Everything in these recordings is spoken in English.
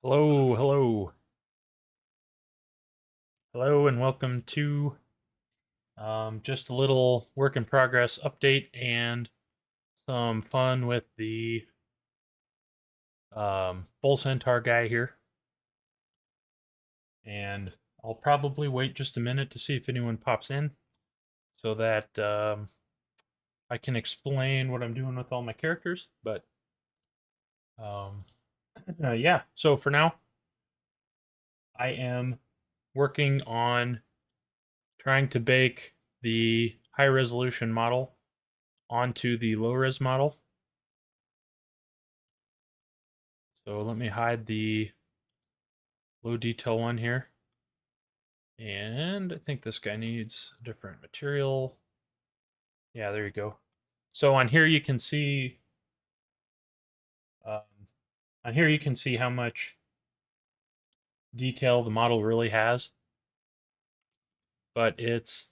Hello, hello, hello, and welcome to just a little work in progress update and some fun with the Bull Centaur guy here. And I'll probably wait just a minute to see if anyone pops in so that I can explain what I'm doing with all my characters. But um, yeah, so for now, I am working on trying to bake the high resolution model onto the low res model. So let me hide the low detail one here. And I think this guy needs a different material. Yeah, there you go. So um, on here you can see how much detail the model really has, but it's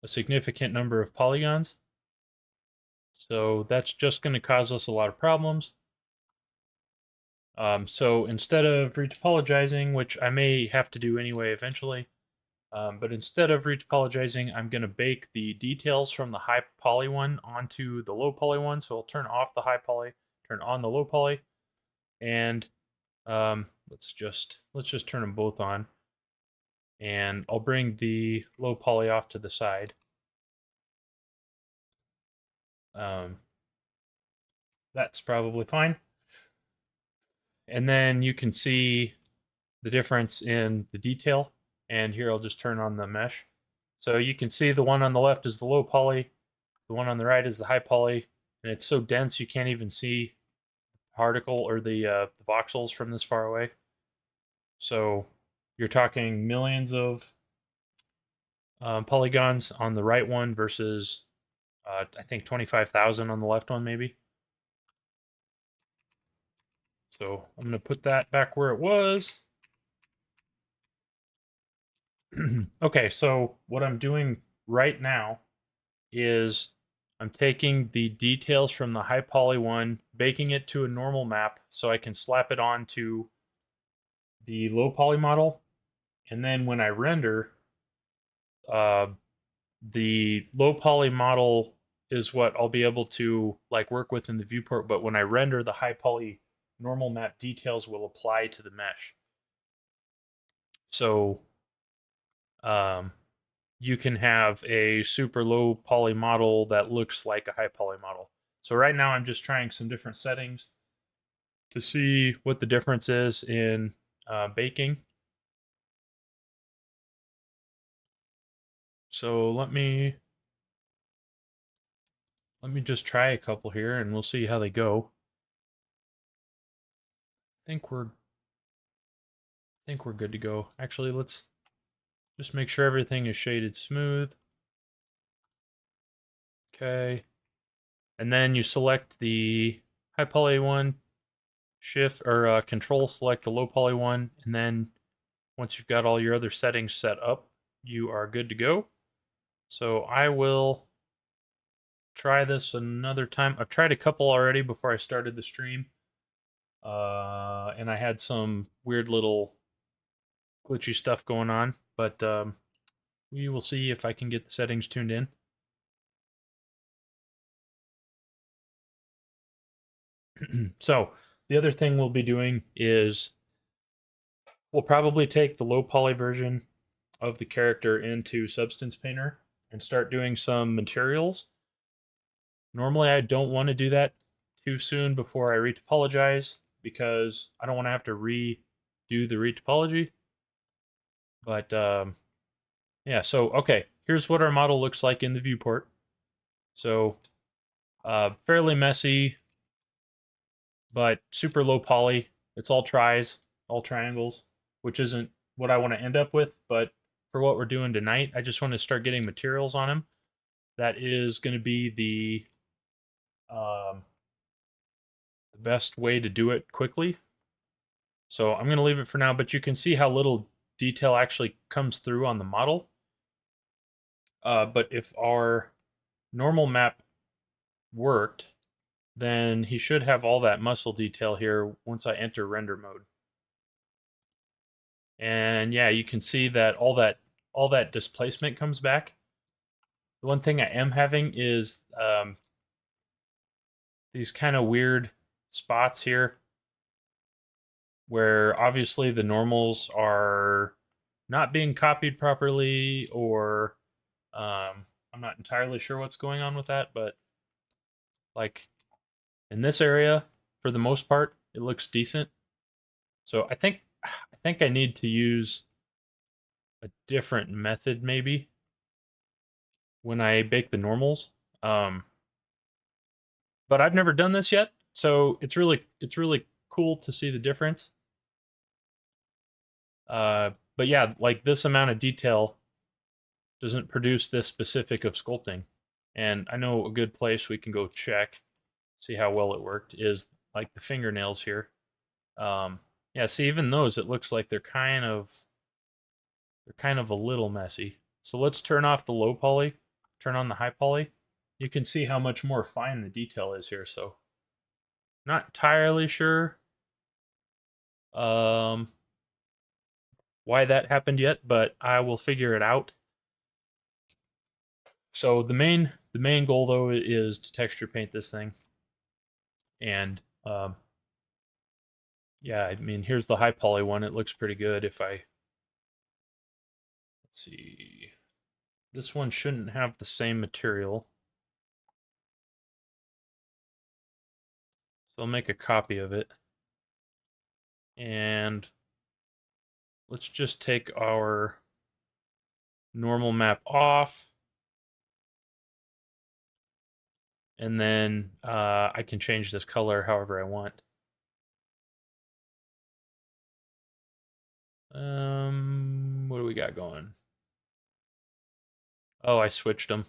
a significant number of polygons. So that's just going to cause us a lot of problems. So instead of retopologizing, which I may have to do anyway eventually, but instead of retopologizing, I'm going to bake the details from the high poly one onto the low poly one. So I'll turn off the high poly, turn on the low poly, and let's just turn them both on. And I'll bring the low poly off to the side. Um, that's probably fine. And then you can see the difference in the detail. And here I'll just turn on the mesh. So you can see the one on the left is the low poly, the one on the right is the high poly, and it's so dense you can't even see the particle or the voxels from this far away. So you're talking millions of polygons on the right one versus I think 25,000 on the left one maybe. So I'm going to put that back where it was. Okay, so what I'm doing right now is I'm taking the details from the high poly one, baking it to a normal map so I can slap it onto the low poly model. And then when I render, uh, the low poly model is what I'll be able to like work with in the viewport. But when I render, the high poly normal map details will apply to the mesh. So um, you can have a super low poly model that looks like a high poly model. So right now I'm just trying some different settings to see what the difference is in baking. So let me just try a couple here and we'll see how they go. I think we're good to go. Actually, let's just make sure everything is shaded smooth. Okay. And then you select the high poly one, shift or control select the low poly one, and then once you've got all your other settings set up, you are good to go. So I will try this another time. I've tried a couple already before I started the stream. And I had some weird little glitchy stuff going on, but we will see if I can get the settings tuned in. So the other thing we'll be doing is we'll probably take the low poly version of the character into Substance Painter and start doing some materials. Normally, I don't want to do that too soon before I retopologize because I don't want to have to redo the retopology. But yeah, so okay, here's what our model looks like in the viewport. So fairly messy, but super low poly. It's all tris, all triangles, which isn't what I want to end up with. But for what we're doing tonight, I just want to start getting materials on him. That is going to be the best way to do it quickly. So I'm going to leave it for now, but you can see how little detail actually comes through on the model. But if our normal map worked, then he should have all that muscle detail here once I enter render mode. And yeah, you can see that all that displacement comes back. The one thing I am having is these kind of weird spots here where obviously the normals are not being copied properly, or I'm not entirely sure what's going on with that, but like in this area, for the most part, it looks decent. So I think I need to use a different method maybe when I bake the normals. Um, but I've never done this yet, so it's really cool to see the difference. But yeah, like this amount of detail doesn't produce this specific of sculpting. And I know a good place we can go check, see how well it worked, is like the fingernails here. Yeah, see, even those, it looks like they're kind of a little messy. So let's turn off the low poly, turn on the high poly. You can see how much more fine the detail is here. So not entirely sure um, why that happened yet, but I will figure it out. So the main goal though is to texture paint this thing, and yeah, I mean here's the high poly one. It looks pretty good. If I let's see, this one shouldn't have the same material, so I'll make a copy of it, and let's just take our normal map off, and then I can change this color however I want. What do we got going? Oh, I switched them.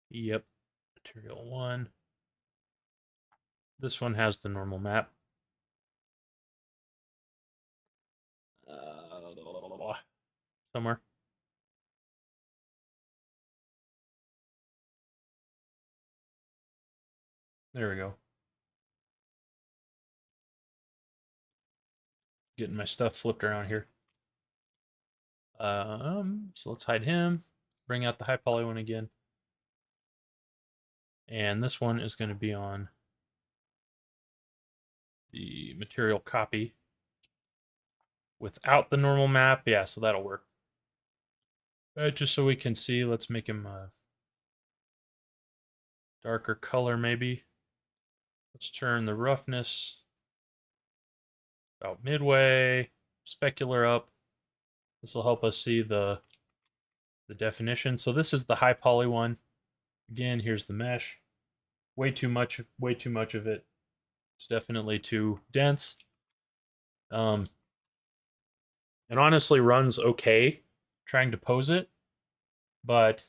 Yep, material one. This one has the normal map. Somewhere. There we go. Getting my stuff flipped around here. So let's hide him. Bring out the high poly one again. And this one is going to be on the material copy without the normal map. Yeah, so that'll work. Just so we can see, let's make him a darker color maybe. Let's turn the roughness about midway, specular up. This will help us see the definition. So this is the high poly one. Again, here's the mesh. Way too much of it. It's definitely too dense. Um, it honestly runs okay trying to pose it, but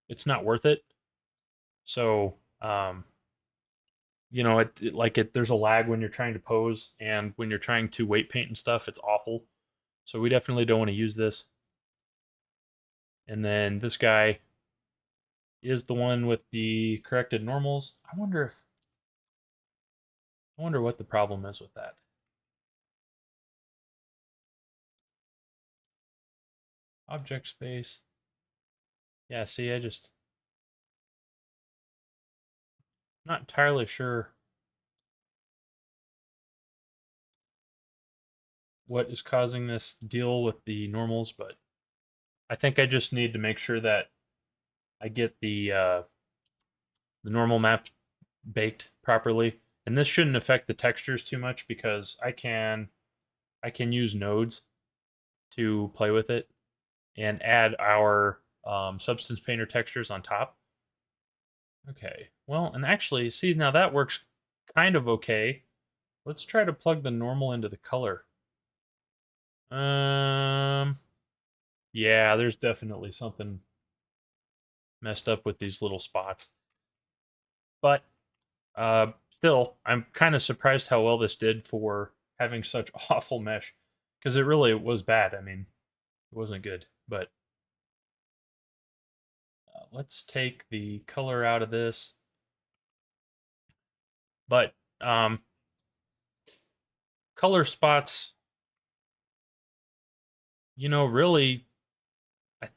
it's not worth it. So, there's a lag when you're trying to pose, and when you're trying to weight paint and stuff, it's awful. So we definitely don't want to use this. And then this guy is the one with the corrected normals. I wonder what the problem is with that. Object space. Yeah, see, not entirely sure what is causing this deal with the normals, but I think I just need to make sure that I get the normal map baked properly. And this shouldn't affect the textures too much because I can use nodes to play with it and add our substance painter textures on top. Okay, well, and actually, see, now that works kind of okay. Let's try to plug the normal into the color. Um, yeah, there's definitely something messed up with these little spots. But still, I'm kind of surprised how well this did for having such awful mesh, because it really was bad. I mean, it wasn't good. But let's take the color out of this. But color spots really, I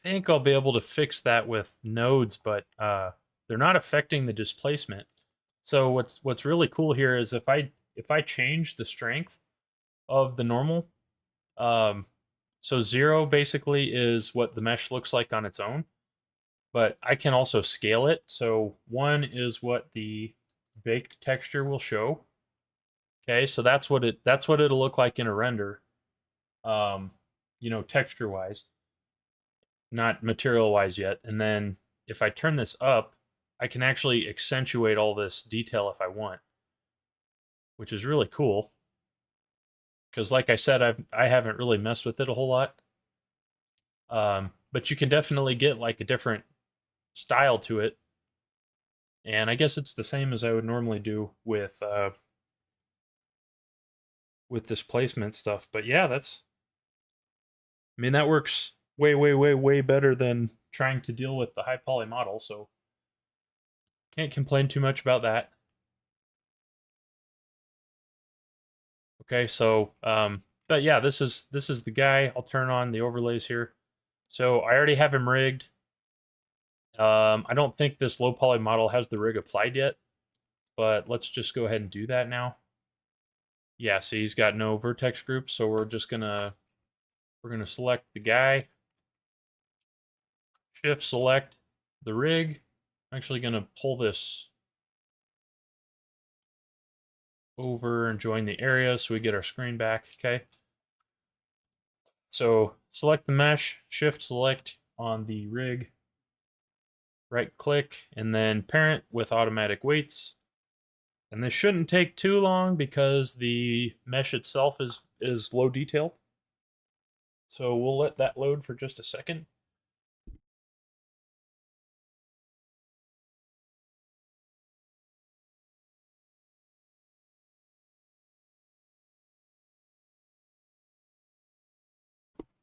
think I'll be able to fix that with nodes, but they're not affecting the displacement. So what's really cool here is if I change the strength of the normal, um, so 0 basically is what the mesh looks like on its own, but I can also scale it. So 1 is what the baked texture will show. Okay, so that's what it'll look like in a render. Um, texture wise, not material wise yet. And then if I turn this up, I can actually accentuate all this detail if I want, which is really cool. Because like I said, I haven't really messed with it a whole lot. But you can definitely get like a different style to it. And I guess it's the same as I would normally do with displacement stuff. But yeah, that works way, way, way, way better than trying to deal with the high poly model. So can't complain too much about that. Okay, so but yeah, this is the guy. I'll turn on the overlays here. So I already have him rigged. I don't think this low poly model has the rig applied yet, but let's just go ahead and do that now. Yeah, see, he's got no vertex groups, so we're gonna select the guy, shift select the rig. I'm actually gonna pull this over and join the area so we get our screen back. Okay. So select the mesh, shift select on the rig, right click, and then parent with automatic weights. And this shouldn't take too long because the mesh itself is low detail. So we'll let that load for just a second.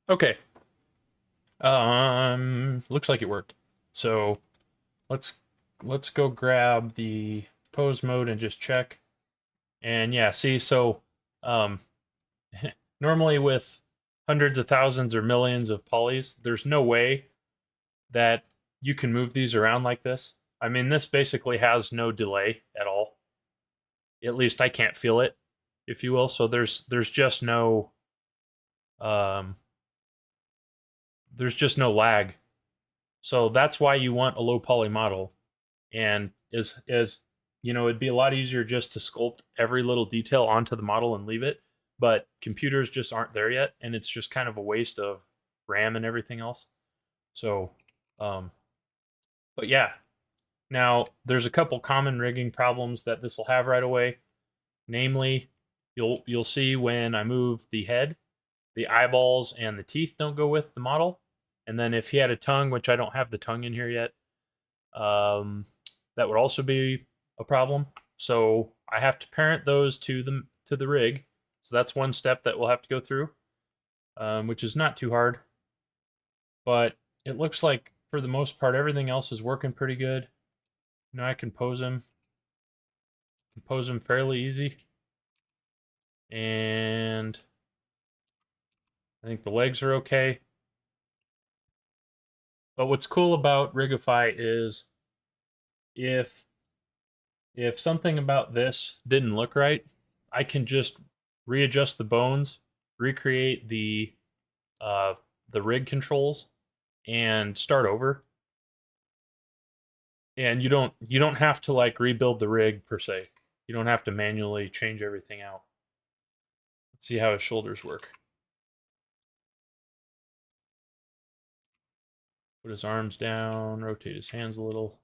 Okay. Looks like it worked. So let's let's go grab the pose mode and just check. And yeah, see, so um normally with hundreds of thousands or millions of polys, there's no way that you can move these around like this. I mean, this basically has no delay at all. At least I can't feel it, if you will. So there's just no um there's just no lag. So that's why you want a low poly model. And is it'd be a lot easier just to sculpt every little detail onto the model and leave it, but computers just aren't there yet, and it's just kind of a waste of RAM and everything else. So um but yeah, now there's a couple common rigging problems that this will have right away. Namely, you'll see when I move the head, the eyeballs and the teeth don't go with the model. And then if he had a tongue, which I don't have the tongue in here yet, that would also be a problem. So I have to parent those to the rig. So that's one step that we'll have to go through, which is not too hard. But it looks like for the most part everything else is working pretty good. I can pose him fairly easy. And I think the legs are okay. But what's cool about Rigify is if something about this didn't look right, I can just readjust the bones, recreate uh, the rig controls, and start over. And you don't have to like rebuild the rig per se. You don't have to manually change everything out. Let's see how his shoulders work. Put his arms down, rotate his hands a little.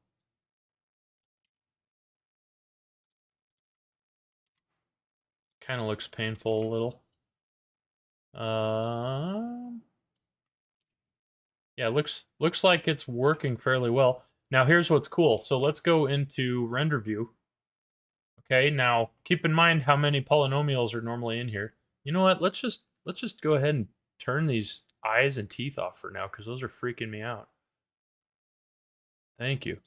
Kind of looks painful a little. Yeah, looks like it's working fairly well. Now here's what's cool. So let's go into render view. Okay, now keep in mind how many polynomials are normally in here. You know what? Let's just go ahead and turn these eyes and teeth off for now because those are freaking me out. Thank you.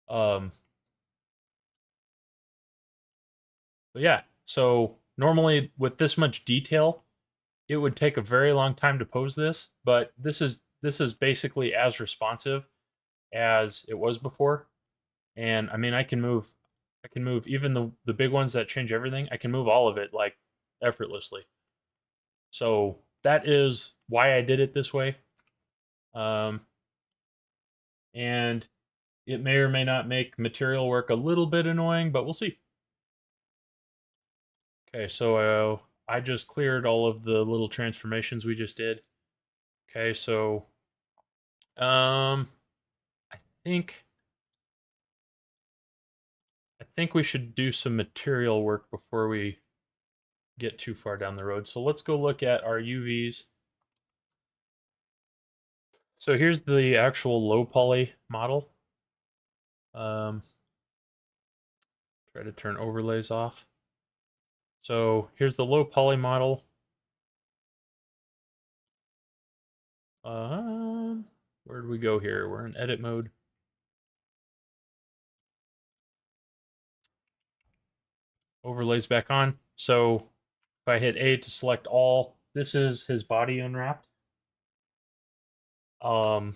Um, but yeah, so normally with this much detail, it would take a very long time to pose this, but this is basically as responsive as it was before. And I mean, I can move even the big ones that change everything. I can move all of it like effortlessly. So that is why I did it this way. Um, and it may or may not make material work a little bit annoying, but we'll see. Okay, so I just cleared all of the little transformations we just did. Okay, so um, I think I think we should do some material work before we get too far down the road. So let's go look at our UVs. So here's the actual low poly model. Um, try to turn overlays off. So here's the low poly model. Where did we go here? We're in edit mode. Overlays back on. So if I hit A to select all, this is his body unwrapped. Um,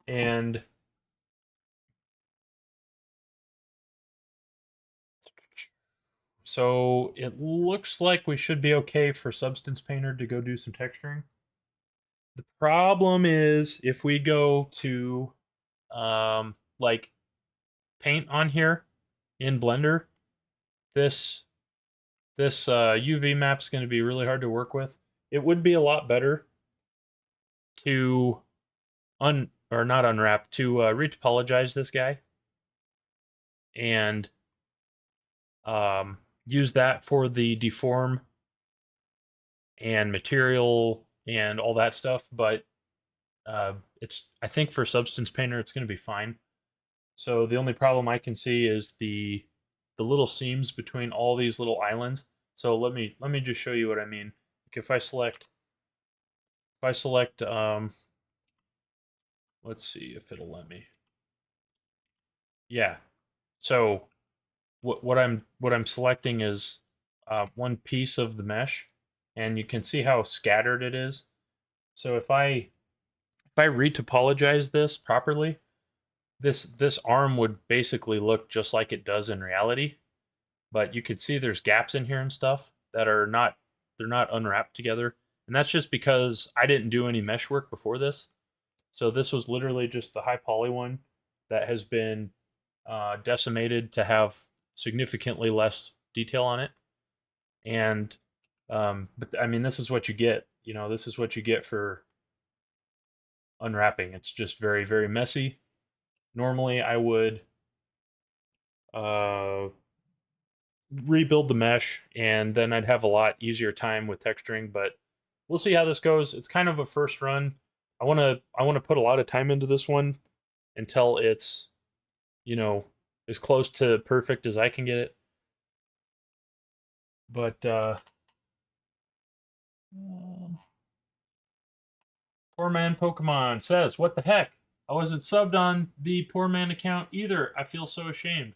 and so it looks like we should be okay for Substance Painter to go do some texturing. The problem is if we go to like paint on here in Blender, this UV map is going to be really hard to work with. It would be a lot better to or not unwrap, to retopologize this guy and use that for the deform and material and all that stuff. But I think for Substance Painter it's going to be fine. So the only problem I can see is the little seams between all these little islands. So let me just show you what I mean. Like if I select let's see if it'll let me. Yeah. So what I'm selecting is one piece of the mesh, and you can see how scattered it is. So if I retopologize this properly, this arm would basically look just like it does in reality. But you could see there's gaps in here and stuff that are not, they're not unwrapped together, and that's just because I didn't do any mesh work before this. So this was literally just the high poly one that has been decimated to have significantly less detail on it. And but I mean, this is what you get. You know, this is what you get for unwrapping. It's just very, very messy. Normally, I would uh, rebuild the mesh, and then I'd have a lot easier time with texturing. But we'll see how this goes. It's kind of a first run. I want to put a lot of time into this one until it's, you know, as close to perfect as I can get it. But Poor Man Pokemon says, "What the heck? I wasn't subbed on the Poor Man account either. I feel so ashamed."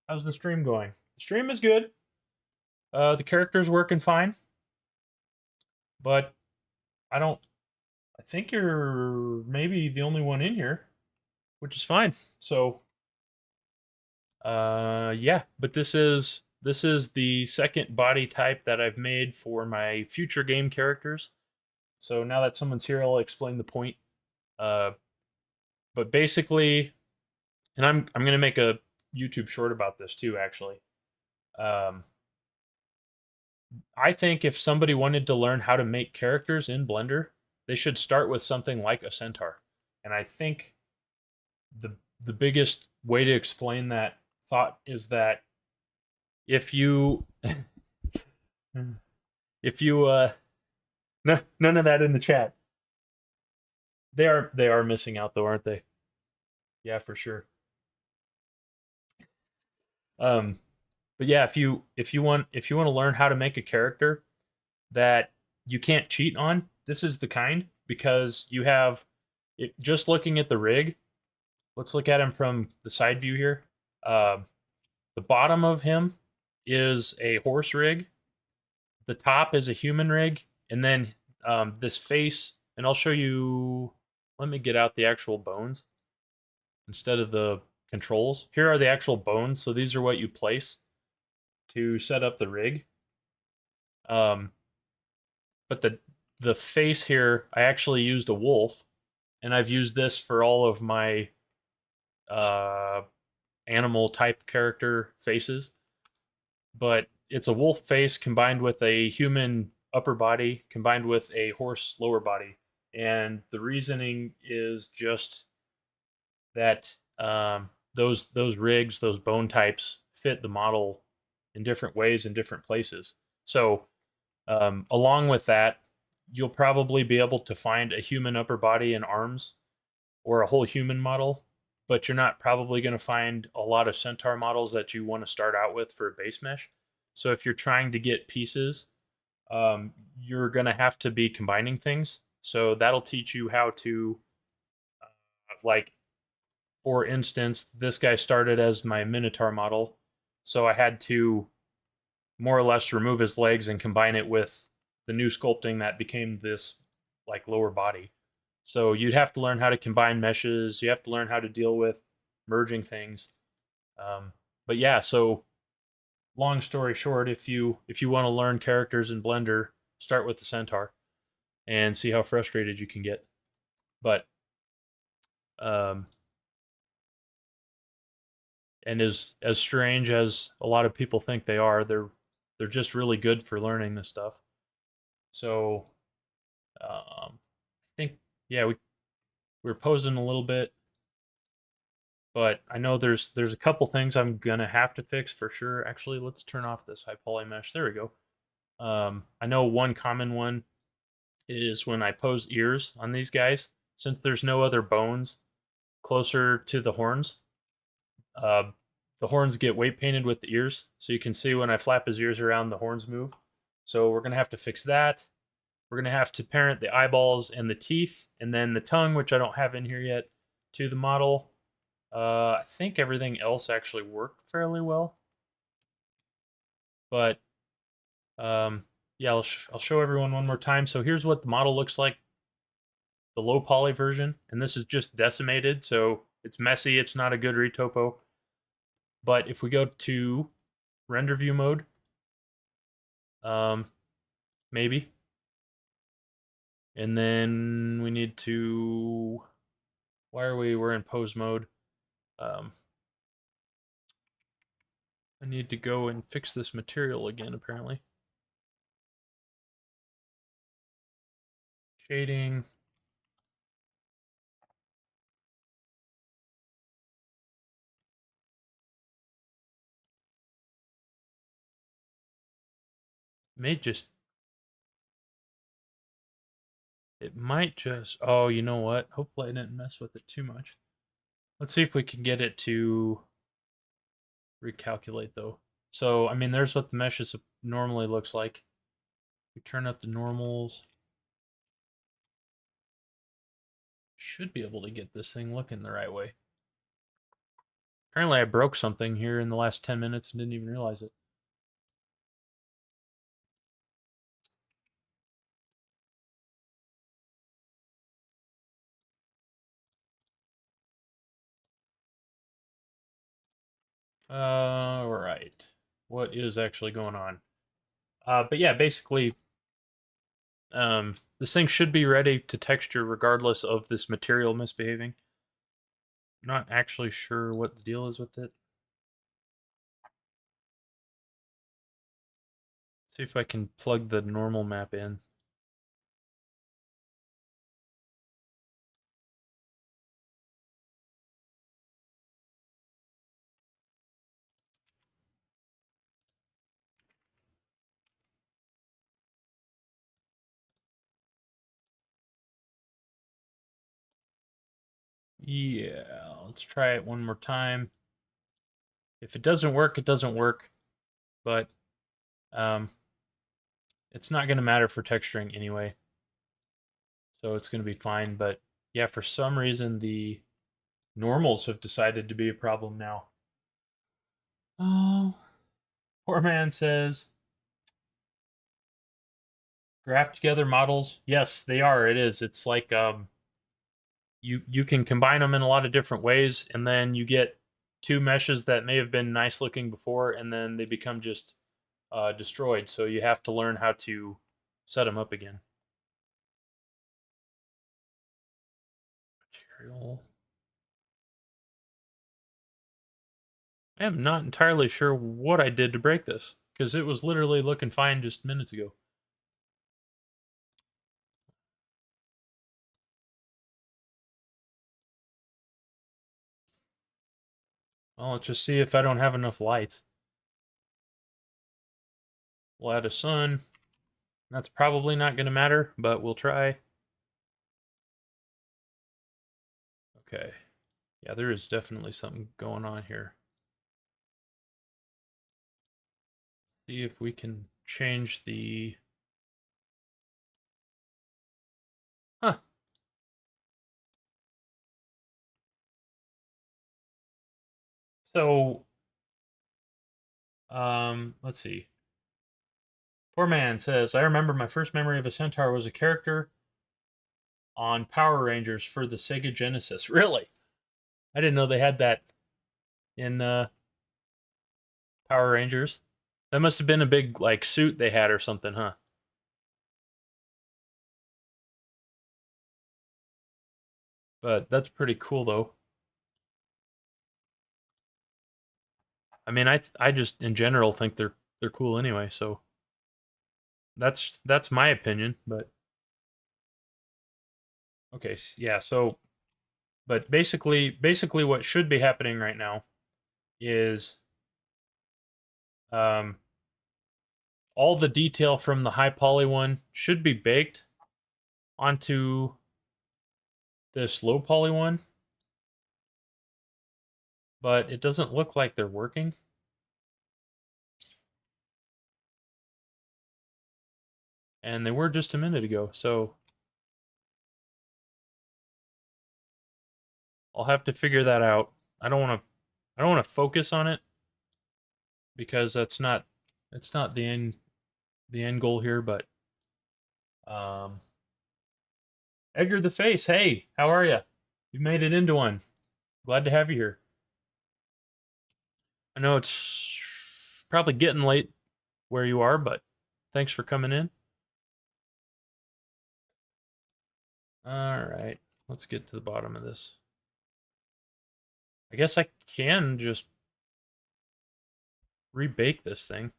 How's the stream going? The stream is good. The character's working fine, but I don't. I think you're maybe the only one in here, which is fine. So, yeah. But this is the second body type that I've made for my future game characters. So now that someone's here, I'll explain the point. Uh, but basically, and I'm gonna make a YouTube short about this too. Actually, um, I think if somebody wanted to learn how to make characters in Blender, they should start with something like a Centaur. And I think the biggest way to explain that thought is that if you if you no, none of that in the chat. They are missing out though, aren't they? Yeah, for sure. Um, but yeah, if you want to learn how to make a character that you can't cheat on, this is the kind, because you have it, just looking at the rig. Let's look at him from the side view here. The bottom of him is a horse rig. The top is a human rig, and then this face. And I'll show you. Let me get out the actual bones instead of the controls. Here are the actual bones. So these are what you place to set up the rig. Um, but the face here, I actually used a wolf, and I've used this for all of my uh, animal type character faces. But it's a wolf face combined with a human upper body combined with a horse lower body, and the reasoning is just that those rigs, those bone types, fit the model in different ways in different places. So along with that, you'll probably be able to find a human upper body and arms or a whole human model, but you're not probably going to find a lot of Centaur models that you want to start out with for a base mesh. So if you're trying to get pieces, you're going to have to be combining things. So that'll teach you how to, like, for instance, this guy started as my Minotaur model. So I had to more or less remove his legs and combine it with the new sculpting that became this like lower body. So you'd have to learn how to combine meshes. You have to learn how to deal with merging things. Um, but yeah, so long story short, if you want to learn characters in Blender, start with the Centaur and see how frustrated you can get. But um, and as strange as a lot of people think they are, they're just really good for learning this stuff. So I think yeah, we're posing a little bit, but I know there's a couple things I'm gonna have to fix for sure. Actually, let's turn off this high poly mesh. There we go. I know one common one is when I pose ears on these guys, since there's no other bones closer to the horns. Uh, the horns get weight painted with the ears, so you can see when I flap his ears around, the horns move. So we're gonna have to fix that. We're gonna have to parent the eyeballs and the teeth, and then the tongue, which I don't have in here yet, to the model. I think everything else actually worked fairly well, but yeah, I'll show everyone one more time. So here's what the model looks like, the low poly version, and this is just decimated, so it's messy. It's not a good retopo. But if we go to render view mode, um, maybe, and then we need to. Why are we? We're in pose mode. Um, I need to go and fix this material again, apparently. Shading. May just. It might just. Oh, you know what? Hopefully I didn't mess with it too much. Let's see if we can get it to recalculate, though. So, I mean, there's what the mesh normally looks like. We turn up the normals. Should be able to get this thing looking the right way. Apparently I broke something here in the last 10 minutes and didn't even realize it. Right. What is actually going on? But yeah, basically, this thing should be ready to texture regardless of this material misbehaving. Not actually sure what the deal is with it. See if I can plug the normal map in. Yeah, let's try it one more time. If it doesn't work, it doesn't work. But um, it's not going to matter for texturing anyway. So it's going to be fine. But yeah, for some reason, the normals have decided to be a problem now. Oh, poor man says, graph together models. Yes, they are. It is. It's like you can combine them in a lot of different ways, and then you get two meshes that may have been nice looking before, and then they become just destroyed. So you have to learn how to set them up again. Material. I am not entirely sure what I did to break this because it was literally looking fine just minutes ago. Well, let's just see if I don't have enough lights. We'll add a sun. That's probably not going to matter, but we'll try. Okay. Yeah, there is definitely something going on here. See if we can change the... Huh. So, let's see. Poor man says, I remember my first memory of a Centaur was a character on Power Rangers for the Sega Genesis. Really? I didn't know they had that in Power Rangers. That must have been a big like suit they had or something, huh? But that's pretty cool though. I mean, I just in general think they're cool anyway, so that's my opinion, but okay, yeah, so but basically what should be happening right now is um all the detail from the high poly one should be baked onto this low poly one, but it doesn't look like they're working. And they were just a minute ago, so I'll have to figure that out. I don't want to focus on it because it's not the end goal here, but um Edgar the Face, hey, how are you? You made it into one. Glad to have you here. I know it's probably getting late where you are, but thanks for coming in. All right, let's get to the bottom of this. I guess I can just rebake this thing.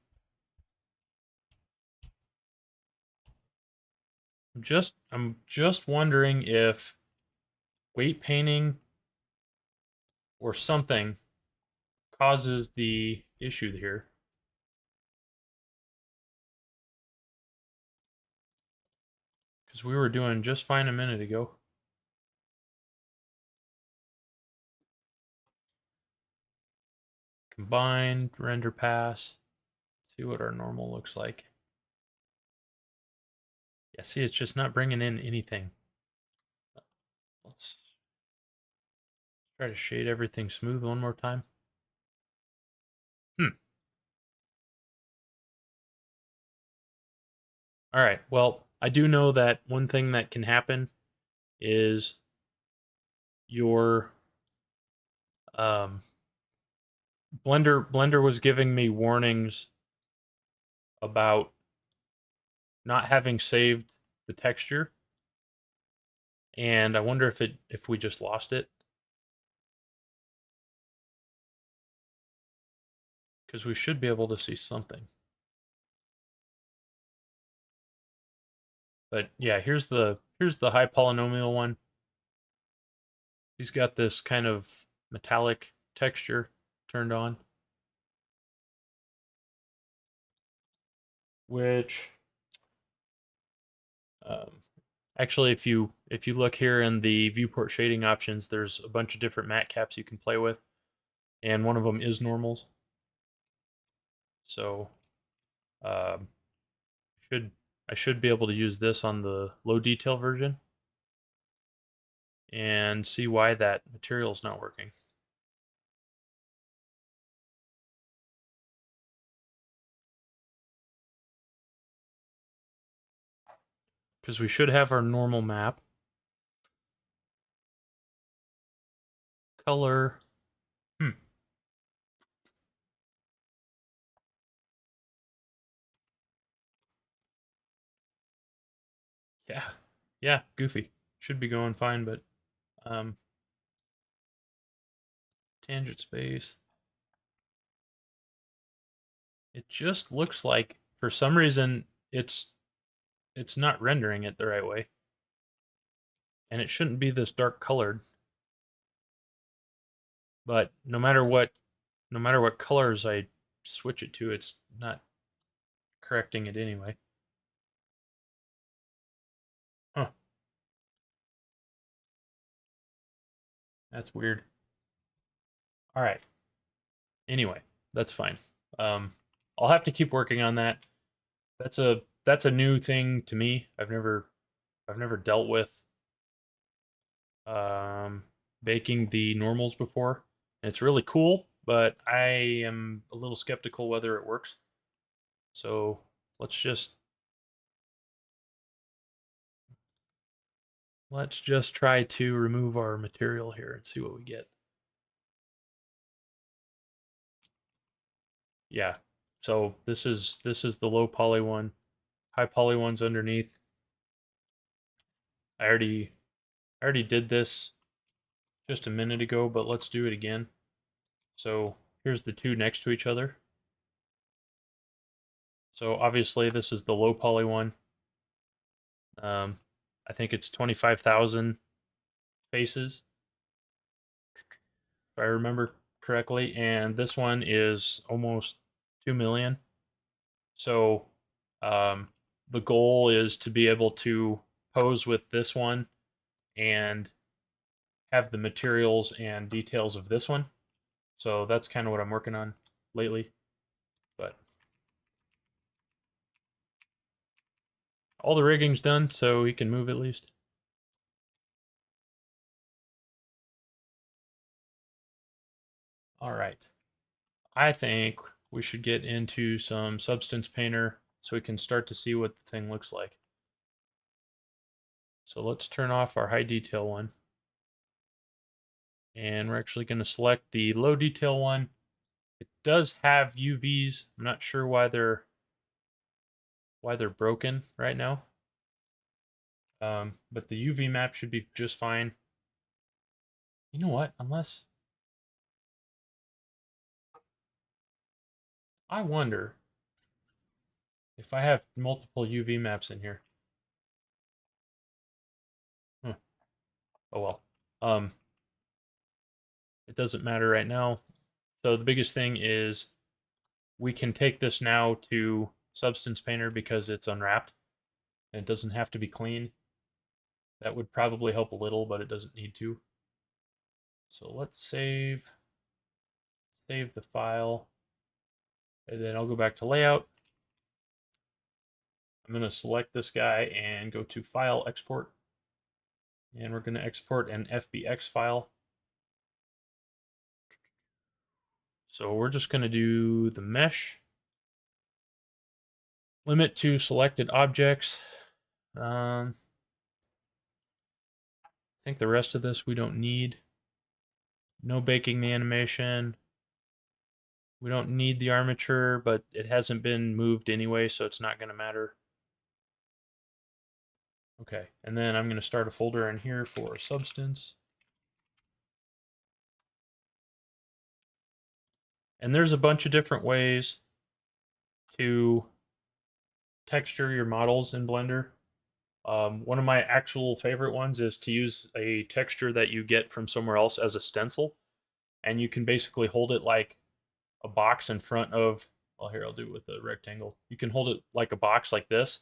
I'm just wondering if weight painting or something causes the issue here. Because we were doing just fine a minute ago. Combined, render pass. See what our normal looks like. Yeah, see, it's just not bringing in anything. Let's try to shade everything smooth one more time. All right, well, I do know that one thing that can happen is your Blender was giving me warnings about not having saved the texture, and I wonder if we just lost it, because we should be able to see something. But yeah, here's the high polynomial one. He's got this kind of metallic texture turned on, which um, actually, if you look here in the viewport shading options, there's a bunch of different matte caps you can play with, and one of them is normals. So um, should I should be able to use this on the low detail version and see why that material is not working. because we should have our normal map. Color. Yeah. Yeah, goofy. Should be going fine, but um tangent space. It just looks like for some reason it's not rendering it the right way. And it shouldn't be this dark colored. But no matter what colors I switch it to, it's not correcting it anyway. Huh. That's weird. All right. Anyway, that's fine. Um, I'll have to keep working on that. That's a new thing to me. I've never dealt with um, baking the normals before. It's really cool, but I am a little skeptical whether it works. So let's just let's just try to remove our material here and see what we get. Yeah. So this is the low poly one. High poly one's underneath. I already did this just a minute ago, but let's do it again. So here's the two next to each other. So obviously this is the low poly one. Um, I think it's 25,000 faces, if I remember correctly, and this one is almost 2 million. So the goal is to be able to pose with this one and have the materials and details of this one. So that's kind of what I'm working on lately. But all the rigging's done, so we can move at least. All right. I think we should get into some Substance Painter so we can start to see what the thing looks like. So let's turn off our high detail one. And we're actually going to select the low detail one. It does have UVs. I'm not sure why they're broken right now. But the UV map should be just fine. You know what? Unless I wonder if I have multiple UV maps in here. Huh. Oh well. Um, it doesn't matter right now. So the biggest thing is we can take this now to Substance Painter because it's unwrapped and it doesn't have to be clean. That would probably help a little, but it doesn't need to. So let's save the file, and then I'll go back to layout. I'm going to select this guy and go to File, Export, and we're going to export an FBX file. So we're just going to do the mesh, limit to selected objects. I think the rest of this we don't need. No baking the animation. We don't need the armature, but it hasn't been moved anyway, so it's not going to matter. Okay, and then I'm going to start a folder in here for Substance. And there's a bunch of different ways to texture your models in Blender. One of my actual favorite ones is to use a texture that you get from somewhere else as a stencil. And you can basically hold it like a box in front of, well, here, I'll do it with a rectangle. You can hold it like a box like this,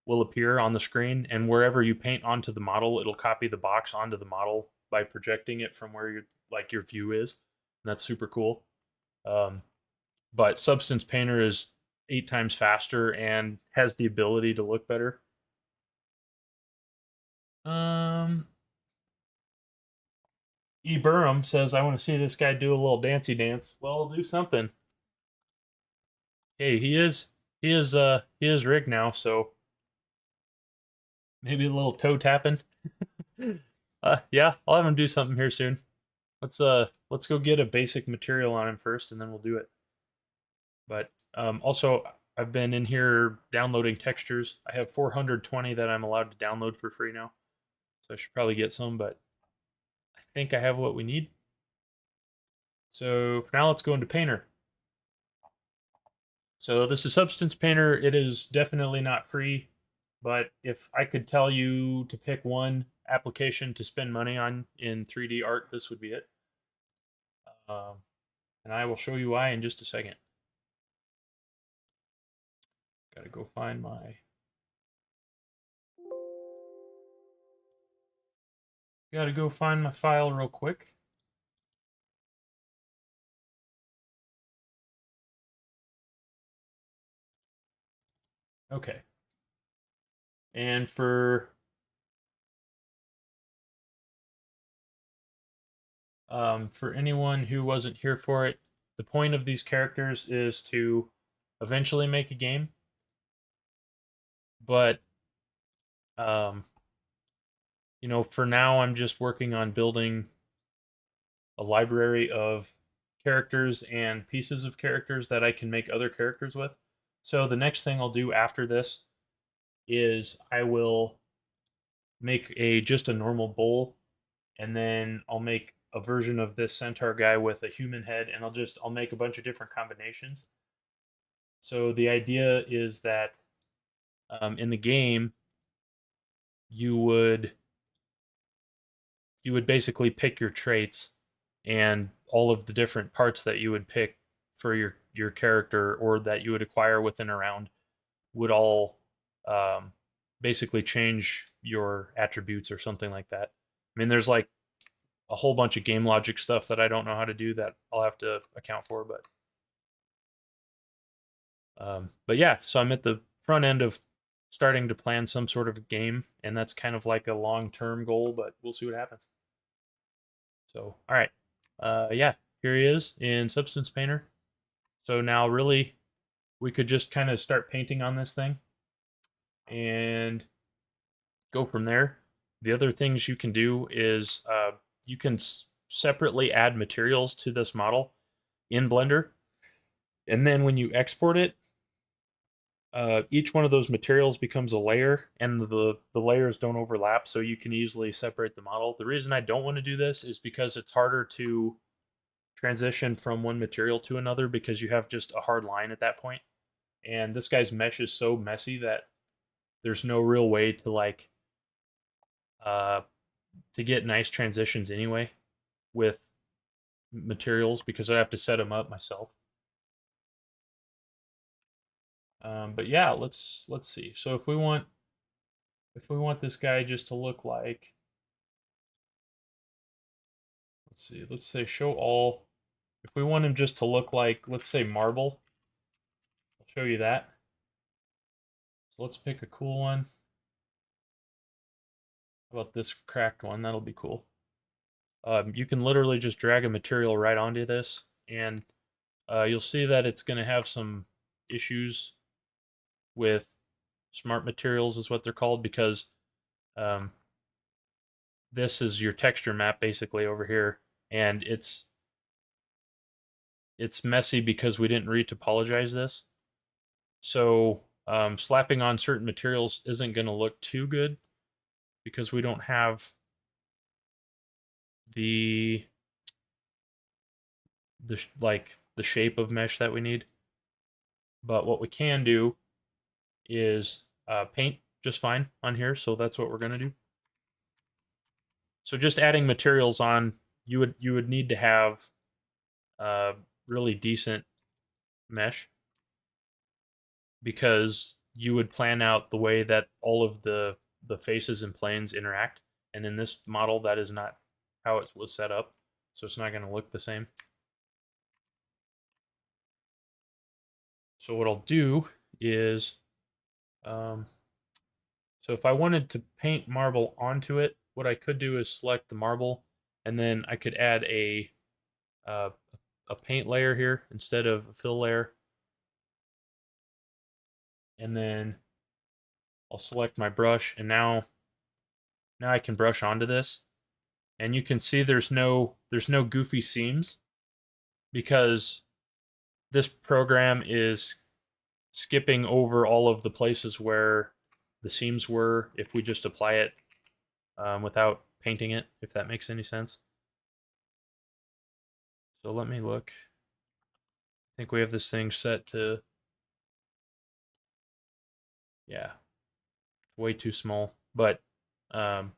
will appear on the screen, and wherever you paint onto the model, it'll copy the box onto the model by projecting it from where your view is. And that's super cool. But Substance Painter is 8 times faster and has the ability to look better. E. Burham says, I want to see this guy do a little dancey dance. Well, I'll do something. Hey, he is rigged now, so Maybe a little toe tapping. Yeah, I'll have him do something here soon. Let's go get a basic material on him first, and then we'll do it. But also, I've been in here downloading textures. I have 420 that I'm allowed to download for free now, so I should probably get some. But I think I have what we need. So for now, let's go into Painter. So this is Substance Painter. It is definitely not free, but if I could tell you to pick one application to spend money on in 3D art, this would be it. Um, and I will show you why in just a second. Gotta go find my. Gotta go find my file real quick. Okay. And for anyone who wasn't here for it, the point of these characters is to eventually make a game, but um, for now I'm just working on building a library of characters and pieces of characters that I can make other characters with. So the next thing I'll do after this is I will make just a normal bull, and then I'll make a version of this centaur guy with a human head, and I'll make a bunch of different combinations. So the idea is that in the game you would basically pick your traits, and all of the different parts that you would pick for your character or that you would acquire within a round would all um, basically change your attributes or something like that. I mean, there's like a whole bunch of game logic stuff that I don't know how to do that I'll have to account for, but yeah, so I'm at the front end of starting to plan some sort of game, and that's kind of like a long-term goal, but we'll see what happens. So, all right, yeah, here he is in Substance Painter. So now, really, we could just kind of start painting on this thing and go from there. The other things you can do is you can separately add materials to this model in Blender, and then when you export it, each one of those materials becomes a layer, and the layers don't overlap, so you can easily separate the model. The reason I don't want to do this is because it's harder to transition from one material to another because you have just a hard line at that point. And this guy's mesh is so messy that there's no real way to uh, to get nice transitions anyway with materials because I have to set them up myself. But yeah, let's see. So if we want this guy just to look like, let's see, let's say show all. If we want him just to look like, let's say marble, I'll show you that. So let's pick a cool one. How about this cracked one? That'll be cool. You can literally just drag a material right onto this, and you'll see that it's going to have some issues with smart materials, is what they're called, because um, this is your texture map basically over here, and it's messy because we didn't retopologize this. So slapping on certain materials isn't going to look too good because we don't have the the shape of mesh that we need. But what we can do is paint just fine on here, so that's what we're going to do. So just adding materials on, you would need to have really decent mesh because you would plan out the way that all of the faces and planes interact, and in this model that is not how it was set up, so it's not going to look the same. So what I'll do is so if I wanted to paint marble onto it, what I could do is select the marble, and then I could add uh, a paint layer here instead of a fill layer. And then I'll select my brush, and now Now I can brush onto this, and you can see there's no goofy seams because this program is skipping over all of the places where the seams were if we just apply it without painting it, if that makes any sense. So let me look. I think we have this thing set to, yeah, way too small. But um,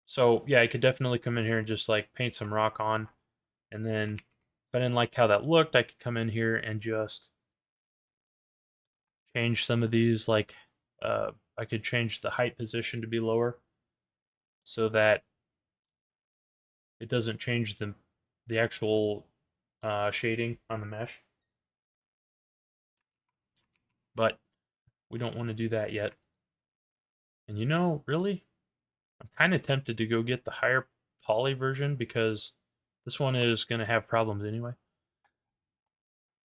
so yeah, I could definitely come in here and just like paint some rock on, and then if I didn't like how that looked, I could come in here and just change some of these. Like I could change the height position to be lower so that it doesn't change the actual shading on the mesh. But we don't want to do that yet. And you know, really, I'm kind of tempted to go get the higher poly version because this one is going to have problems anyway.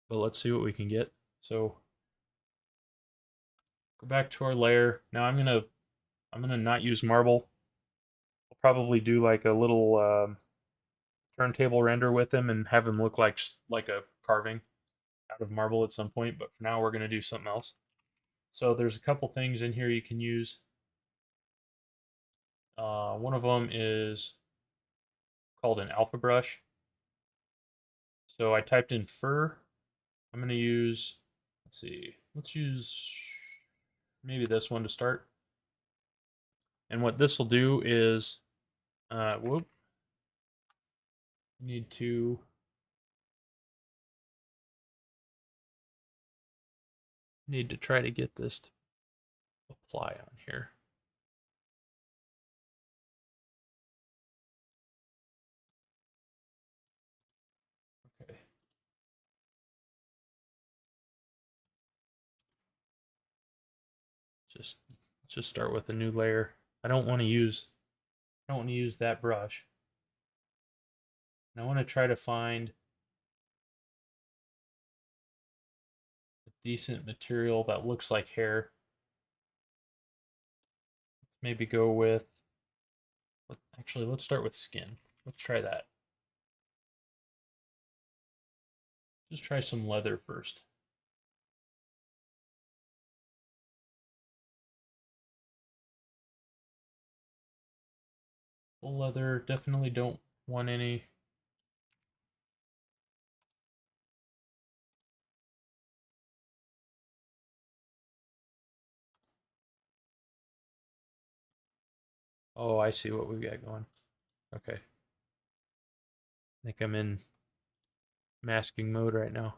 But let's see what we can get. So go back to our layer. Now I'm gonna not use marble. I'll probably do like a little turntable render with him and have him look like a carving out of marble at some point. But for now, we're gonna do something else. So there's a couple things in here you can use. One of them is called an alpha brush. So I typed in fur. I'm going to use, let's see, let's use maybe this one to start. And what this will do is, whoop, need to try to get this to apply on here. Okay. Just start with a new layer. I don't want to use that brush. And I want to try to find a decent material that looks like hair. Maybe go with, actually, let's start with skin. Let's try that. Just try some leather first. Full leather, definitely don't want any. Oh, I see what we've got going. Okay. I think I'm in masking mode right now.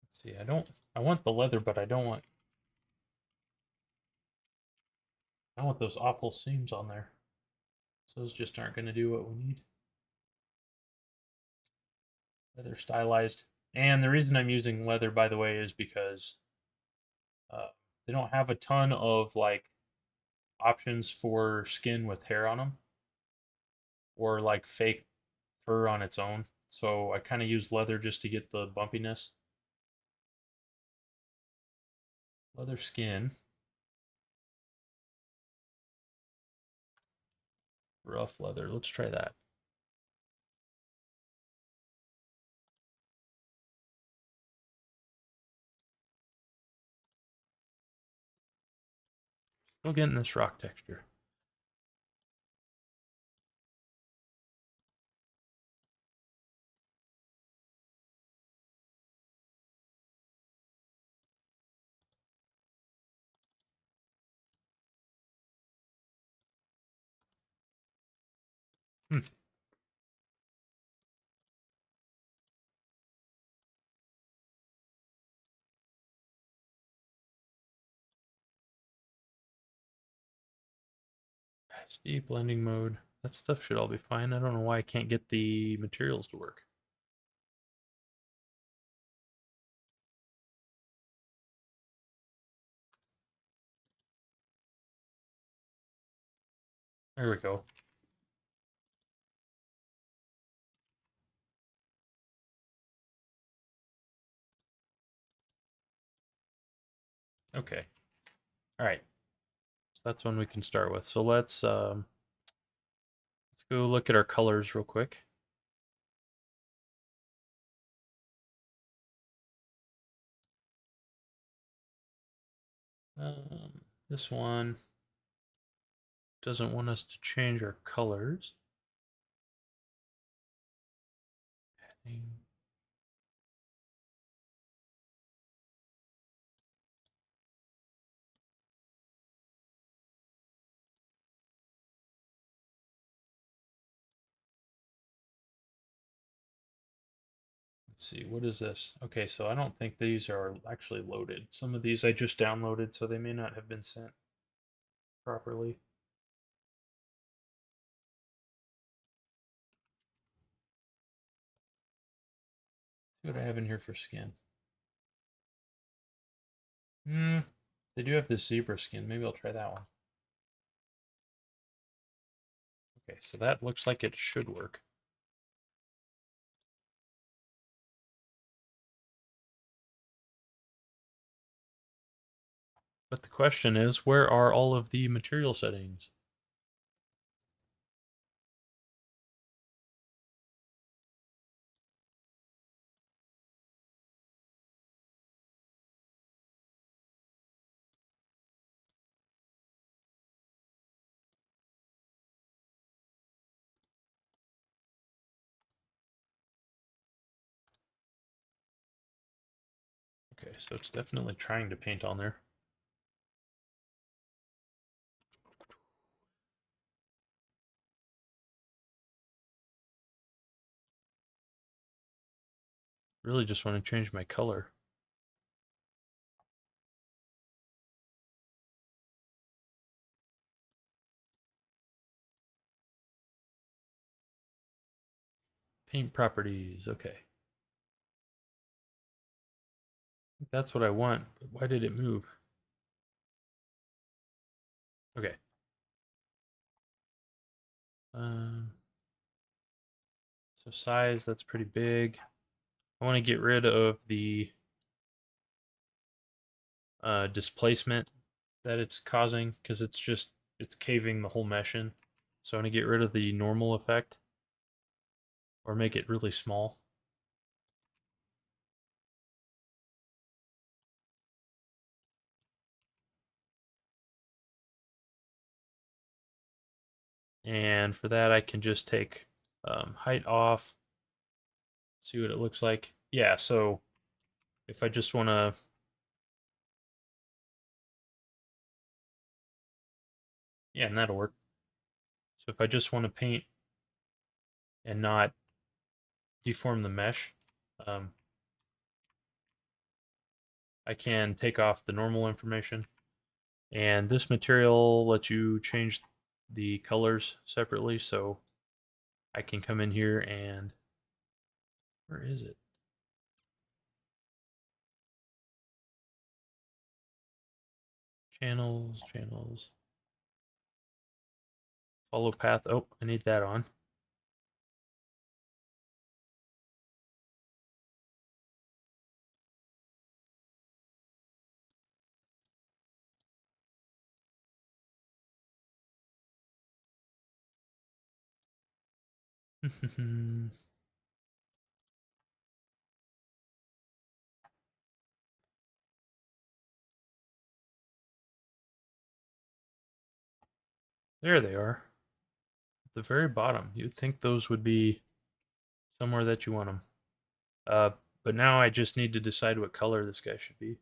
Let's see, I want the leather, but I don't want those awful seams on there. So those just aren't going to do what we need. Leather stylized. And the reason I'm using leather, by the way, is because uh, they don't have a ton of like options for skin with hair on them or like fake fur on its own. So I kind of use leather just to get the bumpiness. Leather skin. Rough leather. Let's try that. Still getting this rock texture. Hmm. SD blending mode. That stuff should all be fine. I don't know why I can't get the materials to work. There we go. Okay. All right. So that's one we can start with. So let's go look at our colors real quick. This one doesn't want us to change our colors. Let's see, what is this? Okay, so I don't think these are actually loaded. Some of these I just downloaded, so they may not have been sent properly. See what I have in here for skin. They do have this zebra skin. Maybe I'll try that one. Okay, so that looks like it should work. But the question is, where are all of the material settings? Okay, so it's definitely trying to paint on there. Really just want to change my color. Paint properties, okay. That's what I want, but why did it move? Okay. Um, so size, that's pretty big. I want to get rid of the displacement that it's causing because it's caving the whole mesh in. So I want to get rid of the normal effect or make it really small. And for that, I can just take height off, see what it looks like. Yeah, so if I just want to, yeah, and that'll work. So if I just want to paint and not deform the mesh, um, I can take off the normal information. And this material lets you change the colors separately, so I can come in here and where is it? Channels. Follow path. Oh, I need that on. There they are. At the very bottom. You'd think those would be somewhere that you want them. Uh, but now I just need to decide what color this guy should be.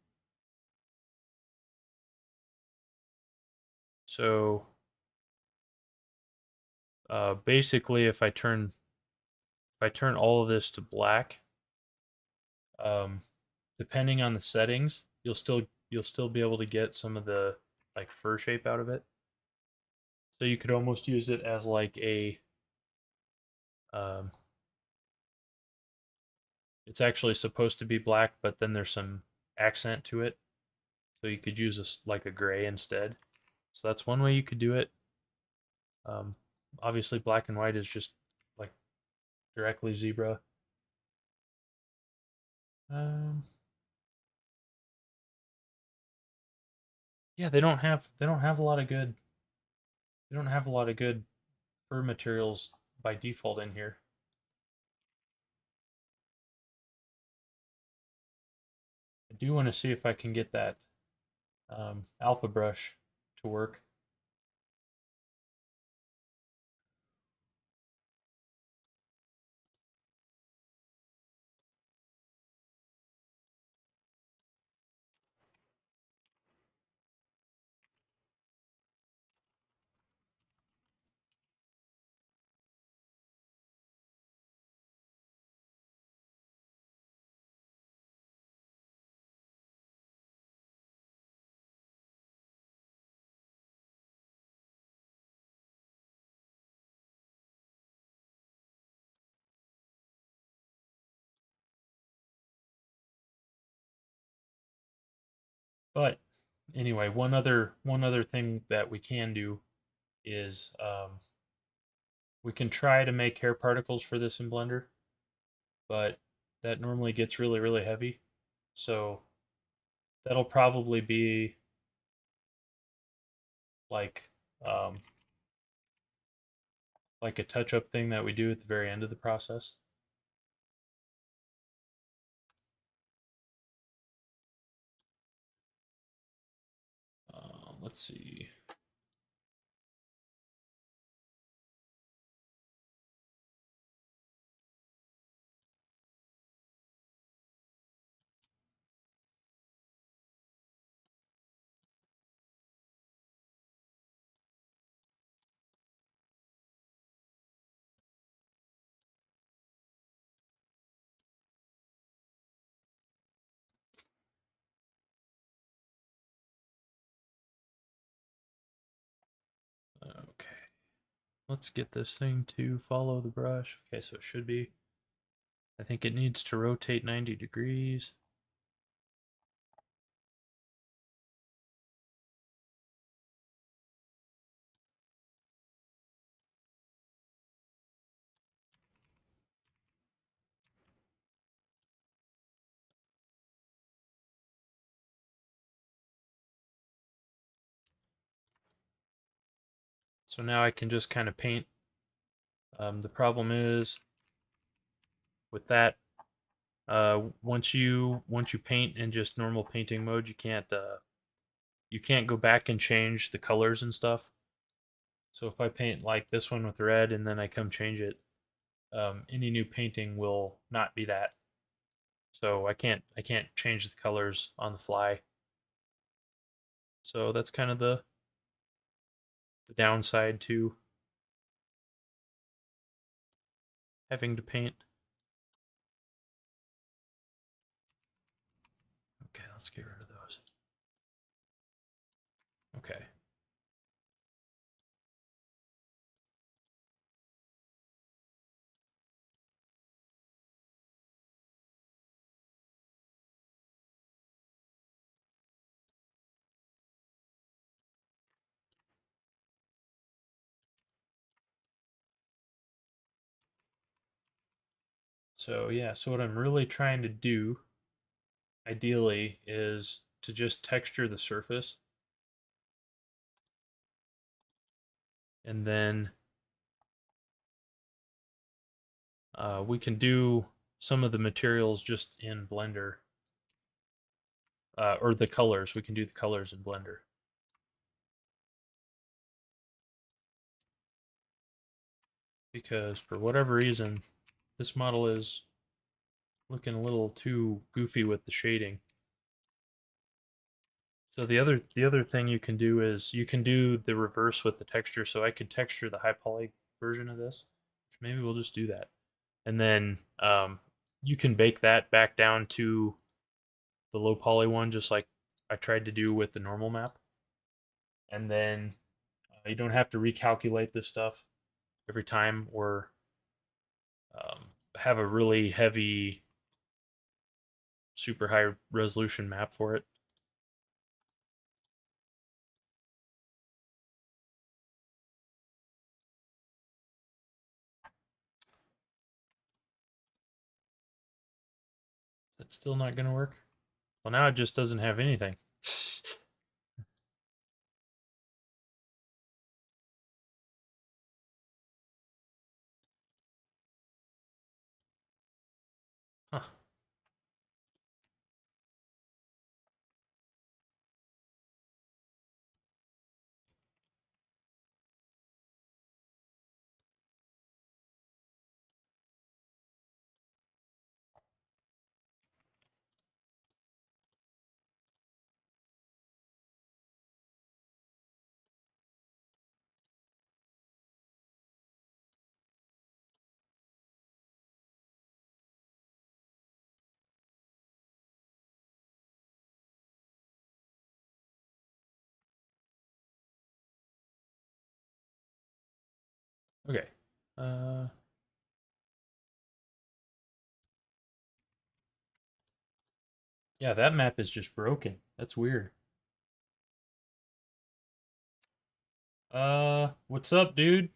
So basically, if I turn all of this to black, um, depending on the settings, you'll still be able to get some of the like fur shape out of it. So you could almost use it as like a um, it's actually supposed to be black, but then there's some accent to it. So you could use like a gray instead. So that's one way you could do it. Um, Obviously, black and white is just like directly zebra. Um, yeah, they don't have a lot of good they don't have a lot of good fur materials by default in here. I do want to see if I can get that alpha brush to work. But anyway, one other thing that we can do is we can try to make hair particles for this in Blender, but that normally gets really, really heavy. So that'll probably be like um, like a touch-up thing that we do at the very end of the process. Let's see. Okay, let's get this thing to follow the brush. Okay, so it should be. I think it needs to rotate 90 degrees. So now I can just kind of paint. The problem is with that, once you paint in just normal painting mode, you can't go back and change the colors and stuff. So if I paint like this one with red and then I come change it, any new painting will not be that. So I can't change the colors on the fly. So that's kind of the downside to having to paint. Okay, let's get rid of those. Okay. So yeah, so what I'm really trying to do ideally is to just texture the surface, and then we can do some of the materials just in Blender, or the colors. We can do the colors in Blender. Because for whatever reason, this model is looking a little too goofy with the shading. So the other thing you can do is you can do the reverse with the texture. So I could texture the high poly version of this. Maybe we'll just do that, and then you can bake that back down to the low poly one, just like I tried to do with the normal map. And then you don't have to recalculate this stuff every time, or have a really heavy, super high resolution map for it. it still not going to work? Well, now it just doesn't have anything. Huh. Okay. Yeah, that map is just broken. That's weird. What's up, dude?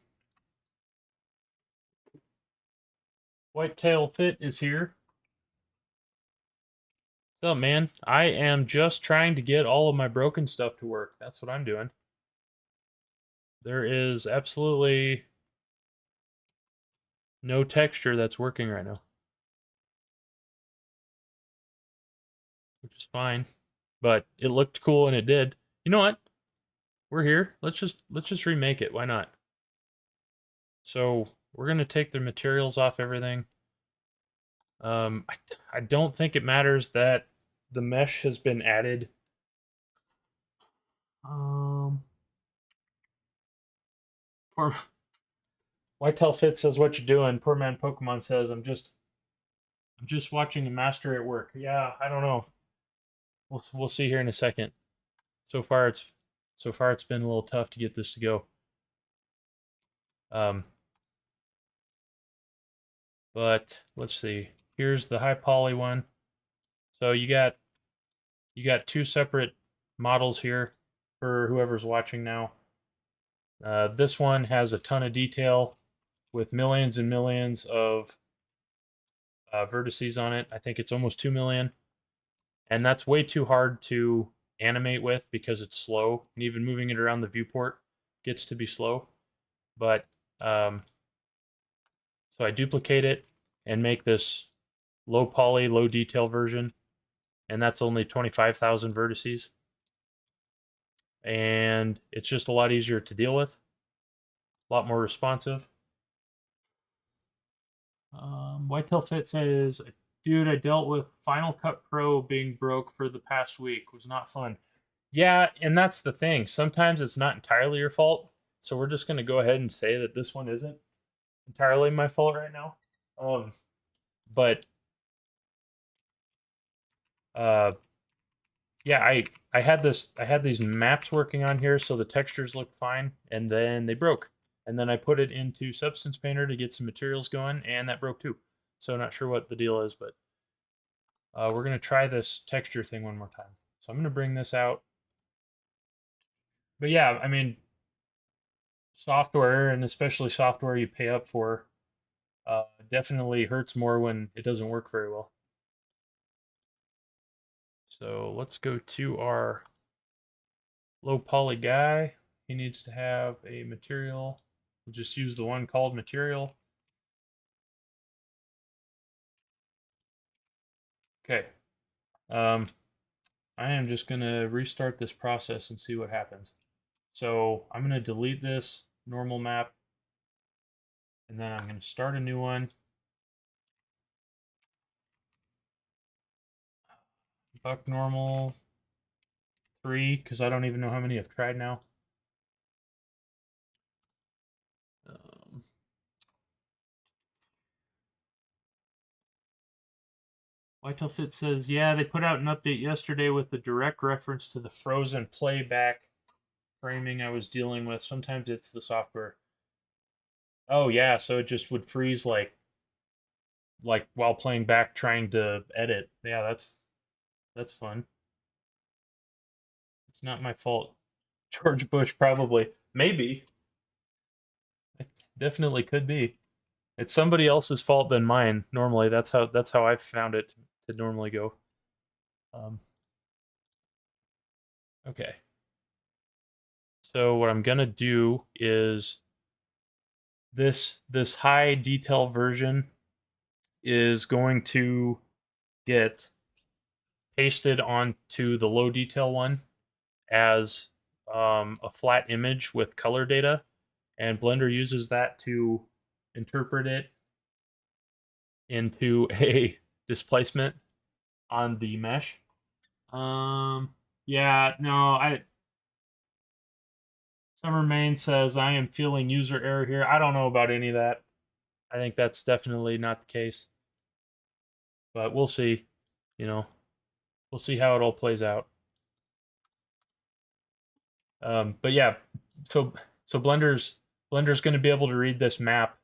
Whitetail Fit is here. What's up, man? I am just trying to get all of my broken stuff to work. That's what I'm doing. There is absolutely no texture that's working right now, which is fine. But it looked cool and it did. You know what? We're here. Let's just remake it. Why not? So we're gonna take the materials off everything. I don't think it matters that the mesh has been added. Poor Whitetail Fit says, "What you doing?" Poor man Pokemon says, I'm just watching a master at work." Yeah, I don't know. We'll see here in a second. So far it's been a little tough to get this to go. Um, but let's see. Here's the high poly one. So you got two separate models here for whoever's watching now. This one has a ton of detail with millions and millions of vertices on it. I think it's almost 2 million. And that's way too hard to animate with because it's slow. And even moving it around the viewport gets to be slow. But so I duplicate it and make this low poly, low detail version. And that's only 25,000 vertices. And it's just a lot easier to deal with, a lot more responsive. Whitetail Fit says, "Dude, I dealt with Final Cut Pro being broke for the past week. It was not fun." Yeah, and that's the thing. Sometimes it's not entirely your fault. So we're just going to go ahead and say that this one isn't entirely my fault right now. But uh, yeah, I had these maps working on here, so the textures looked fine, and then they broke. And then I put it into Substance Painter to get some materials going, and that broke too. So not sure what the deal is, but we're gonna try this texture thing one more time. So I'm gonna bring this out. But yeah, I mean, software, and especially software you pay up for, definitely hurts more when it doesn't work very well. So let's go to our low poly guy. He needs to have a material. We'll just use the one called material. Okay. I am just going to restart this process and see what happens. So I'm going to delete this normal map, and then I'm going to start a new one. Buck normal 3, because I don't even know how many I've tried now. Whitetail Fit says, "Yeah, they put out an update yesterday with the direct reference to the frozen playback framing I was dealing with. Sometimes it's the software." Oh yeah, so it just would freeze like while playing back trying to edit. Yeah, that's fun. It's not my fault. George Bush probably. Maybe. It definitely could be. It's somebody else's fault than mine. Normally, that's how I've found it to normally go. Okay. So what I'm gonna do is this high detail version is going to get pasted onto the low detail one as a flat image with color data, and Blender uses that to interpret it into a displacement on the mesh. Yeah, no, Summer Main says I am feeling user error here. I don't know about any of that. I think that's definitely not the case, but we'll see. You know, we'll see how it all plays out. But yeah, so Blender's going to be able to read this map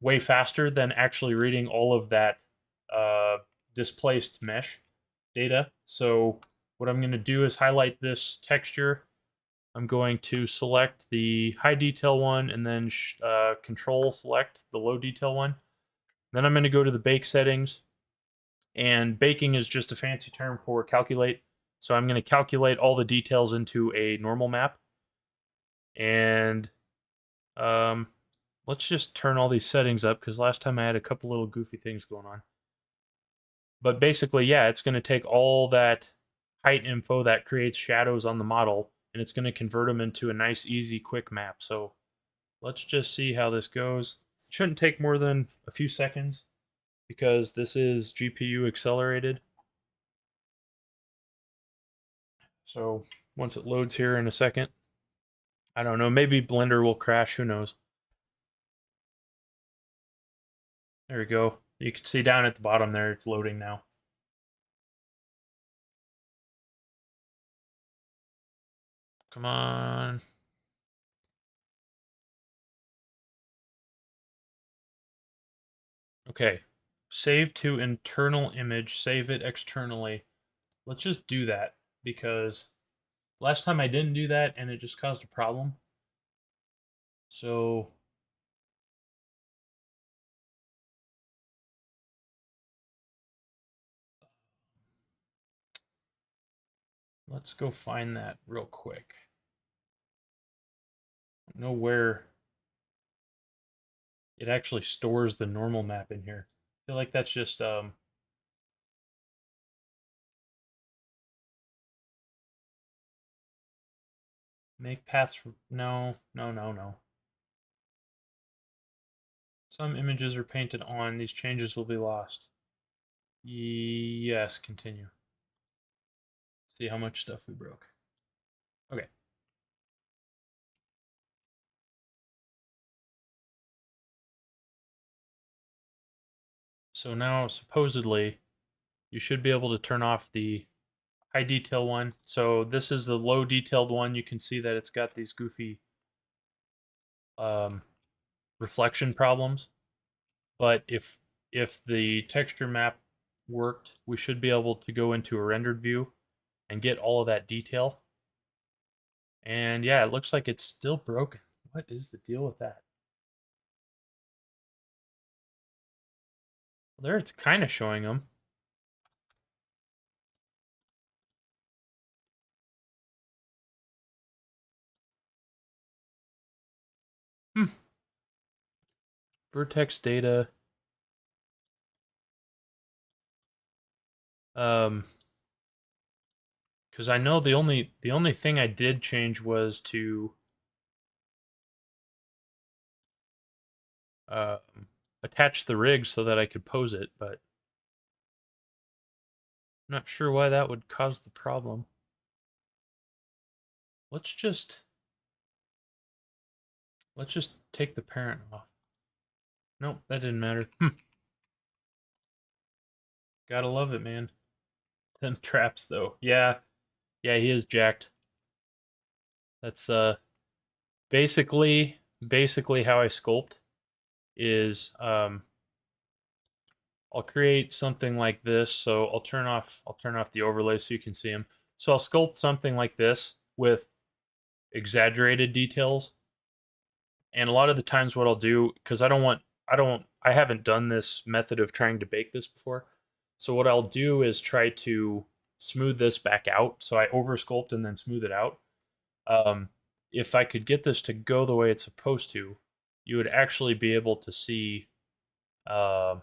way faster than actually reading all of that uh, displaced mesh data. So what I'm going to do is highlight this texture. I'm going to select the high detail one and then control select the low detail one. Then I'm going to go to the bake settings, and baking is just a fancy term for calculate. So I'm going to calculate all the details into a normal map. And let's just turn all these settings up because last time I had a couple little goofy things going on. But basically, yeah, it's going to take all that height info that creates shadows on the model, and it's going to convert them into a nice, easy, quick map. So let's just see how this goes. It shouldn't take more than a few seconds because this is GPU accelerated. So once it loads here in a second, I don't know, maybe Blender will crash, who knows. There we go. You can see down at the bottom there, it's loading now. Come on. Okay. Save to internal image, save it externally. Let's just do that because last time I didn't do that and it just caused a problem. So let's go find that real quick. I don't know where it actually stores the normal map in here. I feel like that's just make paths. No. Some images are painted on. These changes will be lost. Yes, continue. Let's see how much stuff we broke. Okay. So now supposedly you should be able to turn off the high detail one. So this is the low detailed one. You can see that it's got these goofy reflection problems. But if the texture map worked, we should be able to go into a rendered view and get all of that detail. And yeah, it looks like it's still broken. What is the deal with that? Well, there it's kind of showing them. Vertex data. Because I know the only thing I did change was to attach the rig so that I could pose it, but I'm not sure why that would cause the problem. Let's just take the parent off. Nope, that didn't matter. Gotta love it, man. 10 traps though. Yeah, he is jacked. That's basically how I sculpt is I'll create something like this. So I'll turn off the overlay so you can see them. So I'll sculpt something like this with exaggerated details. And a lot of the times what I'll do, because I haven't done this method of trying to bake this before. So what I'll do is try to smooth this back out. So I over sculpt and then smooth it out. Um, if I could get this to go the way it's supposed to, you would actually be able to see uh,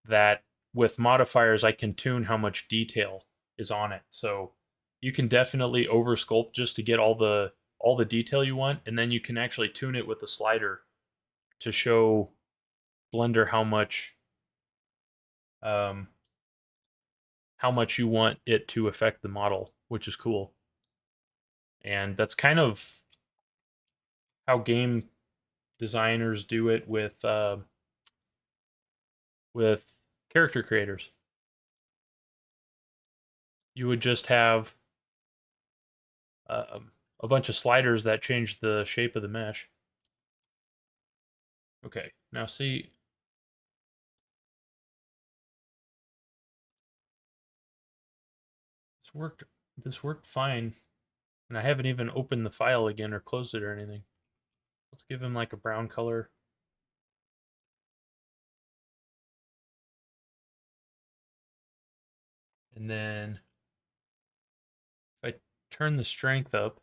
that with modifiers, I can tune how much detail is on it. So you can definitely over sculpt just to get all the detail you want, and then you can actually tune it with the slider to show Blender um, how much you want it to affect the model, which is cool. And that's kind of how game designers do it with character creators. You would just have a bunch of sliders that change the shape of the mesh. Okay, now see, this worked. This worked fine, and I haven't even opened the file again or closed it or anything. Let's give him like a brown color. And then if I turn the strength up,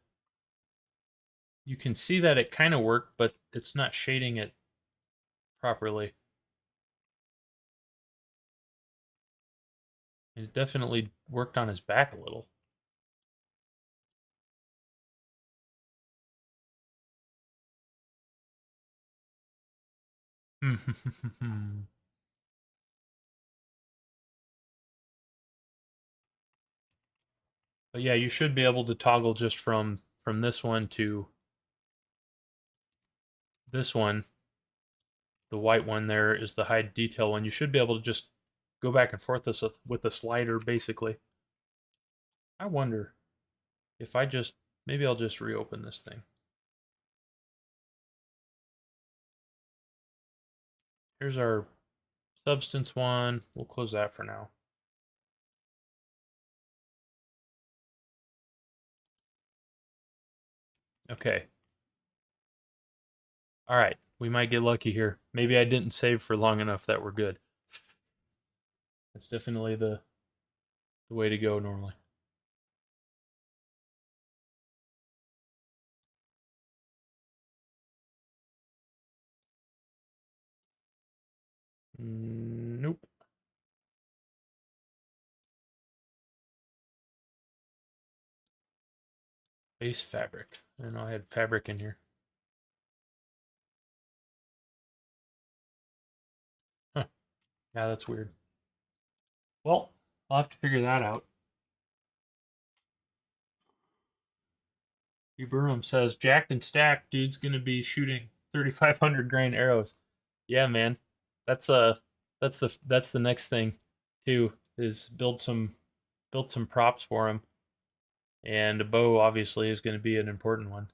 you can see that it kind of worked, but it's not shading it properly. It definitely worked on his back a little. But yeah, you should be able to toggle just from this one to this one. The white one there is the high detail one. You should be able to just go back and forth this with the slider, basically. I wonder if I just, maybe I'll just reopen this thing. Here's our substance one. We'll close that for now. Okay. All right. We might get lucky here. Maybe I didn't save for long enough that we're good. That's definitely the way to go normally. Nope. Base fabric. I don't know, I had fabric in here. Huh. Yeah, that's weird. Well, I'll have to figure that out. Uberum says, jacked and stacked, dude's gonna be shooting 3,500 grain arrows. Yeah, man. That's that's the next thing too, is build some props for him. And a bow obviously is gonna be an important one.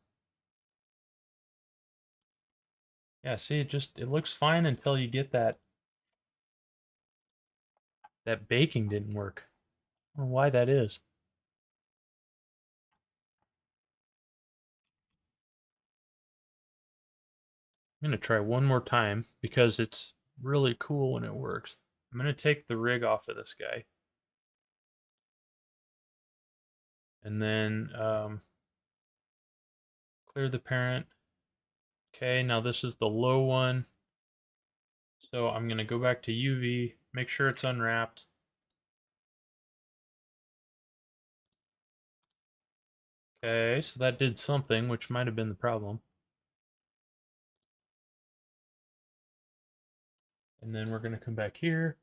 Yeah, see, it looks fine until you get that baking didn't work. I don't know why that is. I'm gonna try one more time because it's really cool when it works. I'm gonna take the rig off of this guy. And then clear the parent. Okay, now this is the low one. So I'm gonna go back to UV, make sure it's unwrapped. Okay, so that did something, which might have been the problem. And then we're gonna come back here.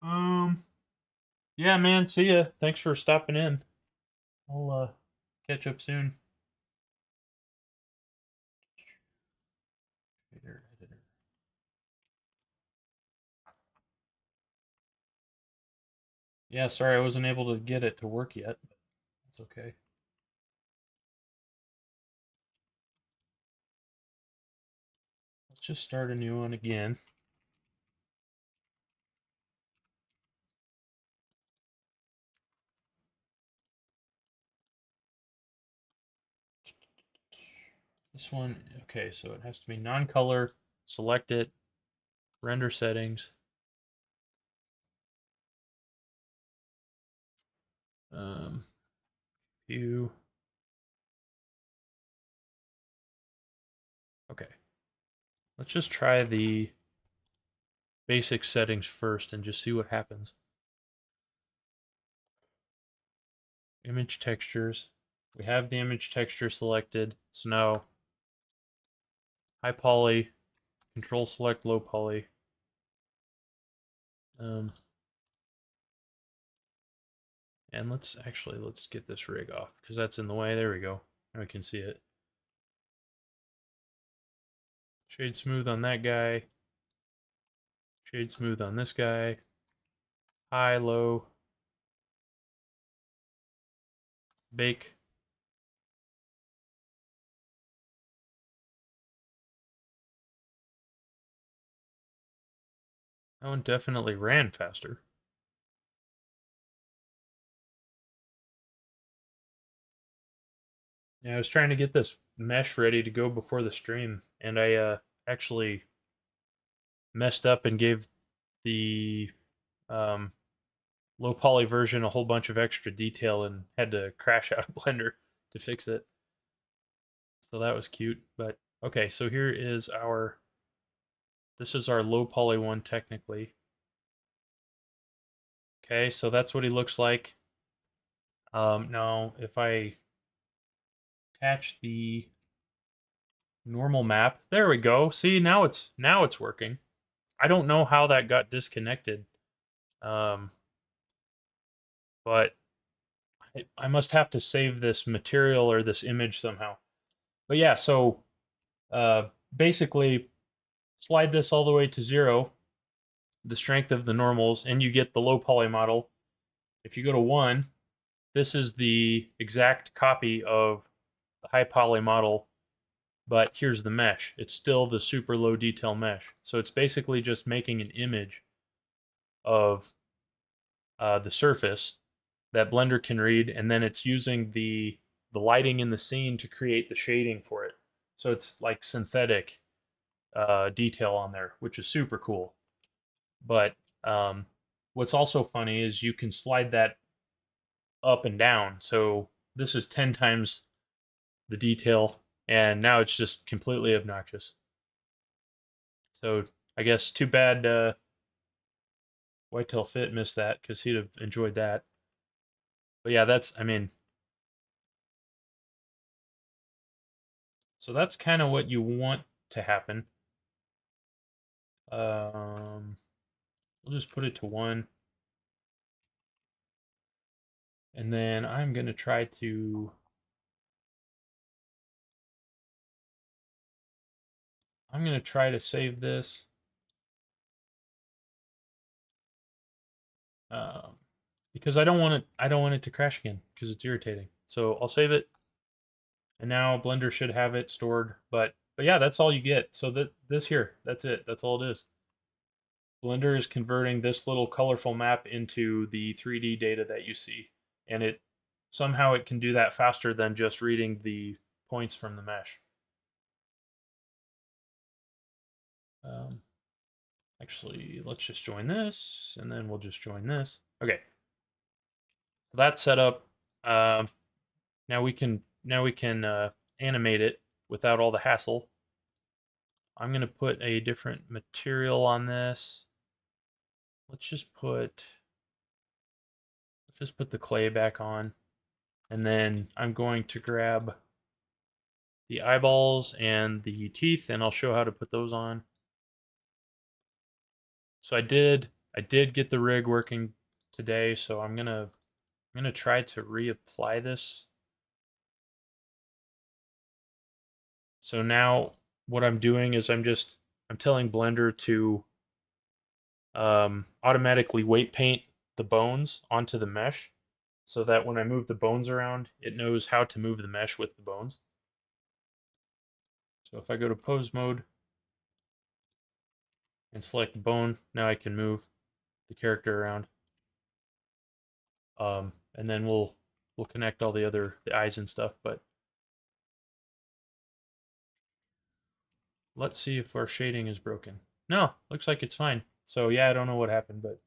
Um, yeah, man, see ya. Thanks for stopping in. I'll catch up soon. Editor. Yeah, sorry I wasn't able to get it to work yet, but that's okay. Let's just start a new one again. This one, okay, so it has to be non-color. Select it, render settings. View. Okay. Let's just try the basic settings first and just see what happens. Image textures. We have the image texture selected. So now high poly, control select low poly. And let's get this rig off because that's in the way. There we go. Now we can see it. Shade smooth on that guy. Shade smooth on this guy. High, low. Bake. That one definitely ran faster. Yeah, I was trying to get this mesh ready to go before the stream, and I actually messed up and gave the um, low poly version a whole bunch of extra detail and had to crash out of Blender to fix it. So that was cute. But okay, so here is our, this is our low poly one technically. Okay, so that's what he looks like. Now if I attach the normal map, there we go. See, now it's working. I don't know how that got disconnected. But I must have to save this material or this image somehow. But yeah, so basically slide this all the way to 0, the strength of the normals, and you get the low poly model. If you go to 1, this is the exact copy of the high poly model, but here's the mesh. It's still the super low detail mesh. So it's basically just making an image of the surface that Blender can read, and then it's using the lighting in the scene to create the shading for it. So it's like synthetic detail on there, which is super cool. But what's also funny is you can slide that up and down. So this is 10 times the detail, and now it's just completely obnoxious. So I guess too bad Whitetail Fit missed that because he'd have enjoyed that. But yeah, that's, I mean, so that's kind of what you want to happen. We'll just put it to 1. And then I'm going to try to, save this. Because I don't want it to crash again because it's irritating. So I'll save it. And now Blender should have it stored, but yeah, that's all you get. So this here, that's it. That's all it is. Blender is converting this little colorful map into the 3D data that you see, and it somehow it can do that faster than just reading the points from the mesh. Actually, let's just join this, and then we'll just join this. Okay, so that's set up. Now we can animate it without all the hassle. I'm gonna put a different material on this. Let's just put the clay back on, and then I'm going to grab the eyeballs and the teeth, and I'll show how to put those on. So I did get the rig working today, so I'm gonna try to reapply this. So now what I'm doing is I'm telling Blender to automatically weight paint the bones onto the mesh so that when I move the bones around, it knows how to move the mesh with the bones. So if I go to pose mode and select the bone, now I can move the character around. And then we'll connect all the eyes and stuff, but let's see if our shading is broken. No, looks like it's fine. So yeah, I don't know what happened, but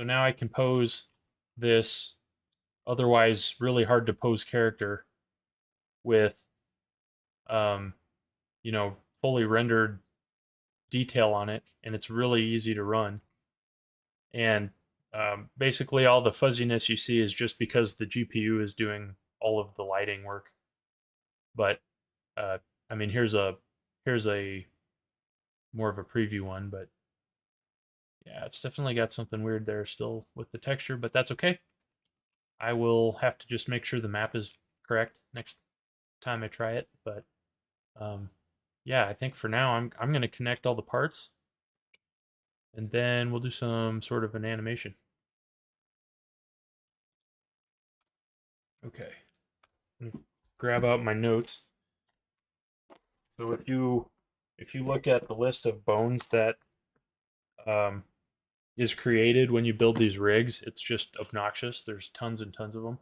So now I can pose this otherwise really hard to pose character with, um, you know, fully rendered detail on it, and it's really easy to run. And basically, all the fuzziness you see is just because the GPU is doing all of the lighting work. But uh, I mean, here's a more of a preview one, but yeah, it's definitely got something weird there still with the texture, but that's okay. I will have to just make sure the map is correct next time I try it. But um, yeah, I think for now I'm gonna connect all the parts, and then we'll do some sort of an animation. Okay, grab out my notes. So if you look at the list of bones that um, is created when you build these rigs, it's just obnoxious. There's tons and tons of them.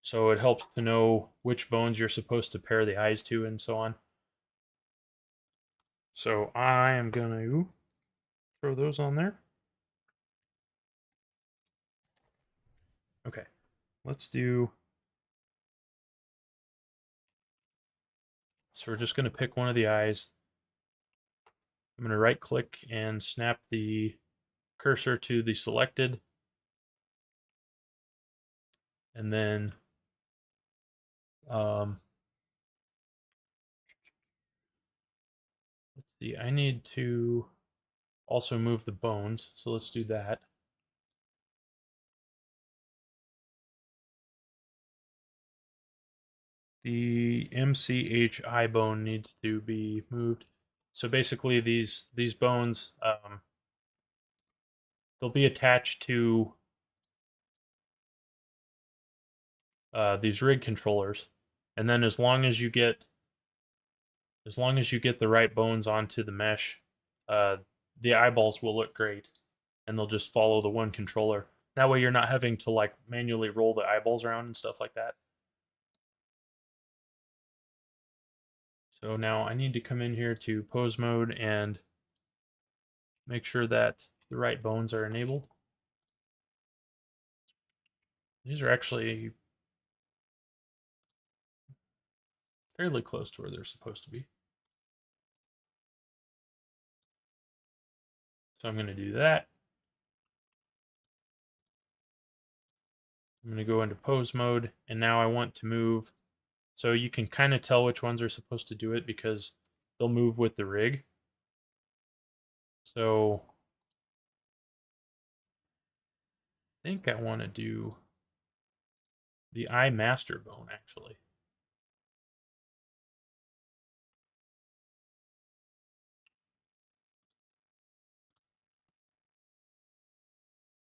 So it helps to know which bones you're supposed to pair the eyes to and so on. So I am gonna throw those on there. Okay, let's do. So we're just gonna pick one of the eyes. I'm gonna right click and snap the cursor to the selected, and then um, let's see. I need to also move the bones, so let's do that. The MCH eye bone needs to be moved. So basically, these bones they'll be attached to these rig controllers, and then as long as you get the right bones onto the mesh, uh, the eyeballs will look great, and they'll just follow the one controller. That way, you're not having to like manually roll the eyeballs around and stuff like that. So now I need to come in here to pose mode and make sure that the right bones are enabled. These are actually fairly close to where they're supposed to be. So I'm going to do that. I'm going to go into pose mode, and now I want to move. So you can kind of tell which ones are supposed to do it because they'll move with the rig. So I think I want to do the eye master bone actually.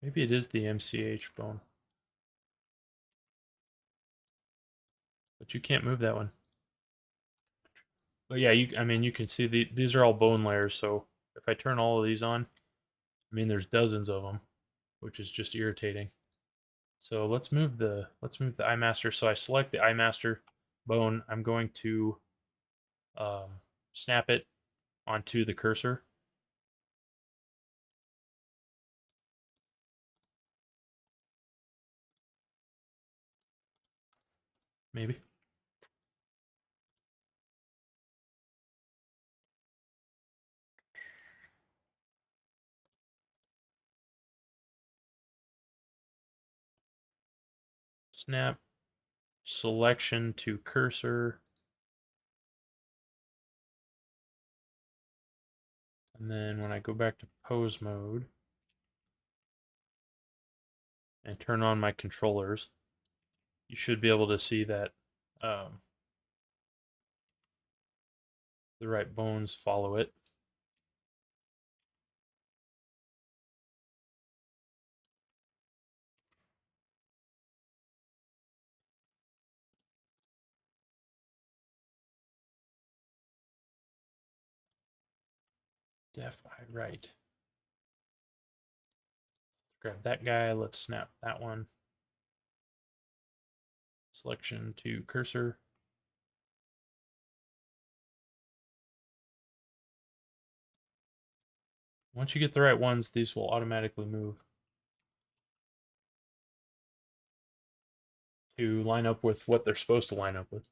Maybe it is the MCH bone. But you can't move that one. But yeah, I mean, you can see these are all bone layers. So if I turn all of these on, I mean, there's dozens of them, which is just irritating. So let's move the eye master. So I select the eye master bone. I'm going to um, snap it onto the cursor. Maybe. Snap selection to cursor. And then when I go back to pose mode and turn on my controllers, you should be able to see that the right bones follow it. Def eye right. Grab that guy. Let's snap that one. Selection to cursor. Once you get the right ones, these will automatically move to line up with what they're supposed to line up with.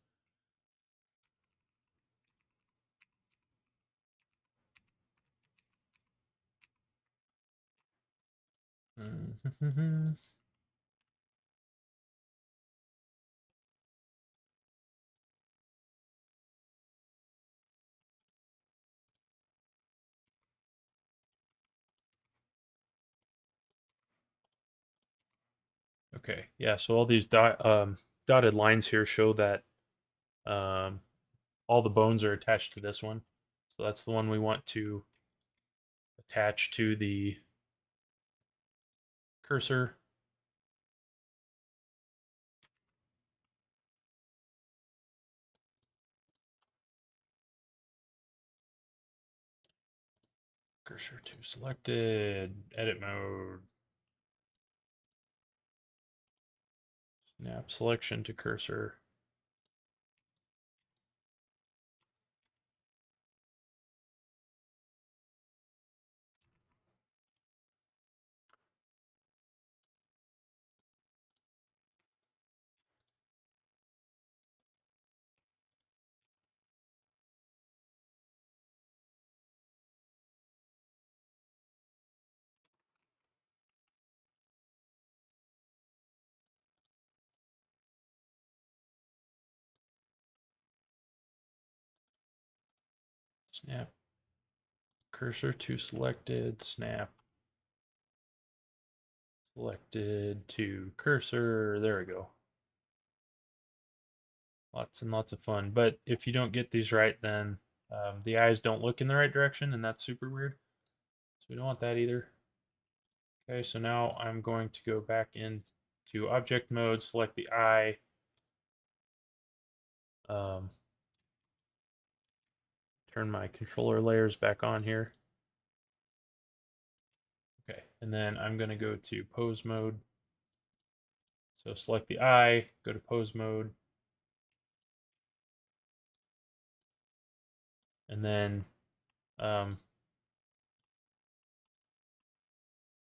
Okay, yeah, so all these dotted lines here show that um, all the bones are attached to this one. So that's the one we want to attach to the cursor. Cursor to selected, edit mode, snap selection to cursor. Snap cursor to selected, snap selected to cursor. There we go. Lots and lots of fun. But if you don't get these right, then the eyes don't look in the right direction, and that's super weird. So we don't want that either. Okay, so now I'm going to go back into object mode, select the eye. Turn my controller layers back on here. Okay, and then I'm going to go to pose mode. So select the eye, go to pose mode, and then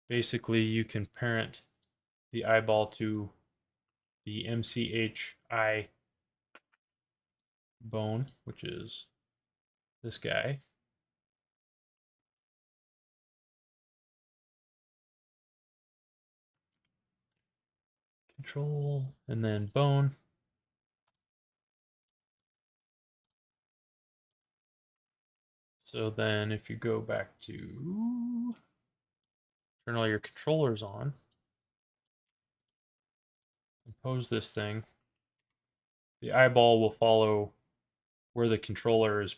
basically you can parent the eyeball to the MCHI bone, which is this guy. Control, and then bone. So then if you go back to turn all your controllers on and pose this thing, the eyeball will follow where the controller is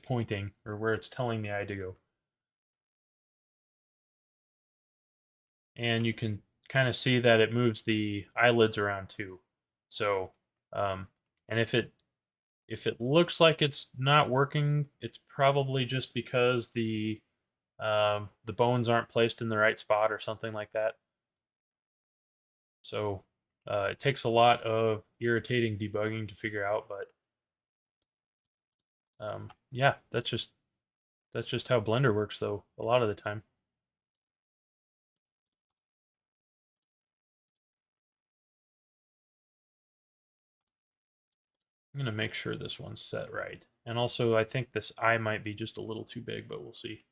pointing or where it's telling the eye to go. And you can kind of see that it moves the eyelids around too. So, and if it looks like it's not working, it's probably just because the bones aren't placed in the right spot or something like that. So it takes a lot of irritating debugging to figure out, but yeah, that's just how Blender works, though. A lot of the time. I'm gonna make sure this one's set right, and also I think this eye might be just a little too big, but we'll see.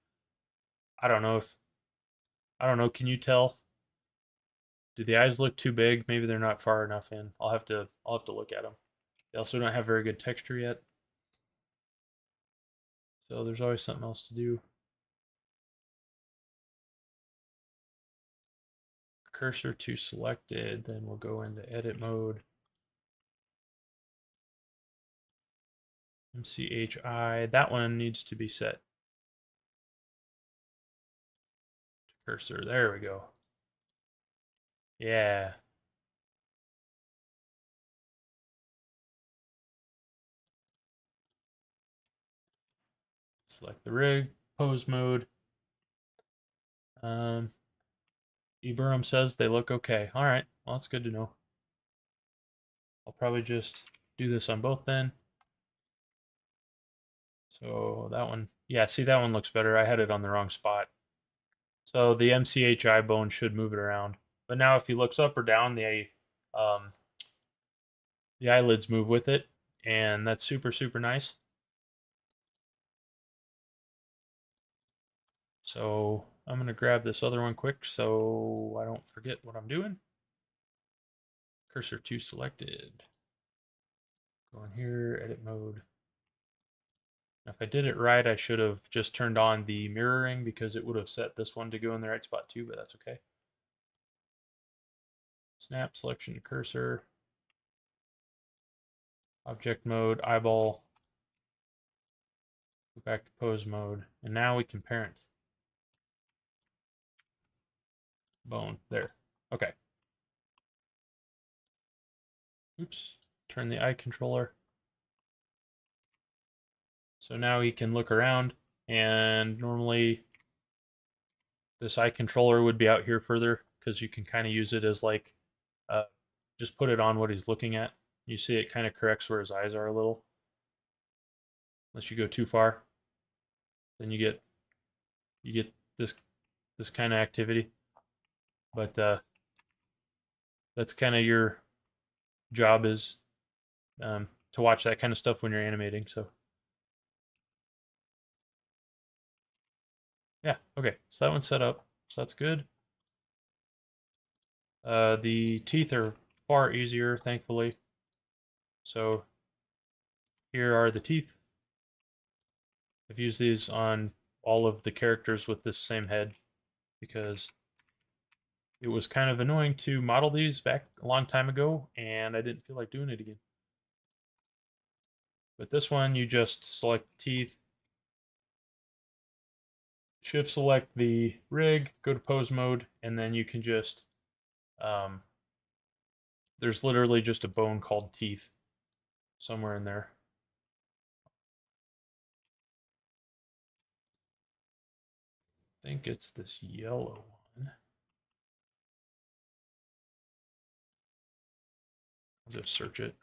I don't know if I don't know. Can you tell? Do the eyes look too big? Maybe they're not far enough in. I'll have to look at them. They also don't have very good texture yet, so there's always something else to do. Cursor to selected, then we'll go into edit mode. MCHI, that one needs to be set to cursor. There we go. Yeah. Select the rig, pose mode. Eburum says they look okay. All right, well, that's good to know. I'll probably just do this on both then. So that one, yeah, see, that one looks better. I had it on the wrong spot. So the MCHI bone should move it around. But now if he looks up or down, um, the eyelids move with it, and that's super, super nice. So I'm going to grab this other one quick so I don't forget what I'm doing. Cursor 2 selected. Go in here, edit mode. Now, if I did it right, I should have just turned on the mirroring because it would have set this one to go in the right spot too, but that's okay. Snap, selection, cursor, object mode, eyeball, go back to pose mode, and now we can parent. Bone, there. Okay. Oops, turn the eye controller. So now he can look around, and normally this eye controller would be out here further because you can kind of use it as like, just put it on what he's looking at. You see it kind of corrects where his eyes are a little. Unless you go too far, then you get this kind of activity. But that's kind of your job is to watch that kind of stuff when you're animating. So yeah, okay. So that one's set up. So that's good. The teeth are far easier, thankfully. So here are the teeth. I've used these on all of the characters with this same head because it was kind of annoying to model these back a long time ago, and I didn't feel like doing it again. But this one, you just select the teeth, shift select the rig, go to pose mode, and then you can just, there's literally just a bone called teeth somewhere in there. I think it's this yellow one. I'll just search it.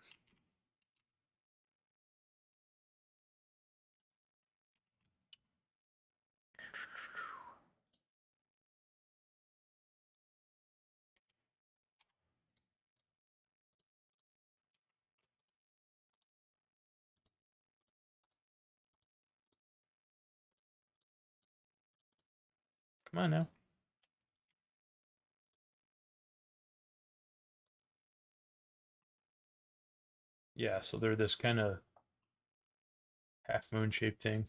Come on now. Yeah, so they're this kind of half moon shaped thing.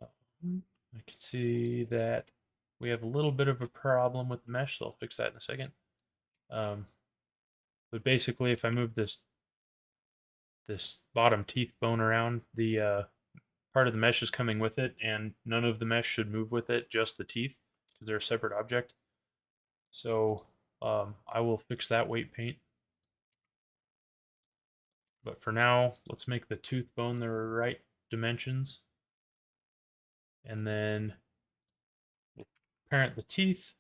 I can see that we have a little bit of a problem with the mesh, so I'll fix that in a second. But basically, if I move this bottom teeth bone around, the part of the mesh is coming with it, and none of the mesh should move with it, just the teeth, because they're a separate object. So I will fix that weight paint. But for now, let's make the tooth bone the right dimensions. And then we'll parent the teeth,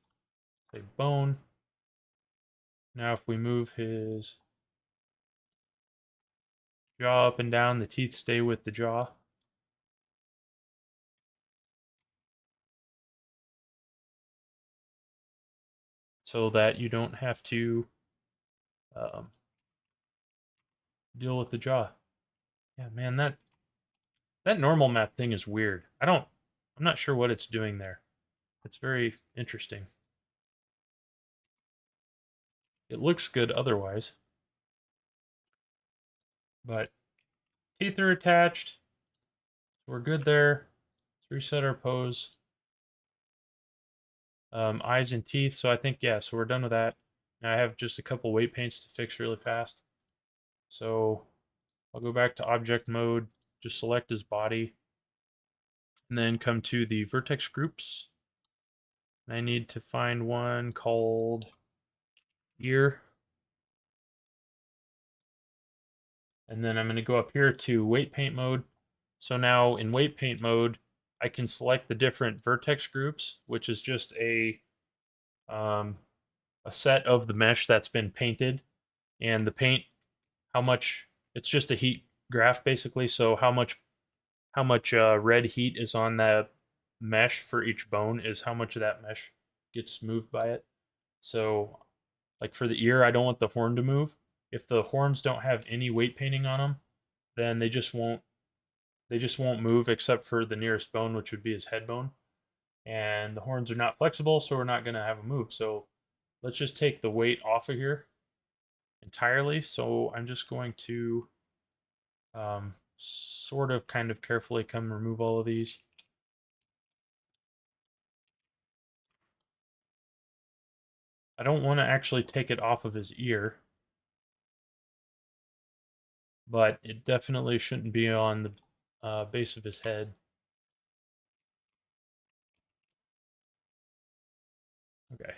say bone. Now if we move his jaw up and down, the teeth stay with the jaw. So that you don't have to deal with the jaw. Yeah, man, that normal map thing is weird. I'm not sure what it's doing there. It's very interesting. It looks good otherwise. But teeth are attached. We're good there. Let's reset our pose. Eyes and teeth. So I think, yeah, so we're done with that. Now I have just a couple weight paints to fix really fast. So I'll go back to object mode, just select his body, and then come to the vertex groups. And I need to find one called ear. And then I'm going to go up here to weight paint mode. So now in weight paint mode, I can select the different vertex groups, which is just a set of the mesh that's been painted, and the paint, how much, it's just a heat graph basically. So how much red heat is on the mesh for each bone is how much of that mesh gets moved by it. So like for the ear, I don't want the horn to move. If the horns don't have any weight painting on them, then they just won't move except for the nearest bone, which would be his head bone. And the horns are not flexible, so we're not going to have them move. So let's just take the weight off of here entirely. So I'm just going to sort of kind of carefully come remove all of these. I don't want to actually take it off of his ear, but it definitely shouldn't be on the base of his head. Okay.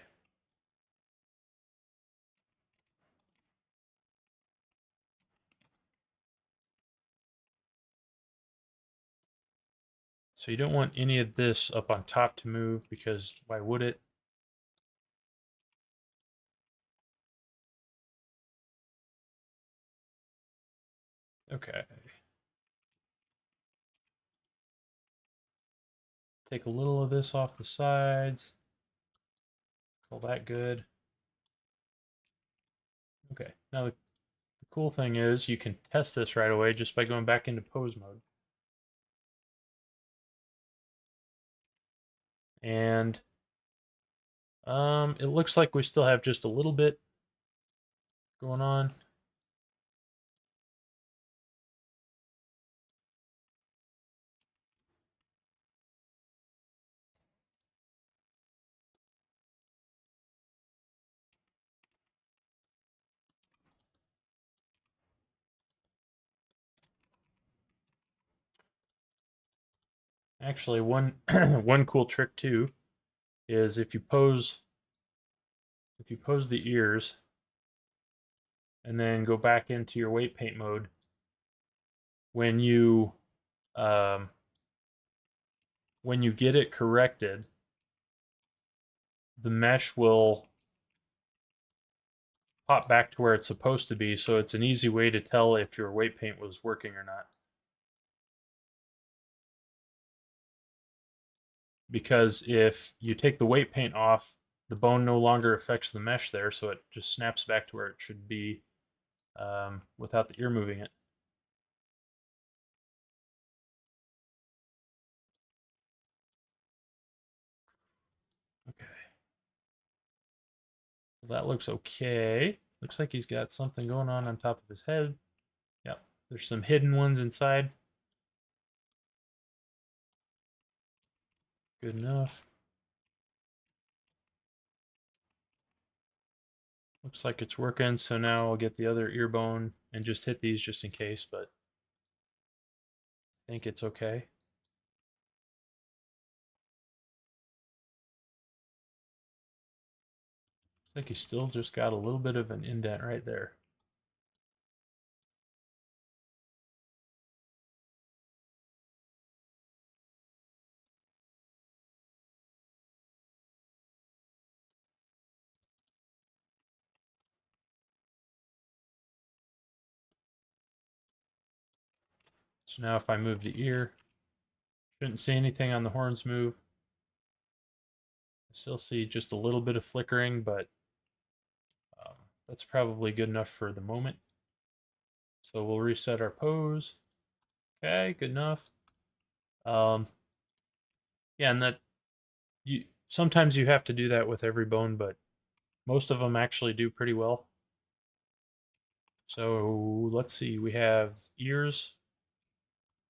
So you don't want any of this up on top to move because why would it? Okay. Take a little of this off the sides. Call that good. Okay. Now the cool thing is you can test this right away just by going back into pose mode. And it looks like we still have just a little bit going on. Actually, one one cool trick too is if you pose the ears and then go back into your weight paint mode, when you um, when you get it corrected, the mesh will pop back to where it's supposed to be. So it's an easy way to tell if your weight paint was working or not. Because if you take the weight paint off, the bone no longer affects the mesh there, so it just snaps back to where it should be without the ear moving it. Okay. Well, that looks okay. Looks like he's got something going on top of his head. Yep. There's some hidden ones inside. Good enough. Looks like it's working, so now I'll get the other ear bone and just hit these just in case, but I think it's okay. Looks like he's still just got a little bit of an indent right there. So now if I move the ear, shouldn't see anything on the horns move. I still see just a little bit of flickering, but um, that's probably good enough for the moment. So we'll reset our pose. Okay, good enough. Yeah, and that you sometimes you have to do that with every bone, but most of them actually do pretty well. So let's see, we have ears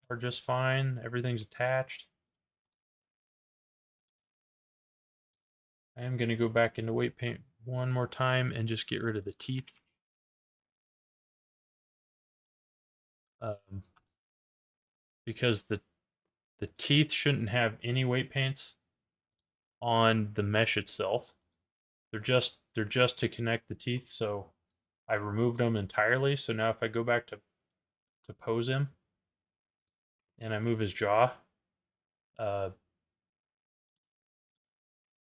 are just fine. Everything's attached. I am going to go back into weight paint one more time and just get rid of the teeth. Um, because the teeth shouldn't have any weight paints on the mesh itself. They're just to connect the teeth, so I removed them entirely. So now if I go back to pose him and I move his jaw, uh,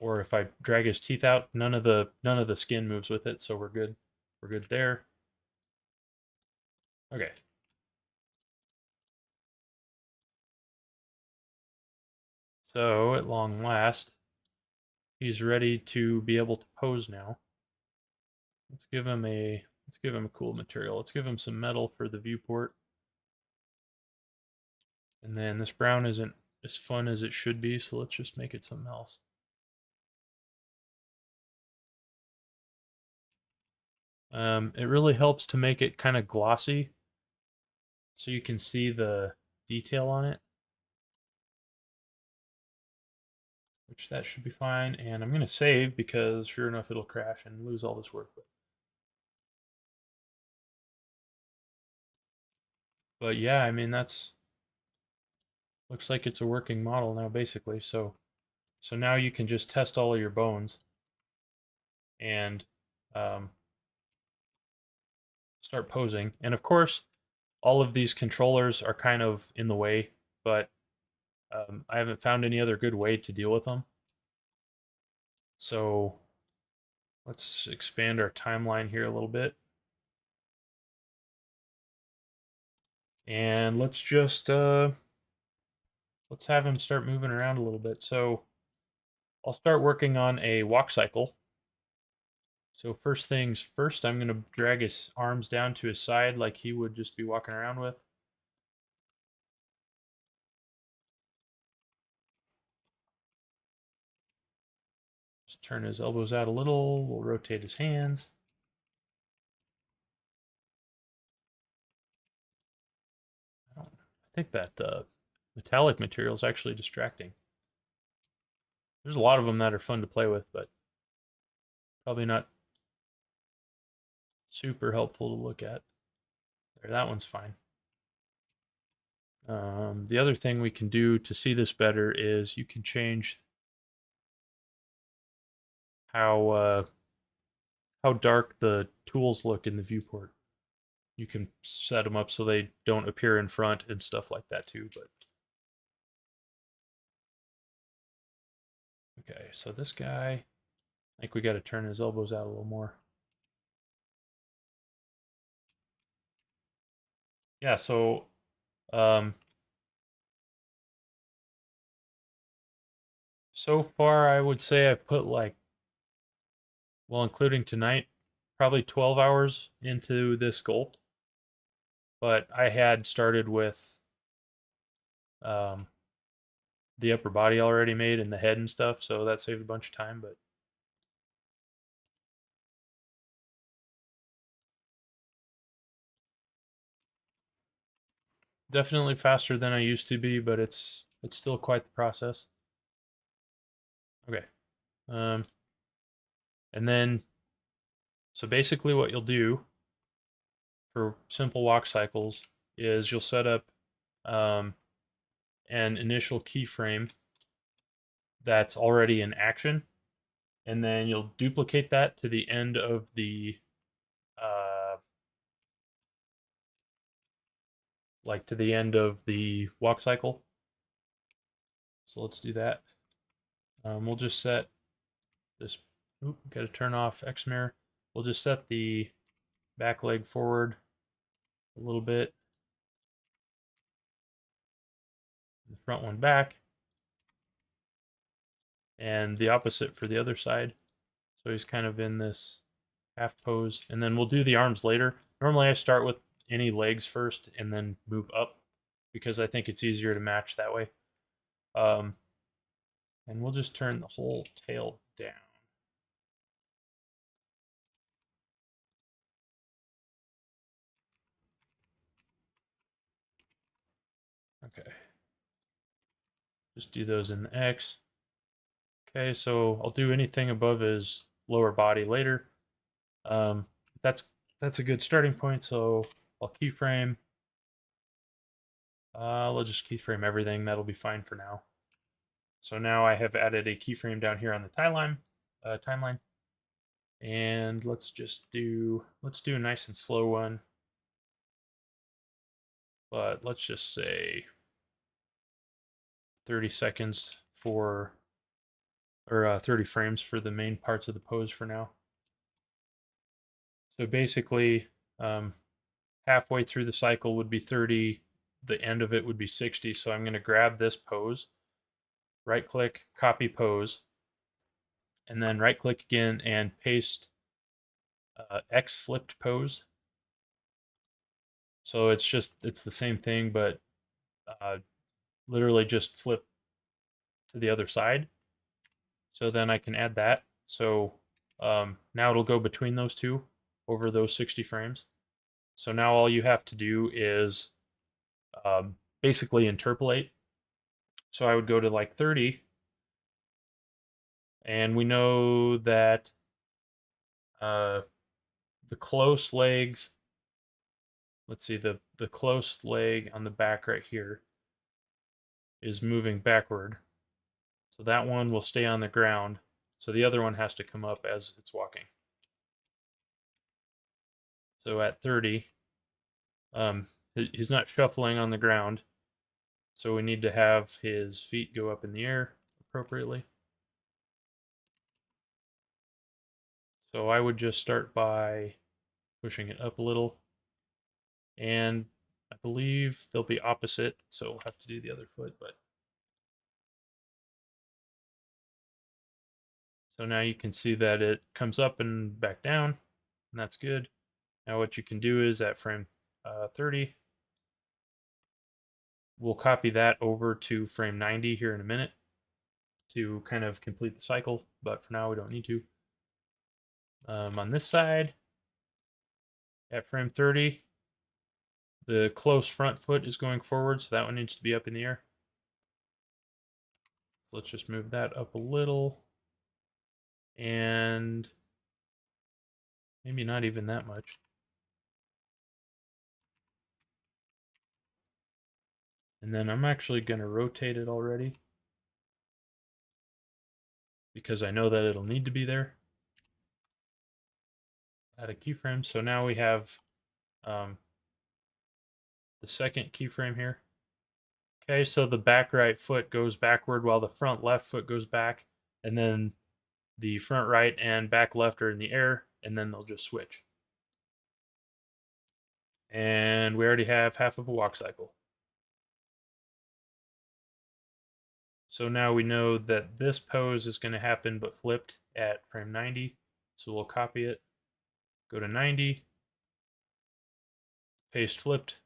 or if I drag his teeth out, none of the skin moves with it, so we're good. We're good there. Okay. So at long last, he's ready to be able to pose now. Let's give him a cool material. Let's give him some metal for the viewport. And then this brown isn't as fun as it should be, so let's just make it something else. It really helps to make it kind of glossy so you can see the detail on it, which that should be fine. And I'm going to save because sure enough it'll crash and lose all this work. But yeah, I mean, that's looks like it's a working model now basically. So now you can just test all of your bones and um, start posing. And of course, all of these controllers are kind of in the way, but I haven't found any other good way to deal with them. So let's expand our timeline here a little bit. And let's just let's have him start moving around a little bit. So I'll start working on a walk cycle. So first things first, I'm going to drag his arms down to his side like he would just be walking around with. Just turn his elbows out a little. We'll rotate his hands. I think that metallic material is actually distracting. There's a lot of them that are fun to play with, but probably not super helpful to look at. There, that one's fine. The other thing we can do to see this better is you can change how dark the tools look in the viewport. You can set them up so they don't appear in front and stuff like that too. But okay, so this guy, I think we got to turn his elbows out a little more. Yeah, so so far I would say I've put like, well, including tonight, probably 12 hours into this sculpt. But I had started with um, the upper body already made and the head and stuff, so that saved a bunch of time. But definitely faster than I used to be, but it's still quite the process. Okay. Um, and then, so basically what you'll do for simple walk cycles is you'll set up um, an initial keyframe that's already in action, and then you'll duplicate that to the end of the to the end of the walk cycle. So let's do that. We'll just set this. Oop, got to turn off X mirror. We'll just set the back leg forward a little bit, the front one back, and the opposite for the other side. So he's kind of in this half pose, and then we'll do the arms later. Normally I start with any legs first and then move up because I think it's easier to match that way. And we'll just turn the whole tail down. Okay. Just do those in the X. Okay, so I'll do anything above his lower body later. Um, that's a good starting point. So I'll keyframe. I'll just keyframe everything. That'll be fine for now. So now I have added a keyframe down here on the timeline. And let's do a nice and slow one. But let's just say 30 seconds for, or 30 frames for the main parts of the pose for now. So basically, halfway through the cycle would be 30, the end of it would be 60. So I'm going to grab this pose right click, copy pose, and then right click again and paste X flipped pose. So it's the same thing, but uh, literally just flip to the other side. So then I can add that. So now it'll go between those two over those 60 frames. So now all you have to do is basically interpolate. So I would go to like 30, and we know that uh, the close legs, let's see, the close leg on the back right here is moving backward. So that one will stay on the ground. So the other one has to come up as it's walking. So at 30, he's not shuffling on the ground. So we need to have his feet go up in the air appropriately. So I would just start by pushing it up a little. And I believe they'll be opposite, so we'll have to do the other foot, but so now you can see that it comes up and back down, and that's good. Now what you can do is at frame 30, we'll copy that over to frame 90 here in a minute to kind of complete the cycle, but for now we don't need to. On this side, at frame 30, the close front foot is going forward, so that one needs to be up in the air. Let's just move that up a little, and maybe not even that much. And then I'm actually going to rotate it already because I know that it'll need to be there. Add a keyframe. So now we have the second keyframe here. Okay, so the back right foot goes backward while the front left foot goes back, and then the front right and back left are in the air, and then they'll just switch. And we already have half of a walk cycle. So now we know that this pose is going to happen but flipped at frame 90. So we'll copy it, go to 90, paste flipped,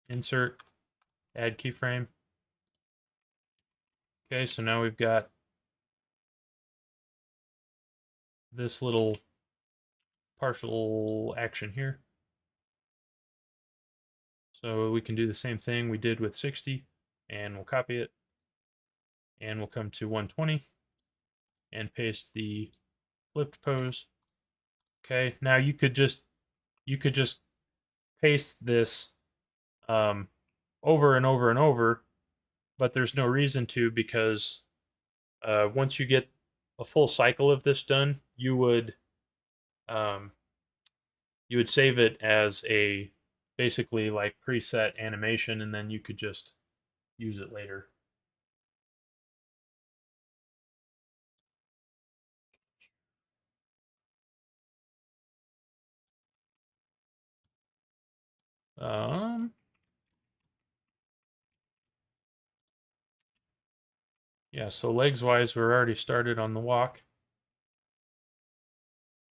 insert, add keyframe. Okay, so now we've got this little partial action here. So we can do the same thing we did with 60, and we'll copy it, and we'll come to 120 and paste the flipped pose. Okay, now you could just paste this over and over and over, but there's no reason to, because once you get a full cycle of this done, um, you would save it as a basically like preset animation, and then you could just use it later. Um, yeah, so legs wise, we're already started on the walk.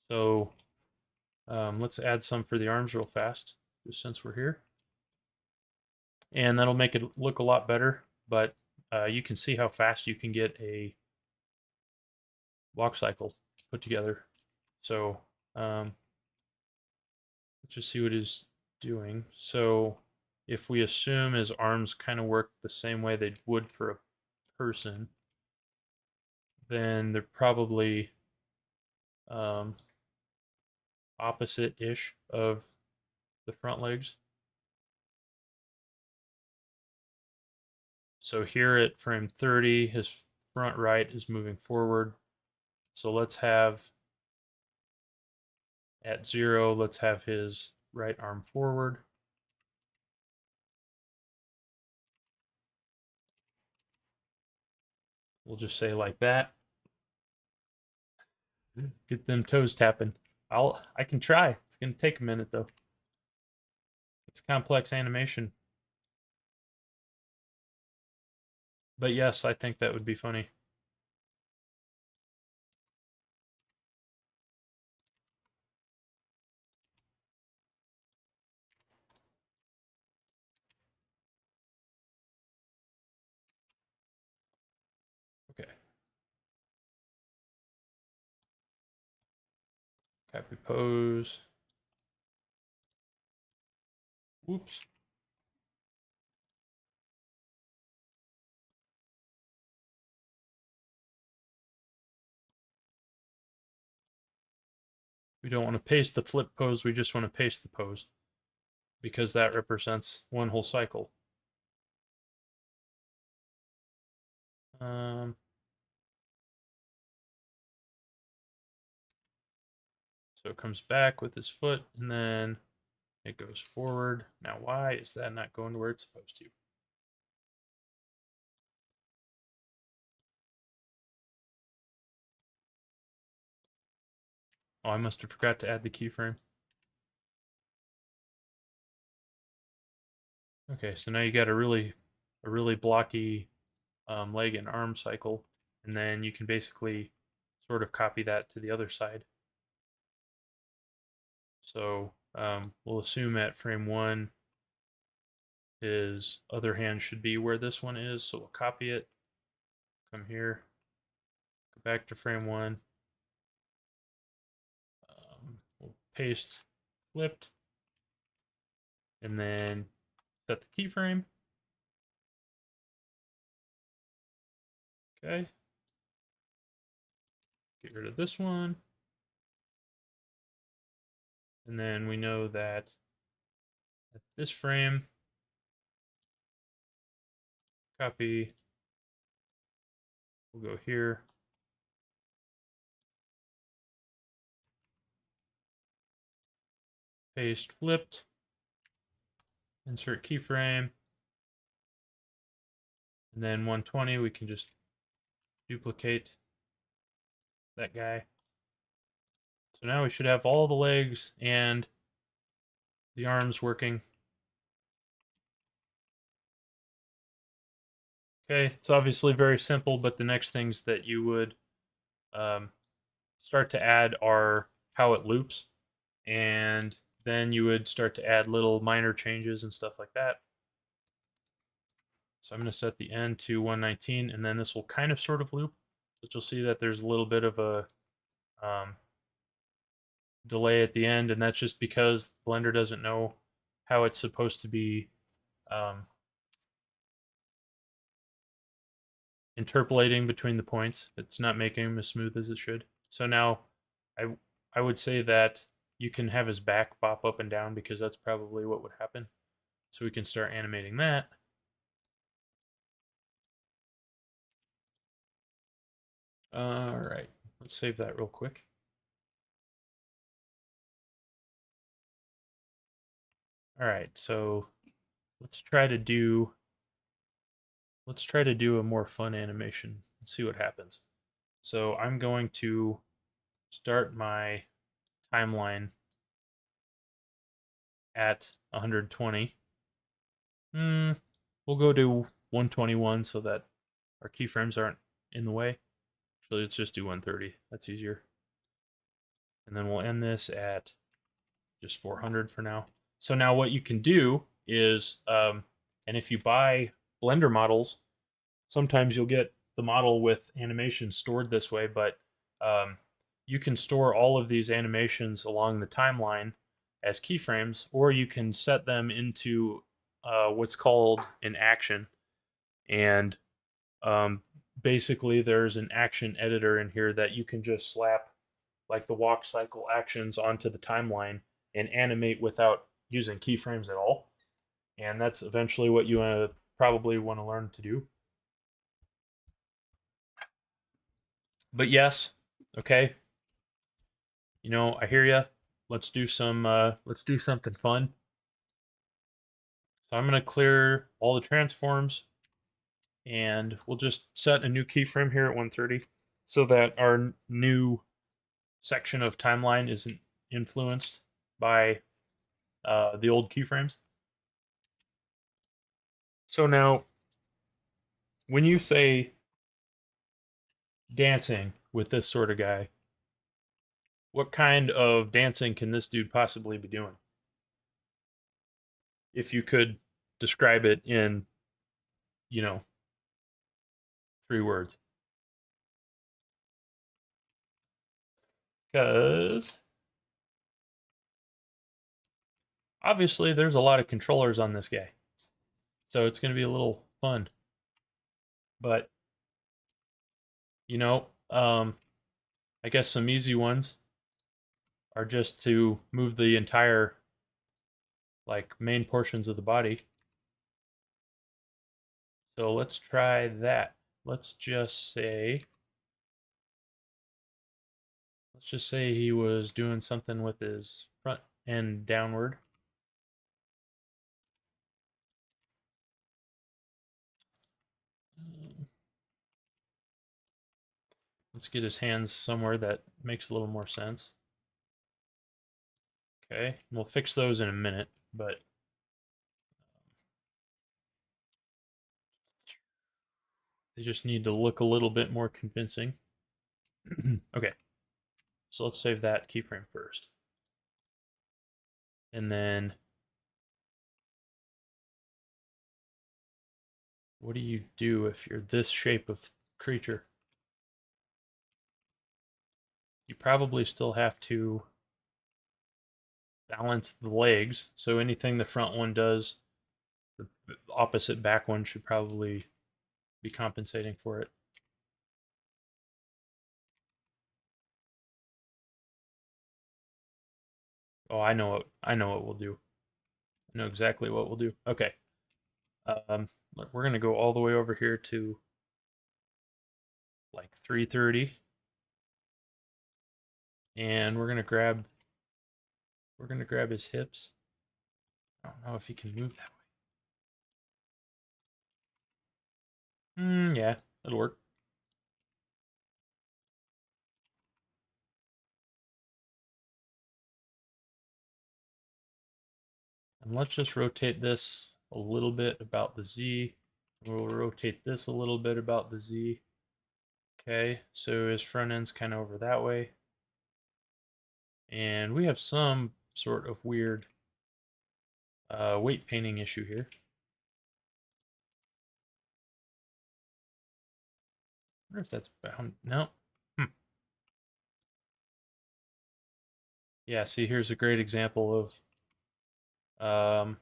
So let's add some for the arms real fast, just since we're here. And that'll make it look a lot better, but you can see how fast you can get a walk cycle put together. So let's just see what he's doing. So if we assume his arms kind of work the same way they would for a person, then they're probably opposite-ish of the front legs. So here at frame 30, his front right is moving forward. So let's have, at 0, let's have his right arm forward. We'll just say like that. Get them toes tapping. I can try. It's gonna take a minute though. It's complex animation. But yes, I think that would be funny. Okay. Copy pose. Whoops. We don't want to paste the flip pose, we just want to paste the pose because that represents one whole cycle. Um, so it comes back with his foot and then it goes forward. Now, why is that not going to where it's supposed to? Oh, I must have forgot to add the keyframe. Okay, so now you got a really blocky leg and arm cycle, and then you can basically sort of copy that to the other side. So we'll assume at frame 1 his other hand should be where this one is, so we'll copy it, come here, go back to frame 1, we'll paste flipped, and then set the keyframe. Okay. Get rid of this one. And then we know that at this frame, copy, we'll go here. Paste flipped. Insert keyframe. And then 120, we can just duplicate that guy. So now we should have all the legs and the arms working. Okay, it's obviously very simple, but the next things that you would start to add are how it loops, and then you would start to add little minor changes and stuff like that. So I'm going to set the end to 119, and then this will kind of sort of loop, but you'll see that there's a little bit of a delay at the end, and that's just because Blender doesn't know how it's supposed to be interpolating between the points. It's not making them as smooth as it should. So now I would say that you can have his back pop up and down because that's probably what would happen. So we can start animating that. All right, let's save that real quick. All right, so let's try to do a more fun animation and see what happens. So I'm going to start my timeline at 120. We'll go to 121 so that our keyframes aren't in the way. Actually, let's just do 130. That's easier. And then we'll end this at just 400 for now. So now what you can do is, and if you buy Blender models, sometimes you'll get the model with animations stored this way, but you can store all of these animations along the timeline as keyframes, or you can set them into what's called an action. And basically, there's an action editor in here that you can just slap like the walk cycle actions onto the timeline and animate without using keyframes at all. And that's eventually what you probably want to learn to do. But yes, okay. You know, I hear you. Let's do something fun. So I'm going to clear all the transforms and we'll just set a new keyframe here at 130 so that our new section of timeline isn't influenced by the old keyframes. So now when you say dancing with this sort of guy, what kind of dancing can this dude possibly be doing? If you could describe it in, you know, 3 words. Because obviously there's a lot of controllers on this guy. So it's going to be a little fun. But, you know, I guess some easy ones are just to move the entire, like, main portions of the body. So let's try that. Let's just say he was doing something with his front end downward. Let's get his hands somewhere that makes a little more sense. Okay, we'll fix those in a minute, but they just need to look a little bit more convincing. Okay, so let's save that keyframe first. And then, what do you do if you're this shape of creature? You probably still have to balance the legs, so anything the front one does, the opposite back one should probably be compensating for it. Oh, I know what we'll do. I know exactly what we'll do. Okay. We're gonna go all the way over here to like 330, and we're gonna grab his hips. I don't know if he can move that way. Yeah, that'll work. And let's just rotate this a little bit about the Z. We'll rotate this a little bit about the Z. Okay, so his front end's kind of over that way. And we have some sort of weird weight painting issue here. I wonder if that's bound. No. Yeah, see, here's a great example of a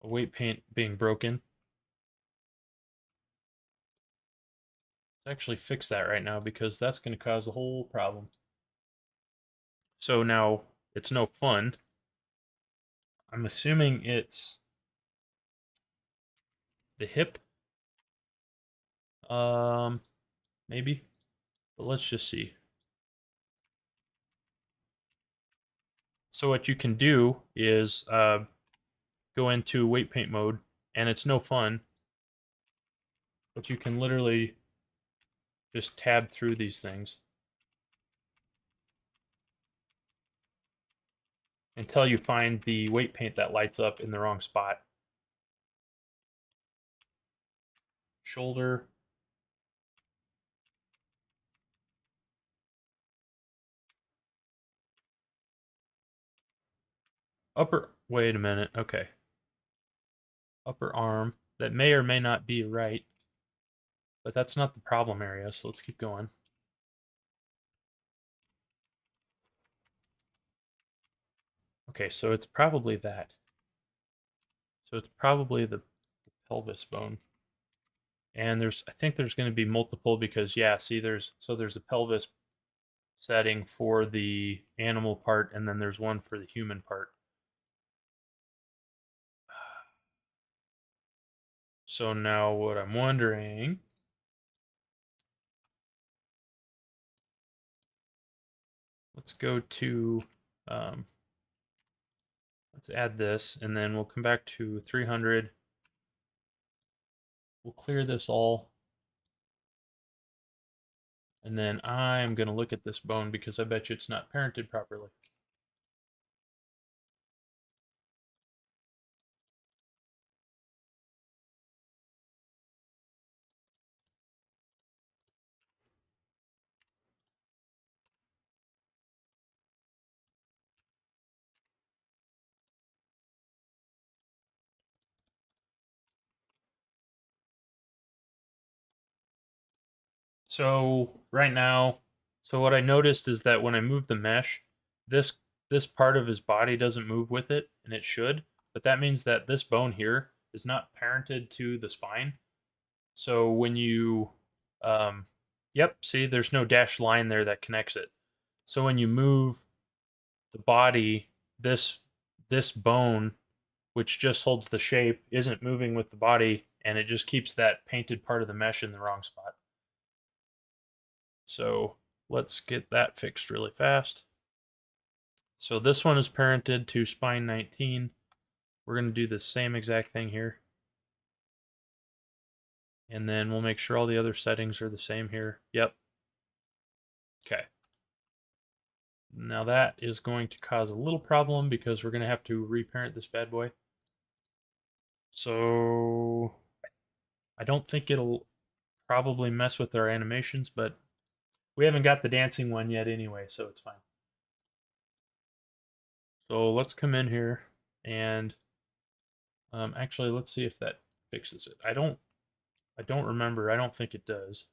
weight paint being broken. Let's actually fix that right now because that's going to cause a whole problem. So now it's no fun. I'm assuming it's the hip. Maybe. But let's just see. So what you can do is go into weight paint mode, and it's no fun, but you can literally just tab through these things until you find the weight paint that lights up in the wrong spot. Shoulder. Upper, wait a minute, okay. Upper arm, that may or may not be right, but that's not the problem area, so let's keep going. Okay, so it's probably that. So it's probably the pelvis bone. And I think there's going to be multiple because, yeah, see, there's a pelvis setting for the animal part, and then there's one for the human part. So now what I'm wondering, let's go to, let's add this, and then we'll come back to 300. We'll clear this all. And then I'm going to look at this bone because I bet you it's not parented properly. So right now, so what I noticed is that when I move the mesh, this this part of his body doesn't move with it, and it should, but that means that this bone here is not parented to the spine. So when you, um, yep, see, there's no dashed line there that connects it. So when you move the body, this this bone, which just holds the shape, isn't moving with the body, and it just keeps that painted part of the mesh in the wrong spot. So let's get that fixed really fast. So this one is parented to spine 19. We're going to do the same exact thing here. And then we'll make sure all the other settings are the same here. Yep. Okay. Now that is going to cause a little problem because we're going to have to reparent this bad boy. So I don't think it'll probably mess with our animations, but we haven't got the dancing one yet anyway, so it's fine. So let's come in here and actually let's see if that fixes it. I don't remember. I don't think it does.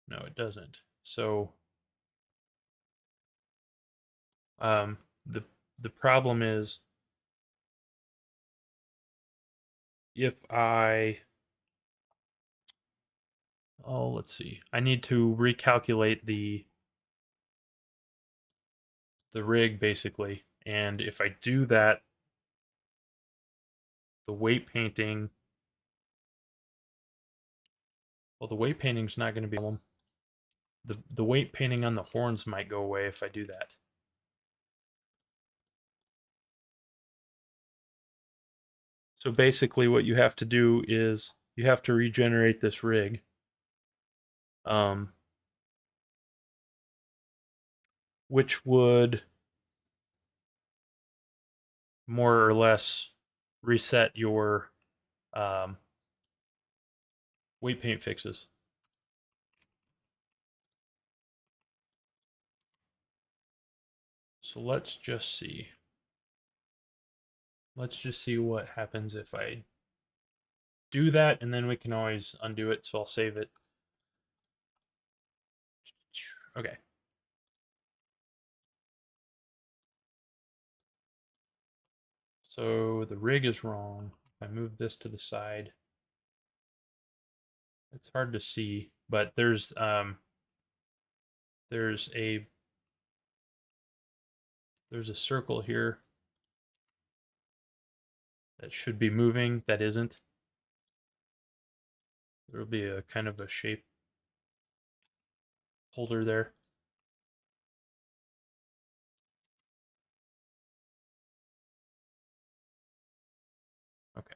No, it doesn't. So um, the the problem is if I let's see. I need to recalculate the rig basically, and if I do that, the weight painting. Well, the weight painting's not going to be a problem. The weight painting on the horns might go away if I do that. So basically what you have to do is you have to regenerate this rig. Um, which would more or less reset your um, weight paint fixes. So let's just see. Let's just see what happens if I do that, and then we can always undo it, so I'll save it. Okay. So the rig is wrong. If I move this to the side, it's hard to see, but there's a circle here that should be moving that isn't. There'll be a kind of a shape holder there. Okay.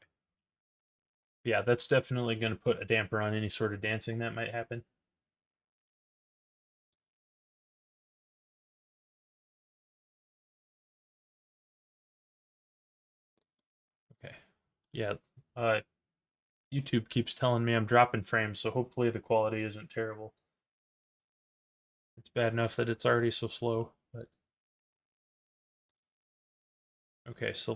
Yeah, that's definitely going to put a damper on any sort of dancing that might happen. Okay. Yeah. Uh, YouTube keeps telling me I'm dropping frames, so hopefully the quality isn't terrible. It's bad enough that it's already so slow, but okay, so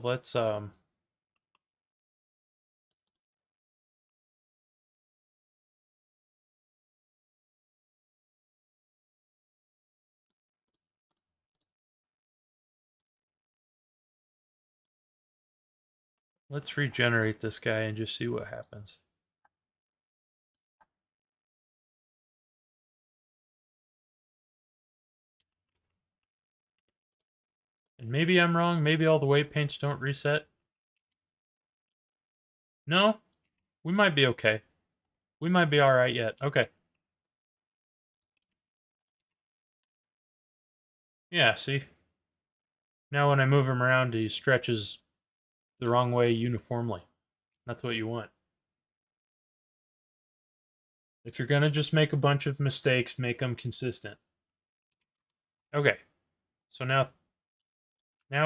let's regenerate this guy and just see what happens. And maybe I'm wrong, maybe all the weight paints don't reset. No, we might be okay. We might be alright yet. Okay. Yeah, see? Now when I move him around, he stretches the wrong way uniformly. That's what you want. If you're gonna just make a bunch of mistakes, make them consistent. Okay. So now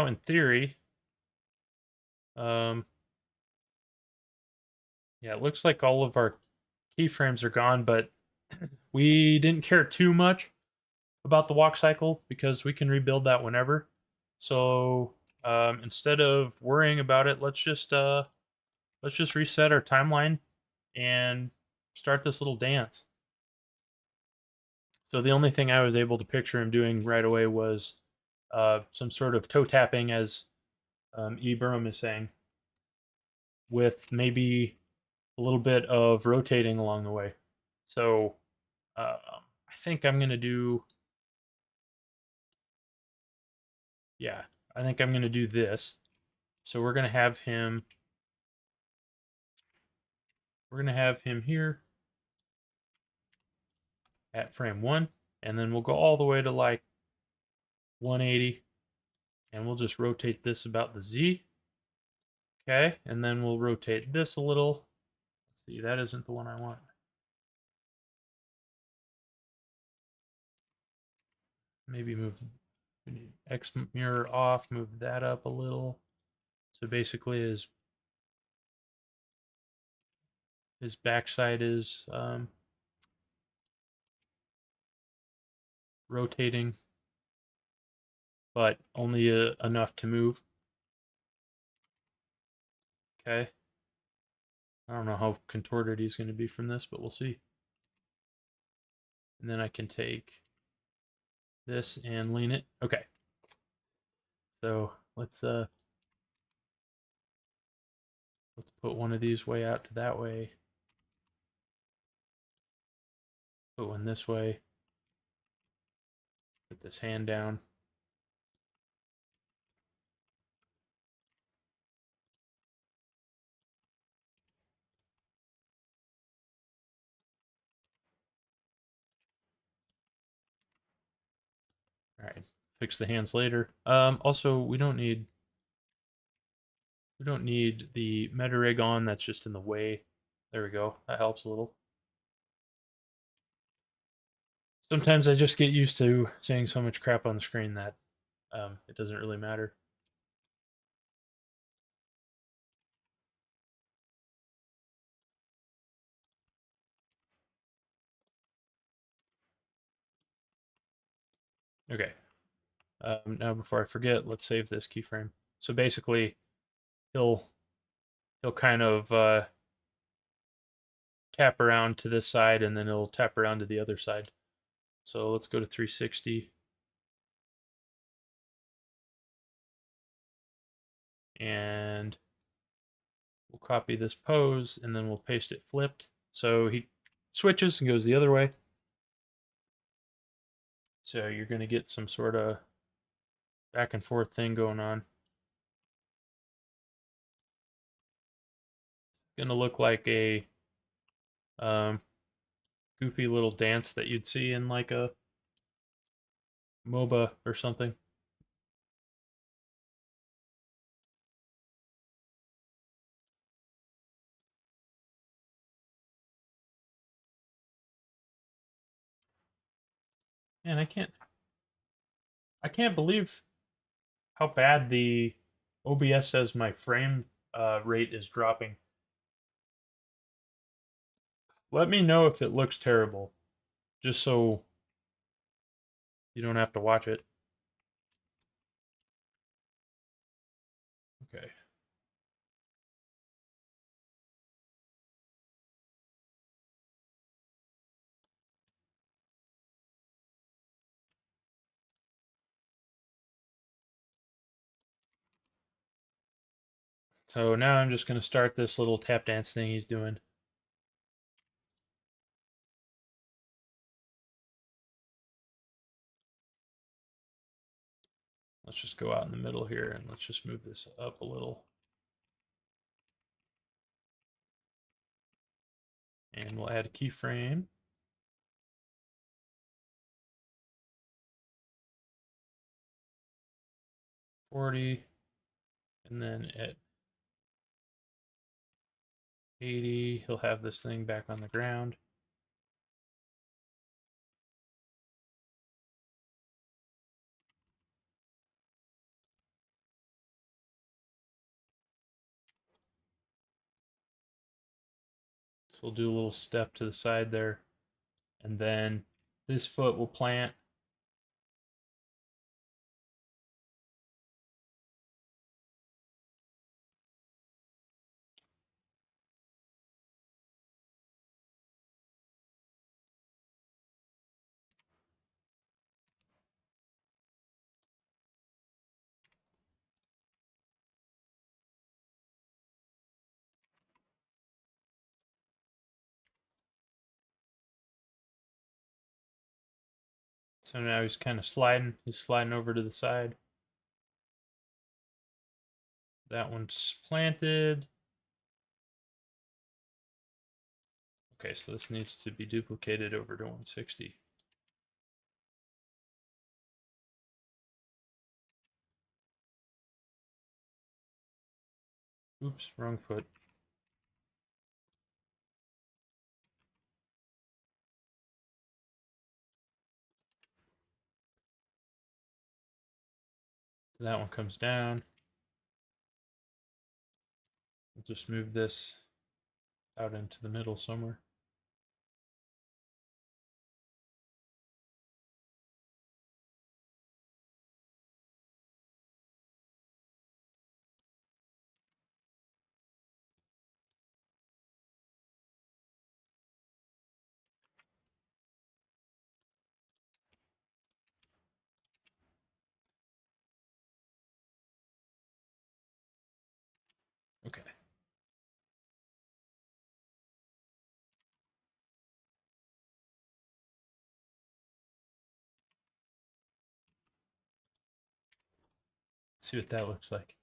in theory, um, yeah, it looks like all of our keyframes are gone, but we didn't care too much about the walk cycle because we can rebuild that whenever. So instead of worrying about it, let's just reset our timeline and start this little dance. So the only thing I was able to picture him doing right away was some sort of toe tapping, as Eberham is saying, with maybe a little bit of rotating along the way. So I think I'm going to do, yeah, I think I'm going to do this. So we're going to have him here at frame 1, and then we'll go all the way to like 180, and we'll just rotate this about the Z. Okay, and then we'll rotate this a little. Let's see, that isn't the one I want. Maybe move X mirror off, move that up a little. So basically his backside is rotating, but only enough to move. Okay. I don't know how contorted he's going to be from this, but we'll see. And then I can take this and lean it. Okay. So let's put one of these way out to that way. Put one this way. Put this hand down. All right. Fix the hands later. Also, we don't need the meta rig on. That's just in the way. There we go. That helps a little. Sometimes I just get used to saying so much crap on the screen that it doesn't really matter. Okay. Now before I forget, let's save this keyframe. So basically, he'll kind of tap around to this side, and then he'll tap around to the other side. So let's go to 360. And we'll copy this pose, and then we'll paste it flipped. So he switches and goes the other way. So you're going to get some sort of back and forth thing going on. It's going to look like a goofy little dance that you'd see in like a MOBA or something. Man, I can't believe how bad the OBS says my frame rate is dropping. Let me know if it looks terrible, just so you don't have to watch it. Okay. So now I'm just going to start this little tap dance thing he's doing. Let's just go out in the middle here, and let's just move this up a little. And we'll add a keyframe. $40, and then at 80, he'll have this thing back on the ground. So we'll do a little step to the side there, and then this foot will plant. So now he's kind of sliding. He's sliding over to the side. That one's planted. Okay, so this needs to be duplicated over to 160. Oops, wrong foot. That one comes down. We'll just move this out into the middle somewhere. Okay. See what that looks like.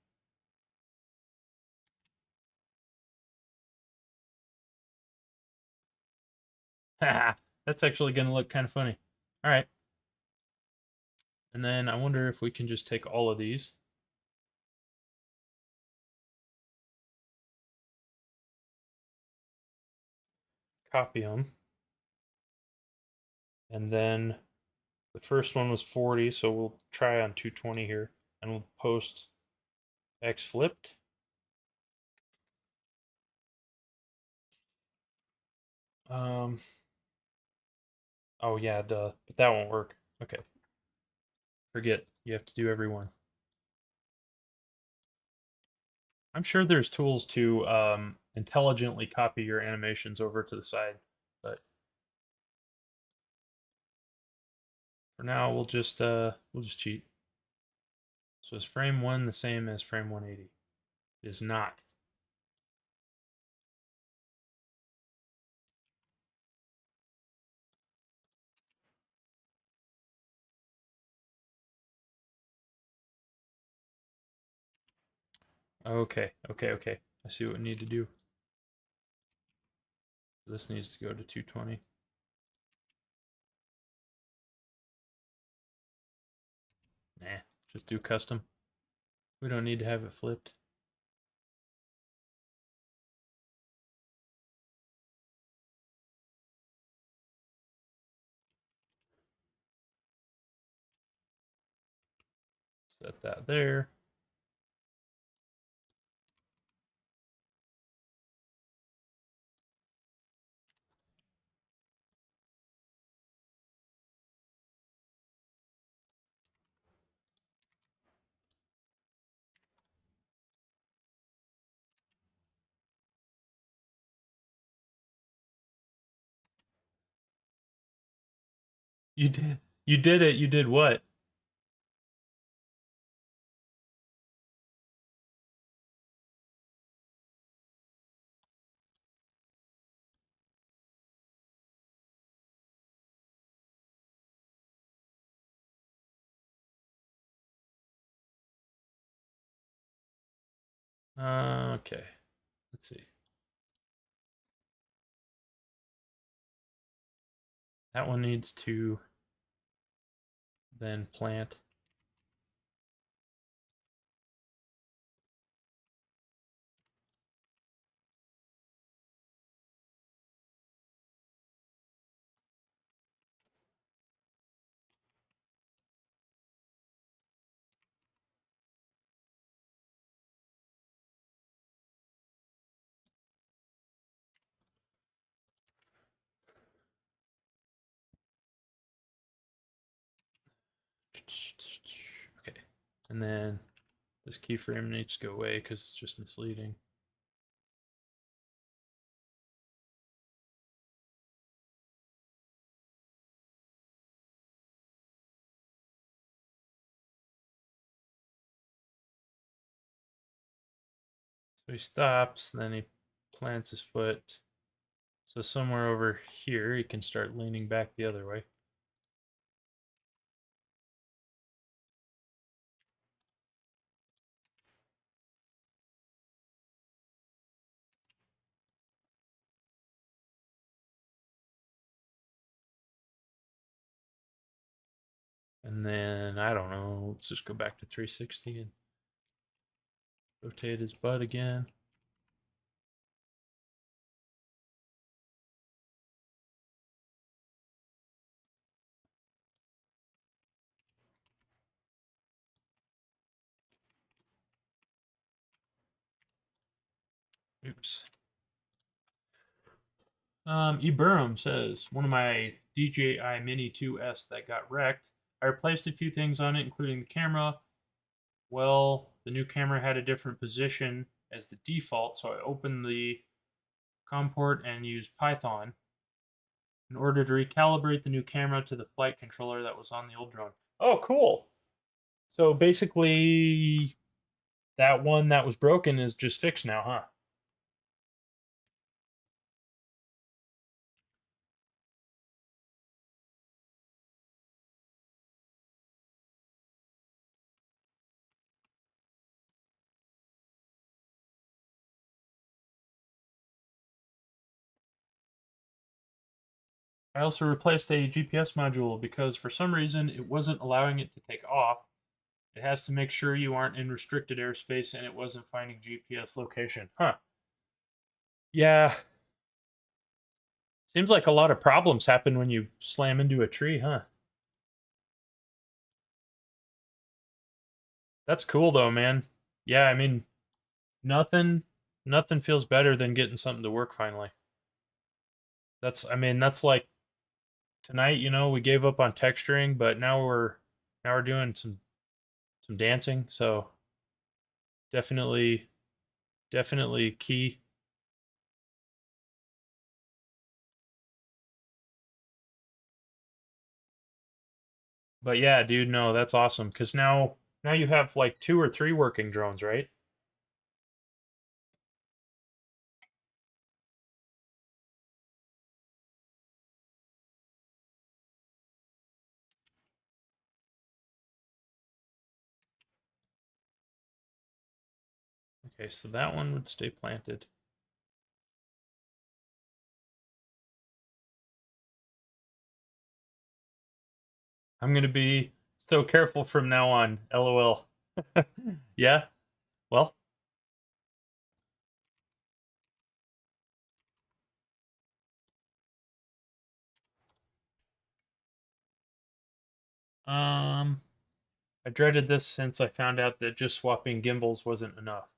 That's actually going to look kind of funny. All right. And then I wonder if we can just take all of these. Copy them. And then the first one was 40, so we'll try on 220 here. And we'll post X flipped. Oh yeah, duh. But that won't work. Okay. Forget. You have to do every one. I'm sure there's tools to intelligently copy your animations over to the side, but for now we'll just cheat. So is frame 1 the same as frame 180? It is not. Okay. I see what we need to do. This needs to go to 220. Nah, just do custom. We don't need to have it flipped. Set that there. You did. You did it. You did what? Okay. Let's see. That one needs to then plant. Okay. And then this keyframe needs to go away because it's just misleading. So he stops, and then he plants his foot. So somewhere over here, he can start leaning back the other way. And then, I don't know, let's just go back to 360 and rotate his butt again. Oops. Eburum says, one of my DJI Mini 2S that got wrecked. I replaced a few things on it, including the camera. Well, the new camera had a different position as the default, so I opened the COM port and used Python in order to recalibrate the new camera to the flight controller that was on the old drone. Oh, cool. So basically, that one that was broken is just fixed now, huh? I also replaced a GPS module because for some reason it wasn't allowing it to take off. It has to make sure you aren't in restricted airspace and it wasn't finding GPS location. Huh. Yeah. Seems like a lot of problems happen when you slam into a tree, huh? That's cool though, man. Yeah, I mean, nothing nothing feels better than getting something to work finally. That's like tonight, we gave up on texturing, but now we're doing some dancing, so definitely definitely key. But yeah, dude, no, that's awesome cuz now you have like two or three working drones, right? Okay, so that one would stay planted. I'm going to be so careful from now on. LOL. Yeah. Well, um I dreaded this since I found out that just swapping gimbals wasn't enough.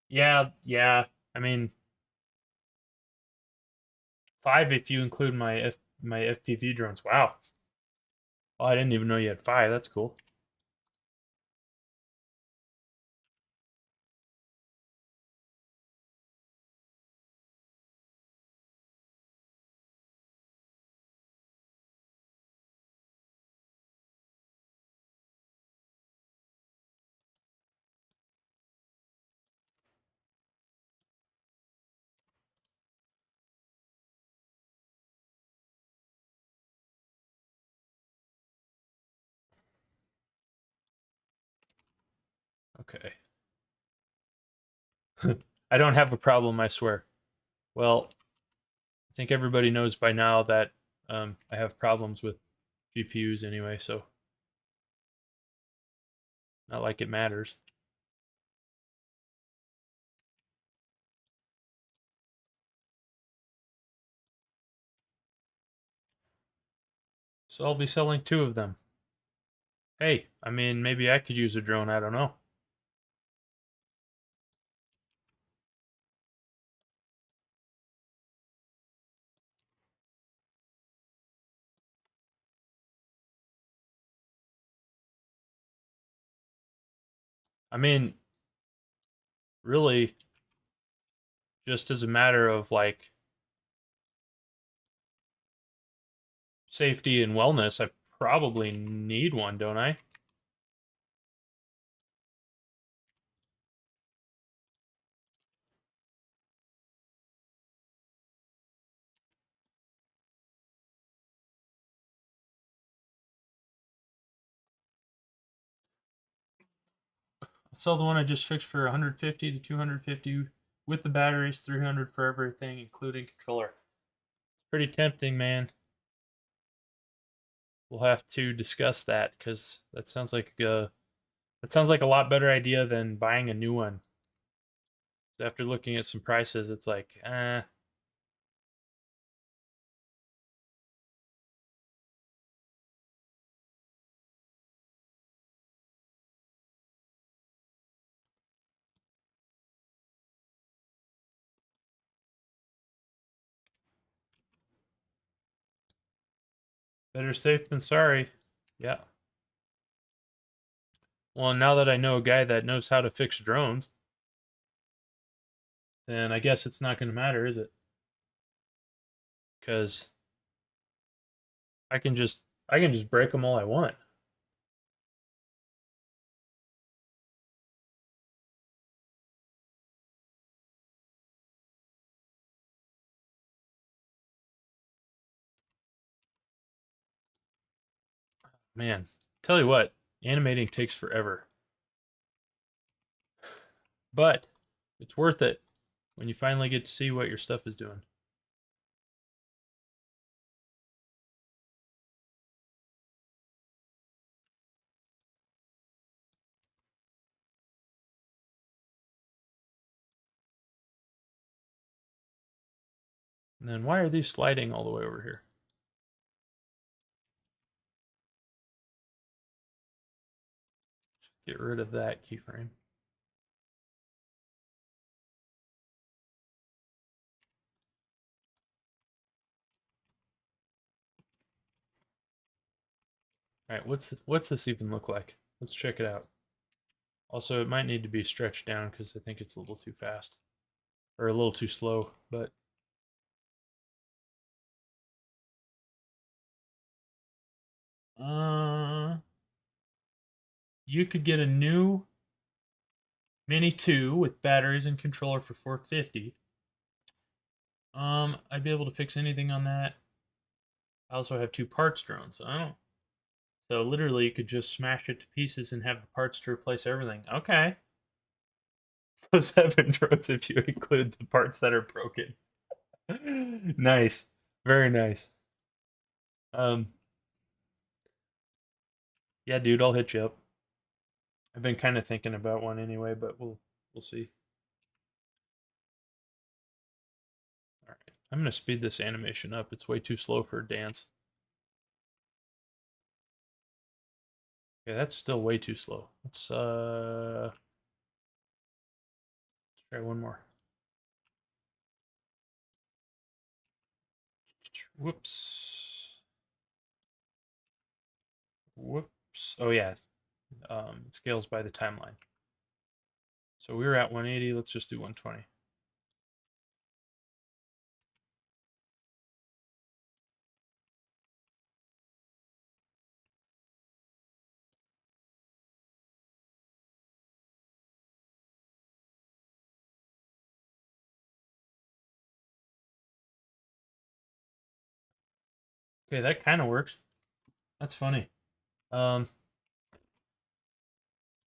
Yeah, yeah. I mean, 5 if you include my FPV drones. Wow. Oh, I didn't even know you had 5. That's cool. Okay. I don't have a problem, I swear. Well, I think everybody knows by now that I have problems with GPUs anyway, so not like it matters. So I'll be selling 2 of them. Hey, I mean, maybe I could use a drone, I don't know. I mean, really, just as a matter of like safety and wellness, I probably need one, don't I? I'll sell the one I just fixed for 150 to 250 with the batteries, 300 for everything, including controller. It's pretty tempting, man. we'll have to discuss that because that sounds like a lot better idea than buying a new one. So after looking at some prices, it's like, better safe than sorry. Yeah. Well, now that I know a guy that knows how to fix drones, then I guess it's not going to matter, is it? Because I can just break them all I want. Man, tell you what, animating takes forever, but it's worth it when you finally get to see what your stuff is doing. And then why are these sliding all the way over here? Get rid of that keyframe. All right, what's this even look like? Let's check it out. Also, it might need to be stretched down because I think it's a little too fast or a little too slow. But uh, you could get a new Mini 2 with batteries and controller for 450. I'd be able to fix anything on that. I also have two parts drones. I don't. So literally, you could just smash it to pieces and have the parts to replace everything. Okay. Those 7 drones if you include the parts that are broken. Nice. Very nice. Um, yeah, dude, I'll hit you up. I've been kind of thinking about one anyway, but we'll see. All right. I'm gonna speed this animation up. It's way too slow for a dance. Okay, that's still way too slow. Let's try one more. Whoops. Whoops. Oh yeah. It scales by the timeline. So we were at 180. Let's just do 120. Okay, that kind of works. That's funny. Um,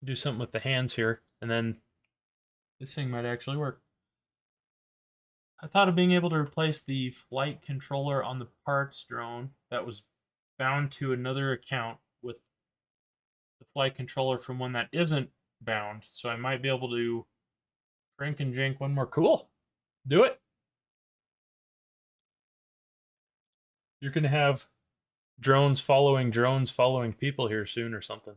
do something with the hands here, and then this thing might actually work. I thought of being able to replace the flight controller on the parts drone that was bound to another account with the flight controller from one that isn't bound. So I might be able to drink and jink one more. Cool. Do it. You're going to have drones following people here soon or something.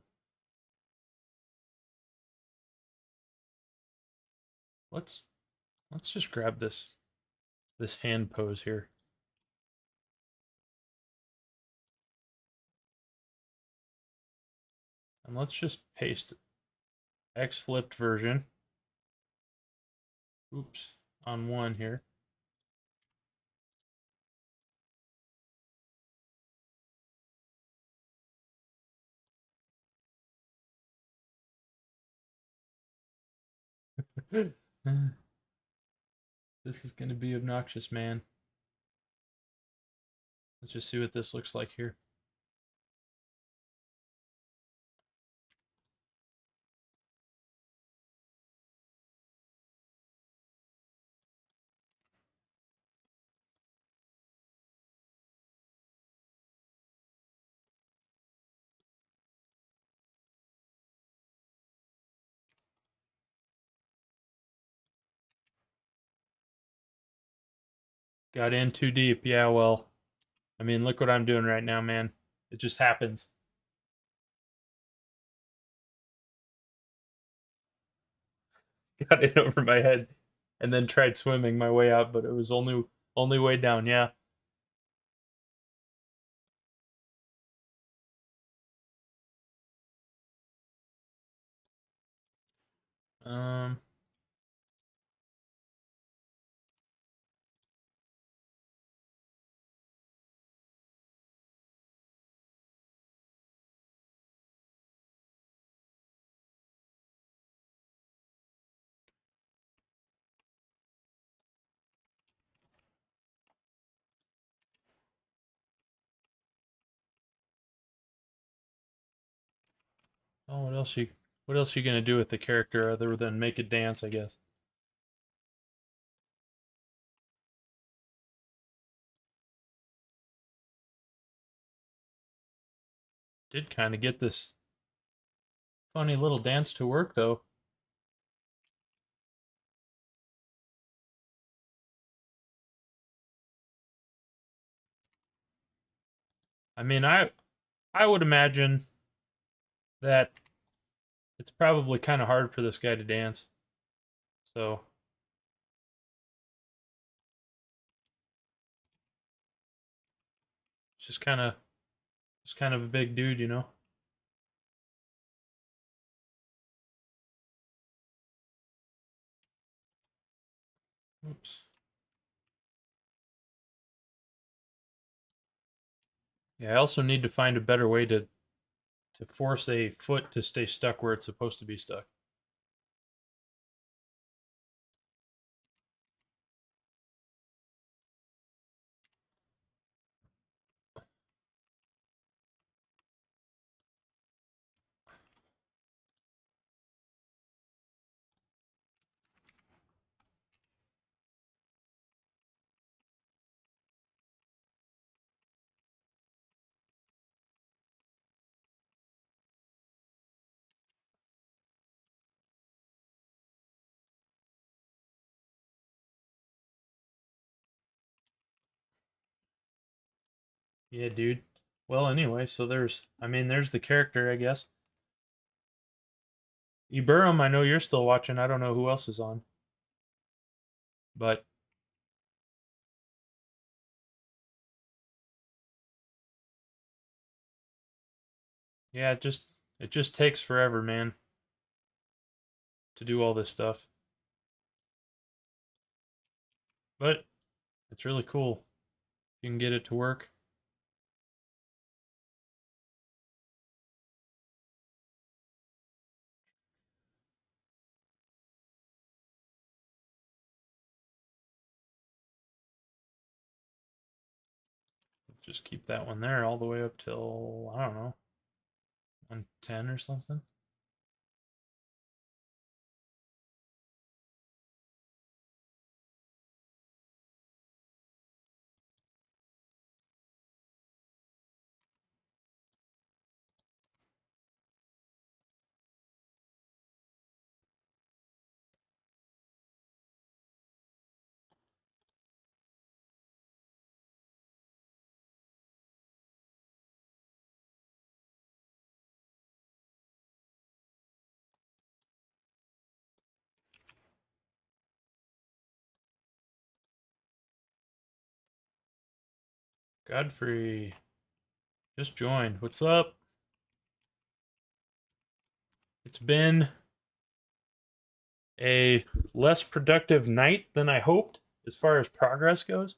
Let's let's just grab this hand pose here. And let's just paste X flipped version. Oops, on one here. This is going to be obnoxious, man. Let's just see what this looks like here. Got in too deep. Yeah, well, I mean, look what I'm doing right now, man. It just happens. Got in over my head and then tried swimming my way out, but it was only way down, yeah. Um oh, what else you gonna do with the character other than make it dance, I guess. Did kind of get this funny little dance to work though. I mean, I would imagine that it's probably kind of hard for this guy to dance. So, it's just kind of a big dude, you know. Oops. Yeah, I also need to find a better way to force a foot to stay stuck where it's supposed to be stuck. Yeah, dude. Well, anyway, so I mean, there's the character, I guess. Eburum, I know you're still watching. I don't know who else is on, but yeah, it just takes forever, man, to do all this stuff. But it's really cool. You can get it to work. Just keep that one there all the way up till I don't know, 110 or something. Godfrey just joined. What's up? It's been a less productive night than I hoped as far as progress goes.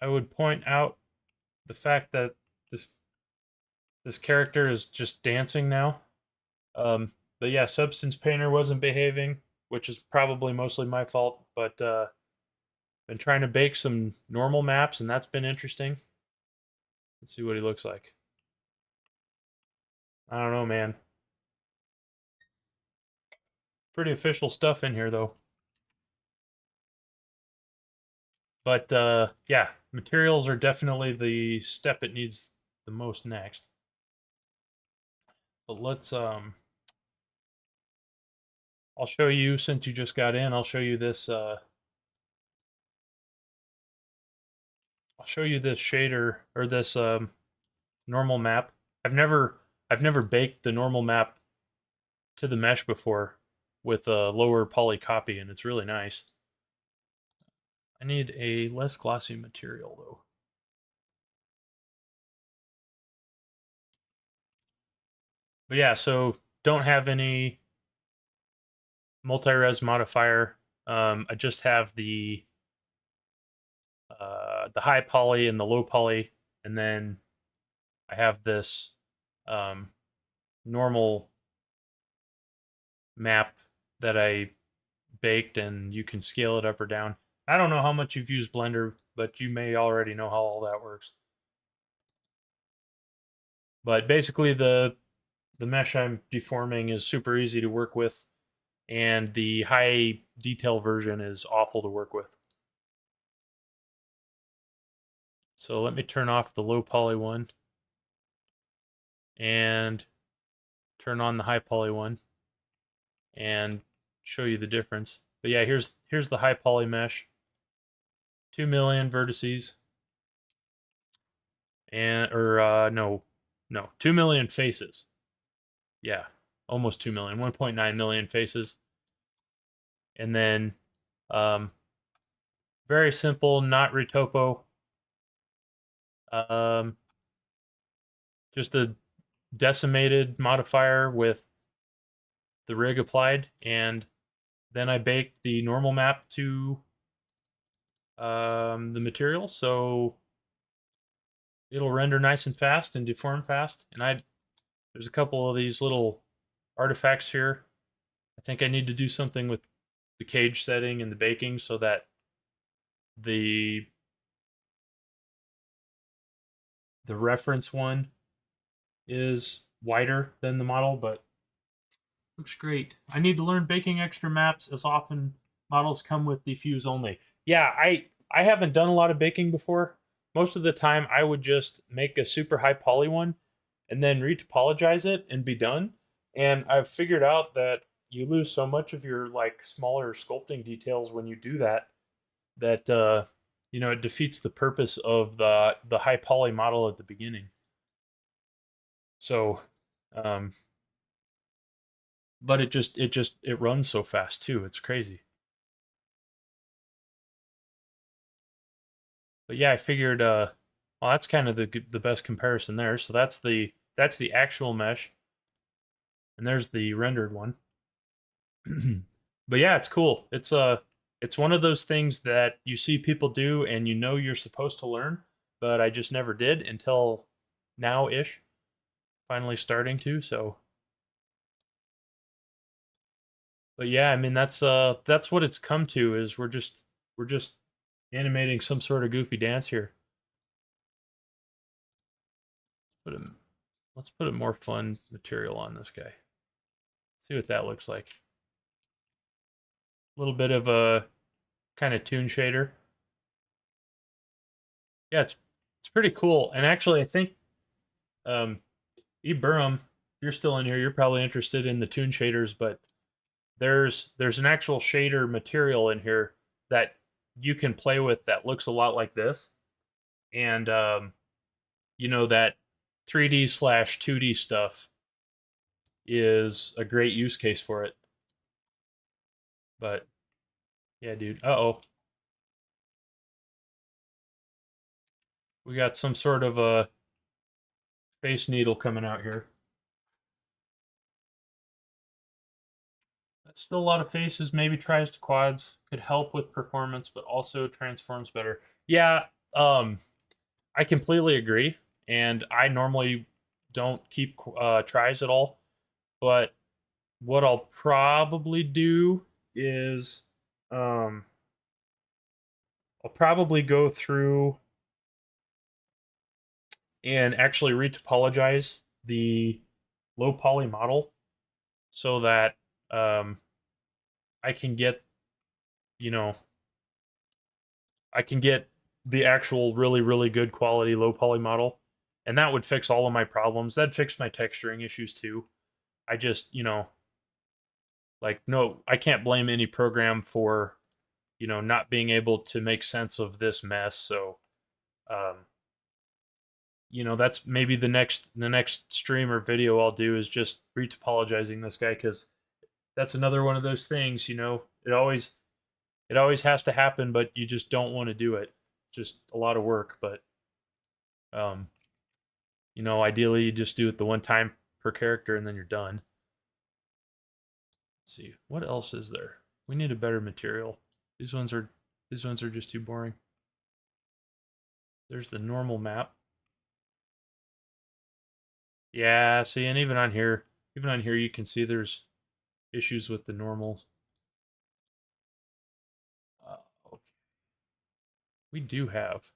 I would point out the fact that this this character is just dancing now. But yeah, Substance Painter wasn't behaving, which is probably mostly my fault. But been trying to bake some normal maps, and that's been interesting. Let's see what he looks like. I don't know, man. Pretty official stuff in here, though. But yeah, materials are definitely the step it needs the most next. But let's I'll show you since you just got in. I'll show you this I'll show you this shader or this normal map. I've never baked the normal map to the mesh before with a lower poly copy, and it's really nice. I need a less glossy material though. But yeah, so don't have any multi-res modifier. I just have the high poly and the low poly, and then I have this um, normal map that I baked, and you can scale it up or down. I don't know how much you've used Blender, but you may already know how all that works. But basically, the mesh I'm deforming is super easy to work with, and the high detail version is awful to work with. So let me turn off the low poly one and turn on the high poly one and show you the difference. But yeah, here's the high poly mesh. 2 million vertices and no, 2 million faces. Yeah, almost 2 million, 1.9 million faces. And then very simple, not retopo. Um, just a decimated modifier with the rig applied, and then I baked the normal map to the material, so it'll render nice and fast and deform fast. And there's a couple of these little artifacts here. I think I need to do something with the cage setting and the baking so that the reference one is wider than the model, but looks great. I need to learn baking extra maps as often models come with diffuse only. Yeah, I haven't done a lot of baking before. Most of the time I would just make a super high poly one and then retopologize it and be done. And I've figured out that you lose so much of your like smaller sculpting details when you do that that it defeats the purpose of the high poly model at the beginning. So um but it runs so fast too. It's crazy. But yeah, I figured well that's kind of the best comparison there. So that's the actual mesh and there's the rendered one. But yeah, it's cool. It's one of those things that you see people do and you know you're supposed to learn, but I just never did until now-ish. Finally starting to, so but yeah, I mean that's what it's come to is we're just animating some sort of goofy dance here. Put a let's put a more fun material on this guy. See what that looks like. A little bit of a kind of toon shader. Yeah, it's pretty cool. And actually I think E. Burham, if you're still in here, you're probably interested in the toon shaders, but there's an actual shader material in here that you can play with that looks a lot like this. And that 3D slash 2D stuff is a great use case for it. But yeah, dude. Uh-oh. We got some sort of a space needle coming out here. Still a lot of faces, maybe tries to quads. Could help with performance, but also transforms better. Yeah, I completely agree. And I normally don't keep tries at all. But what I'll probably do is I'll probably go through and actually retopologize the low poly model so that um, I can get, you know, I can get the actual really, really good quality low poly model. And that would fix all of my problems. That'd fix my texturing issues too. I just, like, no, I can't blame any program for, not being able to make sense of this mess. So You know, that's maybe the next stream or video I'll do is just retopologizing this guy, because that's another one of those things. You know, it always has to happen, but you just don't want to do it. Just a lot of work, but um, you know, ideally you just do it the one time per character and then you're done. Let's see, what else is there? We need a better material. These ones are these ones are just too boring. There's the normal map. Yeah, see, and even on here you can see there's issues with the normals. Okay. We do have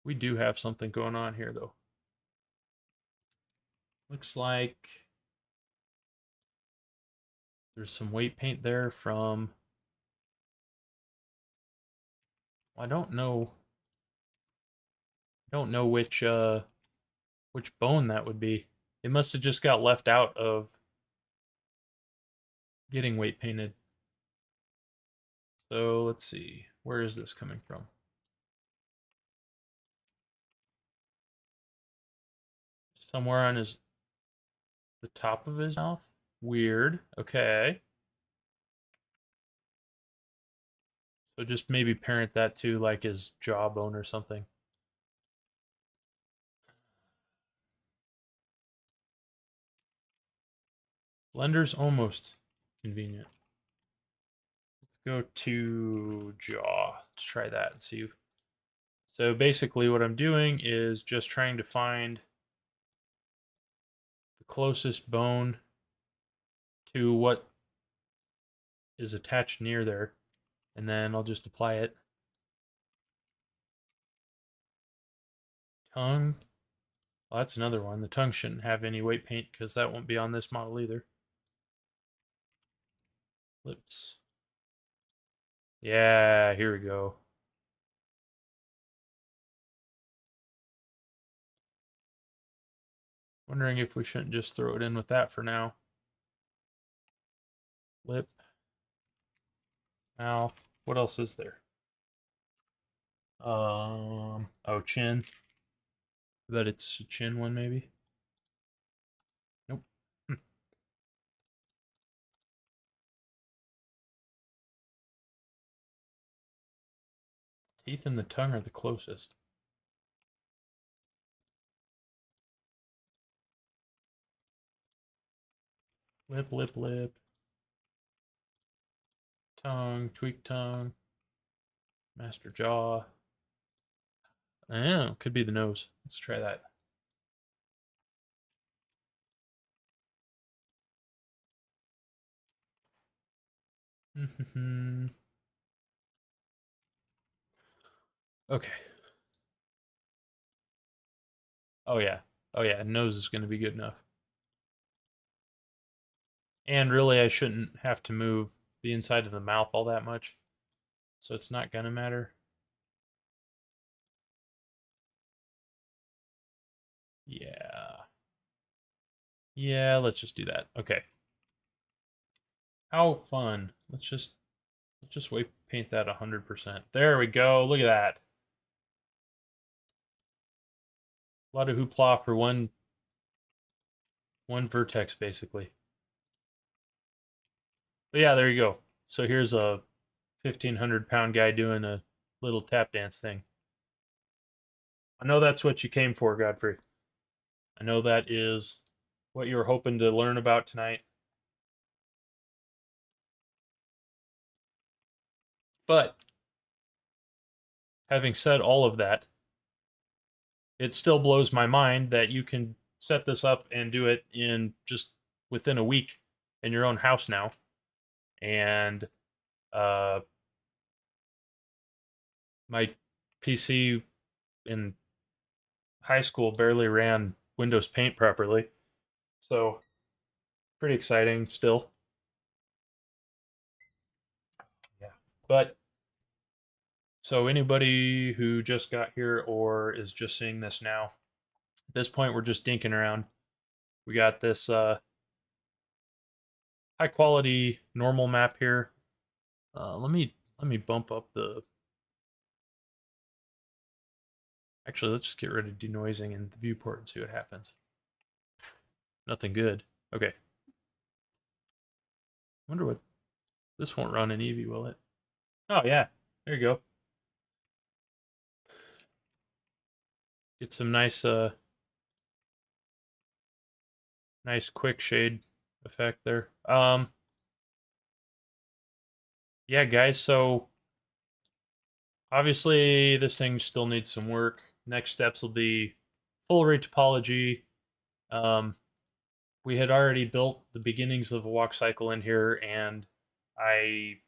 we do have something going on here though. Looks like there's some weight paint there from, I don't know which bone that would be. It must have just got left out of getting weight painted. So let's see. Where is this coming from? Somewhere on the top of his mouth? Weird. Okay. So just maybe parent that to like his jawbone or something. Blender's almost convenient. Let's go to jaw. Let's try that and see. So basically what I'm doing is just trying to find the closest bone to what is attached near there, and then I'll just apply it. Tongue. Well, that's another one. The tongue shouldn't have any weight paint because that won't be on this model either. Lips. Yeah, here we go. Wondering if we shouldn't just throw it in with that for now. Lip. Mouth. What else is there? Oh, chin. I bet it's a chin one, maybe. Nope. Teeth and the tongue are the closest. Lip, lip, lip. Tongue, tweak tongue. Master jaw. Oh, could be the nose. Let's try that. Okay. Oh yeah. Oh yeah. Nose is going to be good enough. And really, I shouldn't have to move the inside of the mouth all that much, so it's not going to matter. Yeah. Yeah, let's just do that. Okay. How fun. Let's just wait paint that 100%. There we go. Look at that. A lot of hoopla for one vertex basically. But yeah, there you go. So here's a 1,500-pound guy doing a little tap dance thing. I know that's what you came for, Godfrey. I know that is what you were hoping to learn about tonight. But having said all of that, it still blows my mind that you can set this up and do it in just within a week in your own house now. And uh, my PC in high school barely ran Windows Paint properly. So, pretty exciting still. Yeah. But so anybody who just got here or is just seeing this now, at this point we're just dinking around. We got this high quality normal map here. Let me bump up Actually, let's just get rid of denoising in the viewport and see what happens. Nothing good. Okay. Wonder what this won't run in Eevee, will it? Oh yeah. There you go. Get some nice nice quick shade effect there. Yeah, guys, so obviously this thing still needs some work. Next steps will be full retopology. Um, we had already built the beginnings of a walk cycle in here, and I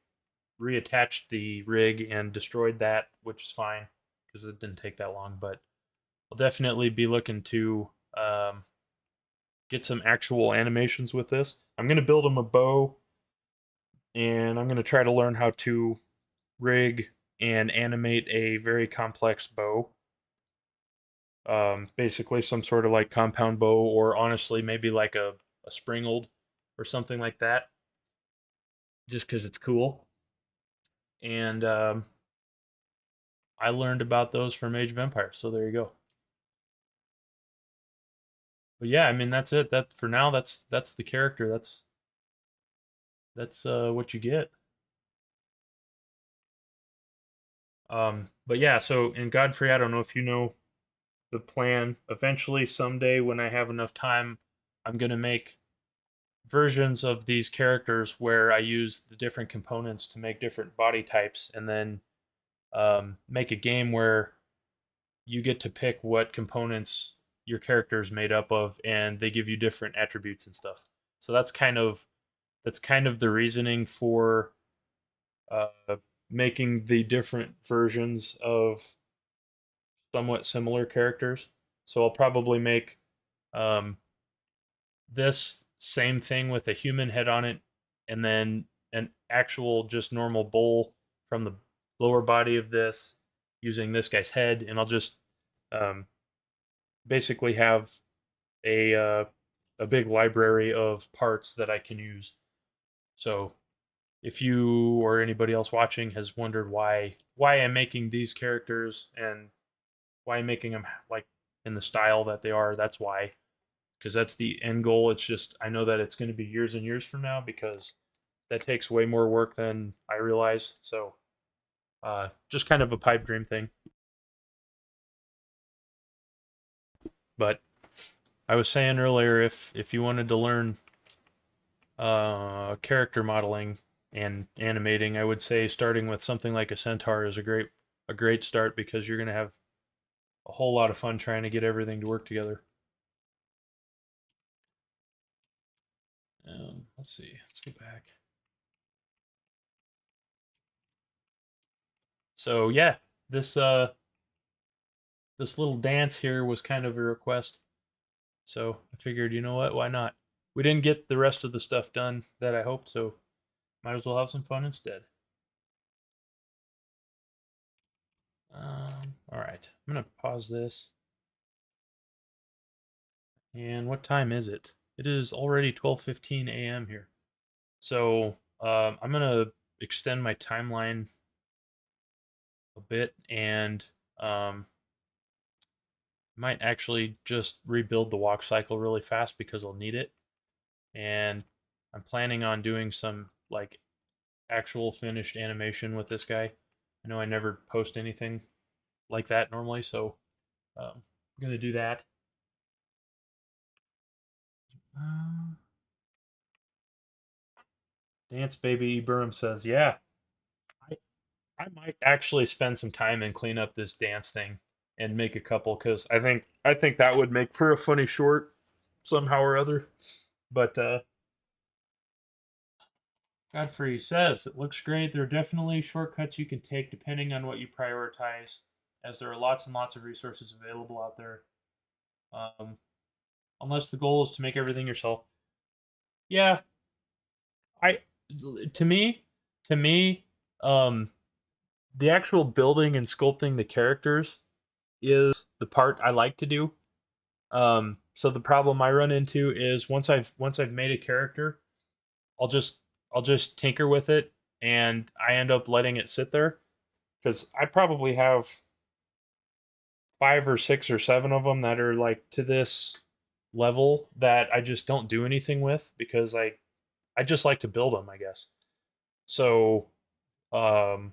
reattached the rig and destroyed that, which is fine because it didn't take that long. But I'll definitely be looking to get some actual animations with this. I'm going to build him a bow, and I'm going to try to learn how to rig and animate a very complex bow. Basically, some sort of like compound bow, or honestly, maybe like a springled or something like that, just because it's cool. And I learned about those from Age of Empires, so there you go. But yeah, I mean that's it. That for now, that's the character. That's what you get. But yeah, so in Godfrey, I don't know if you know the plan. Eventually, someday, when I have enough time, I'm gonna make versions of these characters where I use the different components to make different body types, and then make a game where you get to pick what components your character is made up of, and they give you different attributes and stuff. So that's kind of the reasoning for uh, making the different versions of somewhat similar characters. So I'll probably make um, this same thing with a human head on it, and then an actual just normal bull from the lower body of this using this guy's head, and I'll just um, basically have a a big library of parts that I can use. So if you or anybody else watching has wondered why I'm making these characters and why I'm making them like in the style that they are, that's why, because that's the end goal. It's just I know that it's going to be years and years from now because that takes way more work than I realize. So just kind of a pipe dream thing. But I was saying earlier, if you wanted to learn character modeling and animating, I would say starting with something like a Centaur is a great start because you're going to have a whole lot of fun trying to get everything to work together. Let's see. Let's go back. So yeah, this this little dance here was kind of a request. So I figured, you know what? Why not? We didn't get the rest of the stuff done that I hoped, so might as well have some fun instead. All right, I'm gonna pause this. And what time is it? It is already 12:15 a.m. here. So I'm gonna extend my timeline a bit and might actually just rebuild the walk cycle really fast because I'll need it. And I'm planning on doing some like actual finished animation with this guy. I know I never post anything like that normally, so I'm gonna do that. Uh, Dance Baby Burham says, "Yeah, I, I might actually spend some time and clean up this dance thing and make a couple because I think that would make for a funny short somehow or other." But Godfrey says it looks great. There are definitely shortcuts you can take depending on what you prioritize, as there are lots and lots of resources available out there. Um, unless the goal is to make everything yourself. Yeah, I to me to me um the actual building and sculpting the characters is the part I like to do. So the problem I run into is once I've made a character, I'll just I'll just tinker with it and I end up letting it sit there because I probably have 5 or 6 or 7 of them that are like to this level that I just don't do anything with because I just like to build them, I guess. So, um,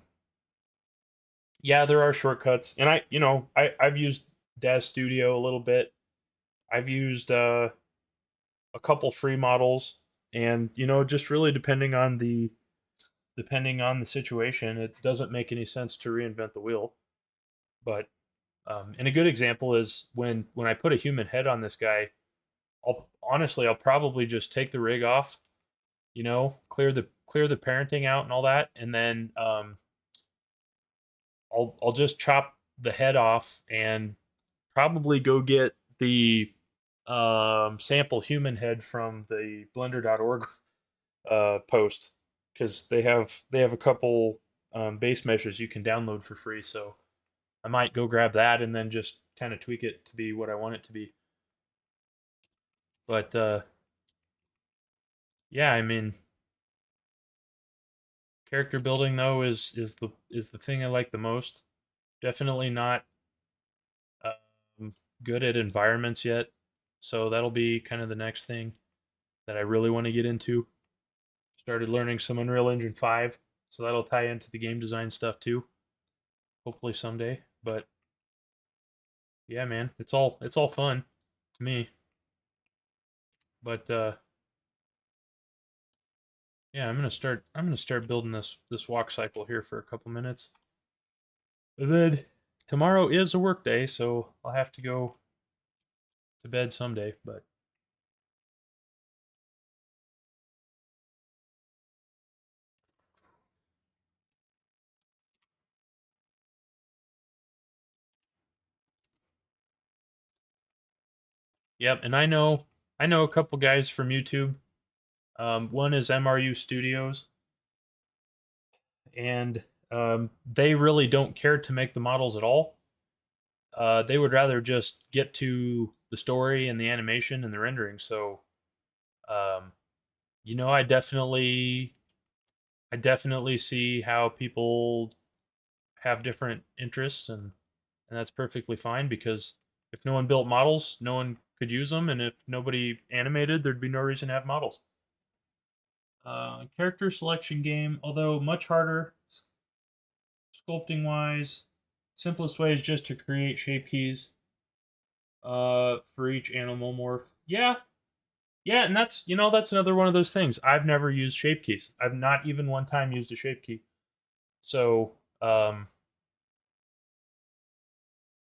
yeah, there are shortcuts, and I've used Dev Studio a little bit. I've used a couple free models, and just really depending on the situation, it doesn't make any sense to reinvent the wheel. But and a good example is when I put a human head on this guy. I'll probably just take the rig off, clear the parenting out and all that, and then I'll just chop the head off and probably go get the sample human head from the blender.org post because they have a couple base measures you can download for free. So I might go grab that and then just kind of tweak it to be what I want it to be. But yeah, I mean, character building though is the thing I like the most. Definitely not good at environments yet, so that'll be kind of the next thing that I really want to get into. Started learning some Unreal Engine 5, so that'll tie into the game design stuff too. Hopefully someday. But yeah, man, it's all fun to me. But yeah, I'm gonna start building this walk cycle here for a couple minutes. And then tomorrow is a work day, so I'll have to go to bed someday. But yep, and I know a couple guys from YouTube. One is MRU Studios, and they really don't care to make the models at all. They would rather just get to the story and the animation and the rendering. So, um, I definitely see how people have different interests, and that's perfectly fine because if no one built models, no one could use them, and if nobody animated, there'd be no reason to have models. Character selection game, although much harder sculpting wise. Simplest way is just to create shape keys for each animal morph. Yeah, yeah, and that's another one of those things. I've never used shape keys. I've not even one time used a shape key. So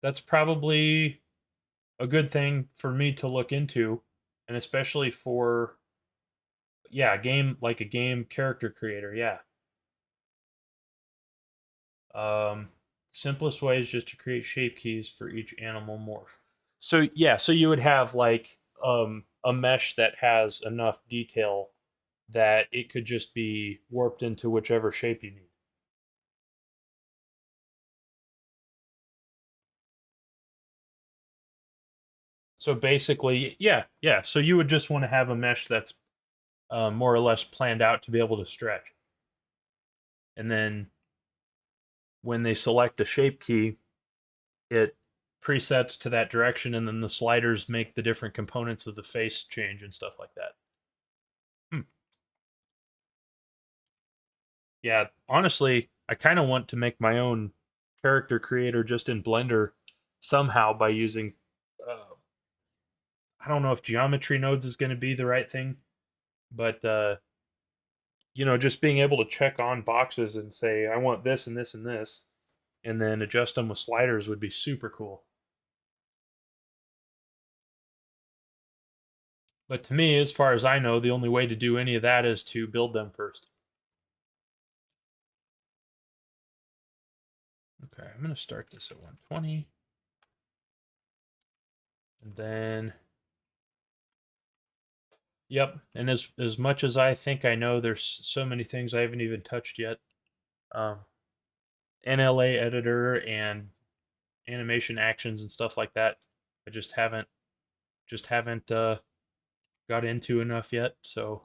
that's probably a good thing for me to look into, and especially for yeah, a game like a game character creator. Yeah. Um, Simplest way is just to create shape keys for each animal morph. So yeah, so you would have like a mesh that has enough detail that it could just be warped into whichever shape you need. So basically, yeah, yeah. So you would just want to have a mesh that's more or less planned out to be able to stretch. And then when they select a shape key, it presets to that direction, and then the sliders make the different components of the face change and stuff like that. Hmm. Yeah, honestly, I kind of want to make my own character creator just in Blender somehow by using. Uh, I don't know if geometry nodes is going to be the right thing, but just being able to check on boxes and say I want this and this and this, and then adjust them with sliders would be super cool. But to me, as far as I know, the only way to do any of that is to build them first. Okay, I'm going to start this at 120. And then, yep. And as much as I think I know, there's so many things I haven't even touched yet. Um, NLA editor and animation actions and stuff like that. I just haven't got into enough yet. So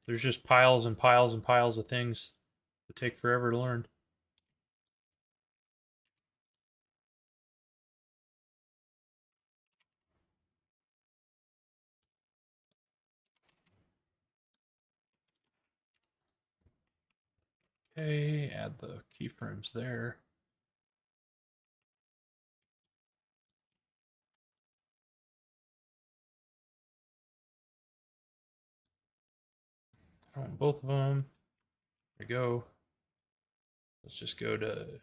there's just piles and piles and piles of things that take forever to learn. Okay, add the keyframes there. I want both of them. There we go. Let's just go to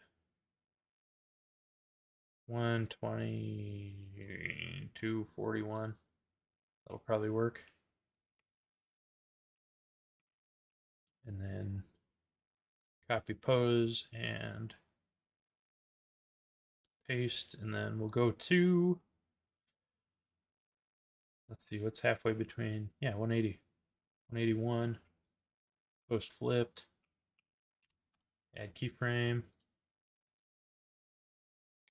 120, 241. That'll probably work. And then copy pose and paste. And then we'll go to, let's see, what's halfway between, yeah, 180, 181, post flipped, add keyframe.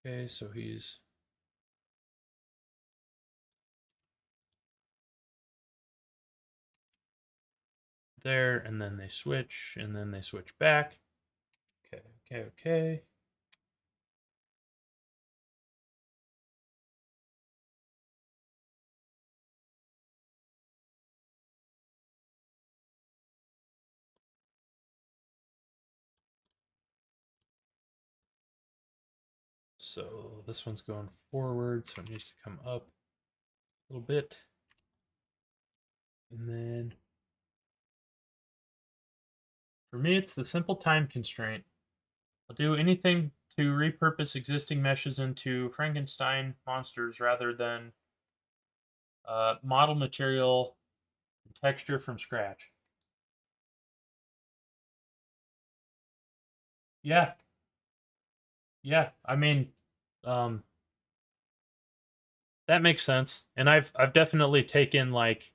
Okay, so he's there, and then they switch, and then they switch back. Okay, okay, okay. So this one's going forward, so it needs to come up a little bit. And then for me, it's the simple time constraint. I'll do anything to repurpose existing meshes into Frankenstein monsters rather than model material and texture from scratch. Yeah, yeah. I mean, um, that makes sense. And I've definitely taken like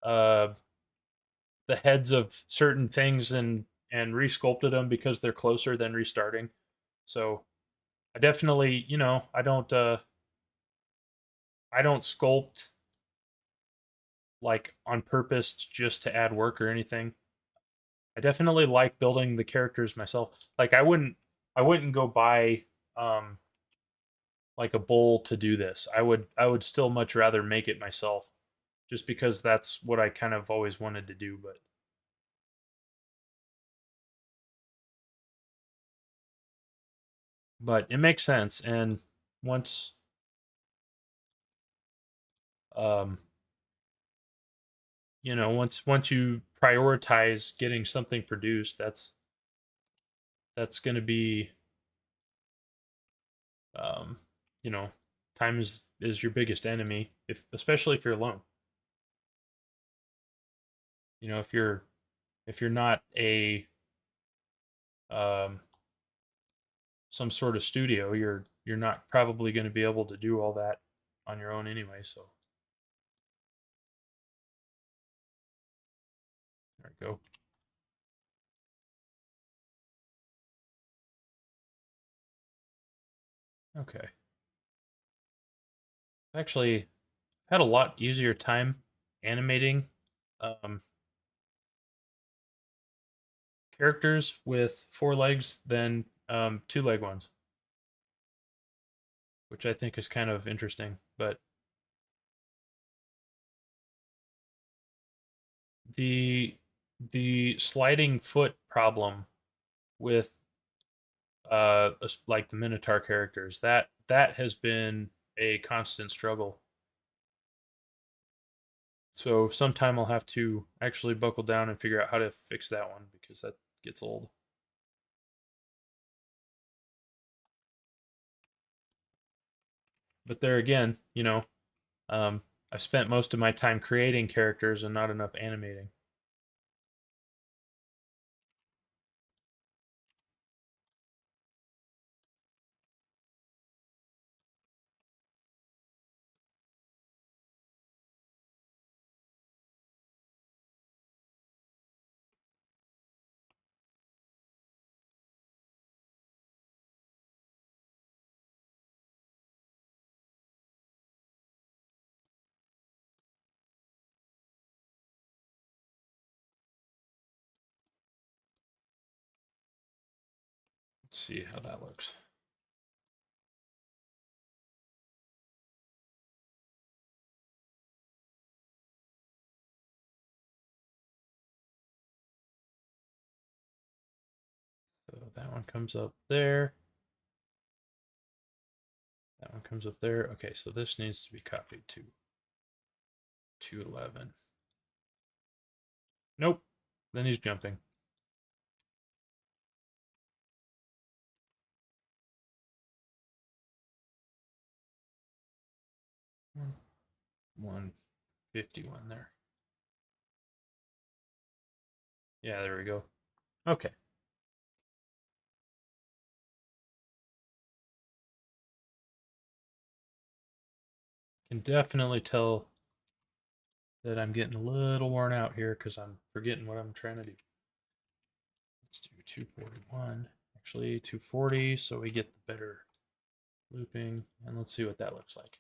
uh, the heads of certain things and resculpted them because they're closer than restarting. So I definitely, I don't sculpt like on purpose just to add work or anything. I definitely like building the characters myself. Like I wouldn't go buy um like a bowl to do this. I would still much rather make it myself just because that's what I kind of always wanted to do, but it makes sense. And once um once you prioritize getting something produced, that's going to be um you know time is your biggest enemy, if especially if you're alone. If you're not a um some sort of studio, you're not probably going to be able to do all that on your own anyway. So there we go. Okay, actually had a lot easier time animating um, characters with four legs than two leg ones, which I think is kind of interesting. But the the sliding foot problem with like the Minotaur characters, that has been a constant struggle. So sometime I'll have to actually buckle down and figure out how to fix that one because that gets old. But there again, um, I've spent most of my time creating characters and not enough animating. Let's see how that looks. that one comes up there. That one comes up there. Okay, so this needs to be copied to 211. Nope. Then he's jumping. Hmm. 151 there. Yeah, there we go. Okay. Can definitely tell that I'm getting a little worn out here because I'm forgetting what I'm trying to do. Let's do 241. Actually, 240, so we get the better looping. And let's see what that looks like.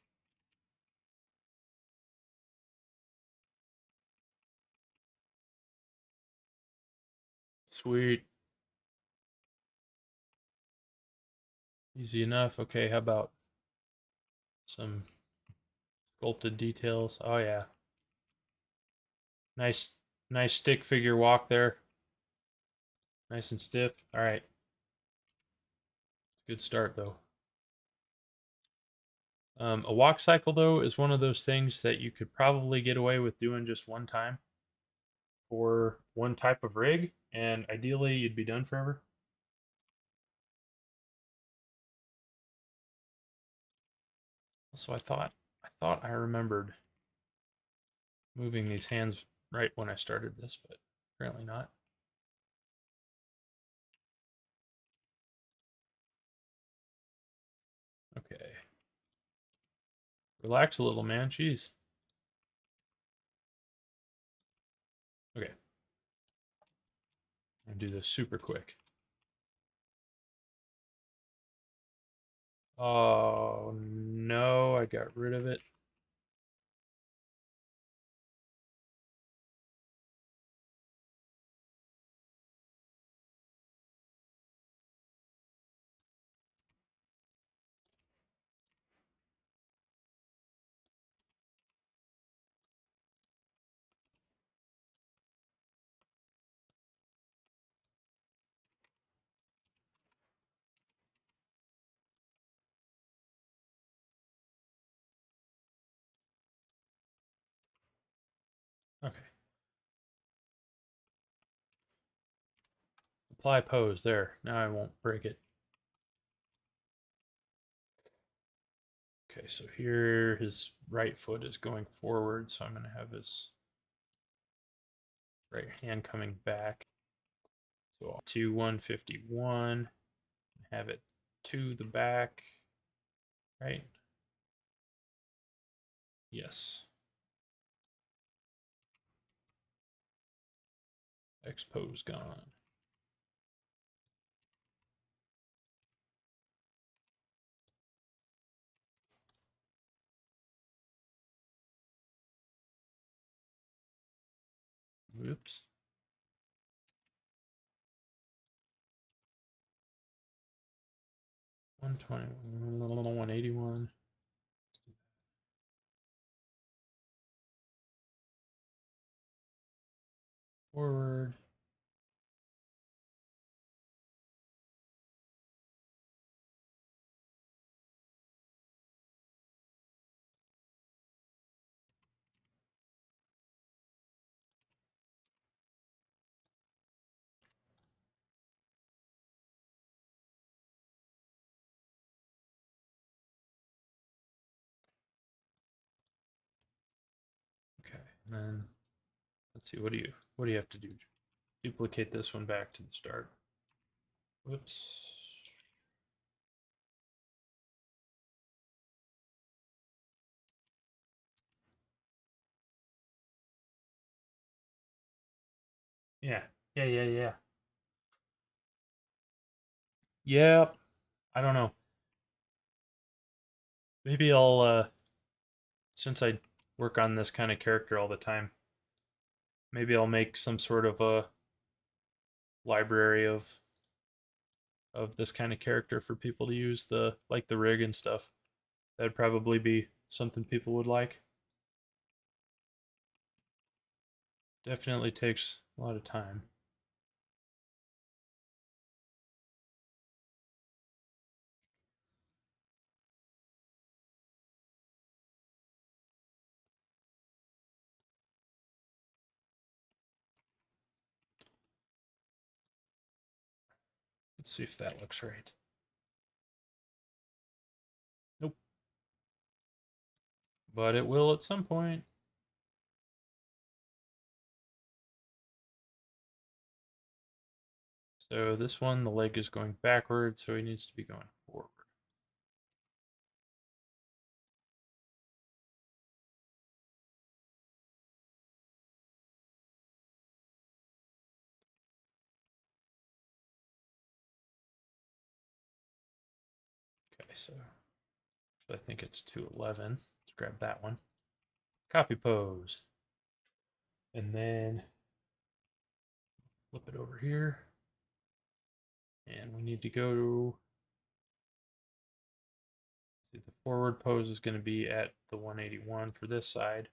Sweet. Easy enough. Okay, how about some sculpted details? Oh yeah. Nice nice stick figure walk there. Nice and stiff. All right. Good start though. A walk cycle though is one of those things that you could probably get away with doing just one time for one type of rig, and ideally you'd be done forever. So I thought I remembered moving these hands right when I started this, but apparently not. Okay. Relax a little, man. Jeez. Okay. I'm gonna do this super quick. Oh no, I got rid of it. Okay. Apply pose there. Now I won't break it. Okay, so here his right foot is going forward, so I'm going to have his right hand coming back. So to 151, have it to the back, right? Yes. X pose gone. Oops. 120, 181. Forward. Okay, and then let's see. What do you have to do? Duplicate this one back to the start. Whoops. Yeah. Yeah. Yep. I don't know. Maybe I'll since I work on this kind of character all the time, maybe I'll make some sort of a library of this kind of character for people to use the like the rig and stuff. That'd probably be something people would like. Definitely takes a lot of time. Let's see if that looks right. Nope. But it will at some point. So this one, the leg is going backwards, so he needs to be going forward. Okay, so I think it's 211. Let's grab that one. Copy pose. And then flip it over here. And we need to go to, see, the forward pose is going to be at the 181 for this side.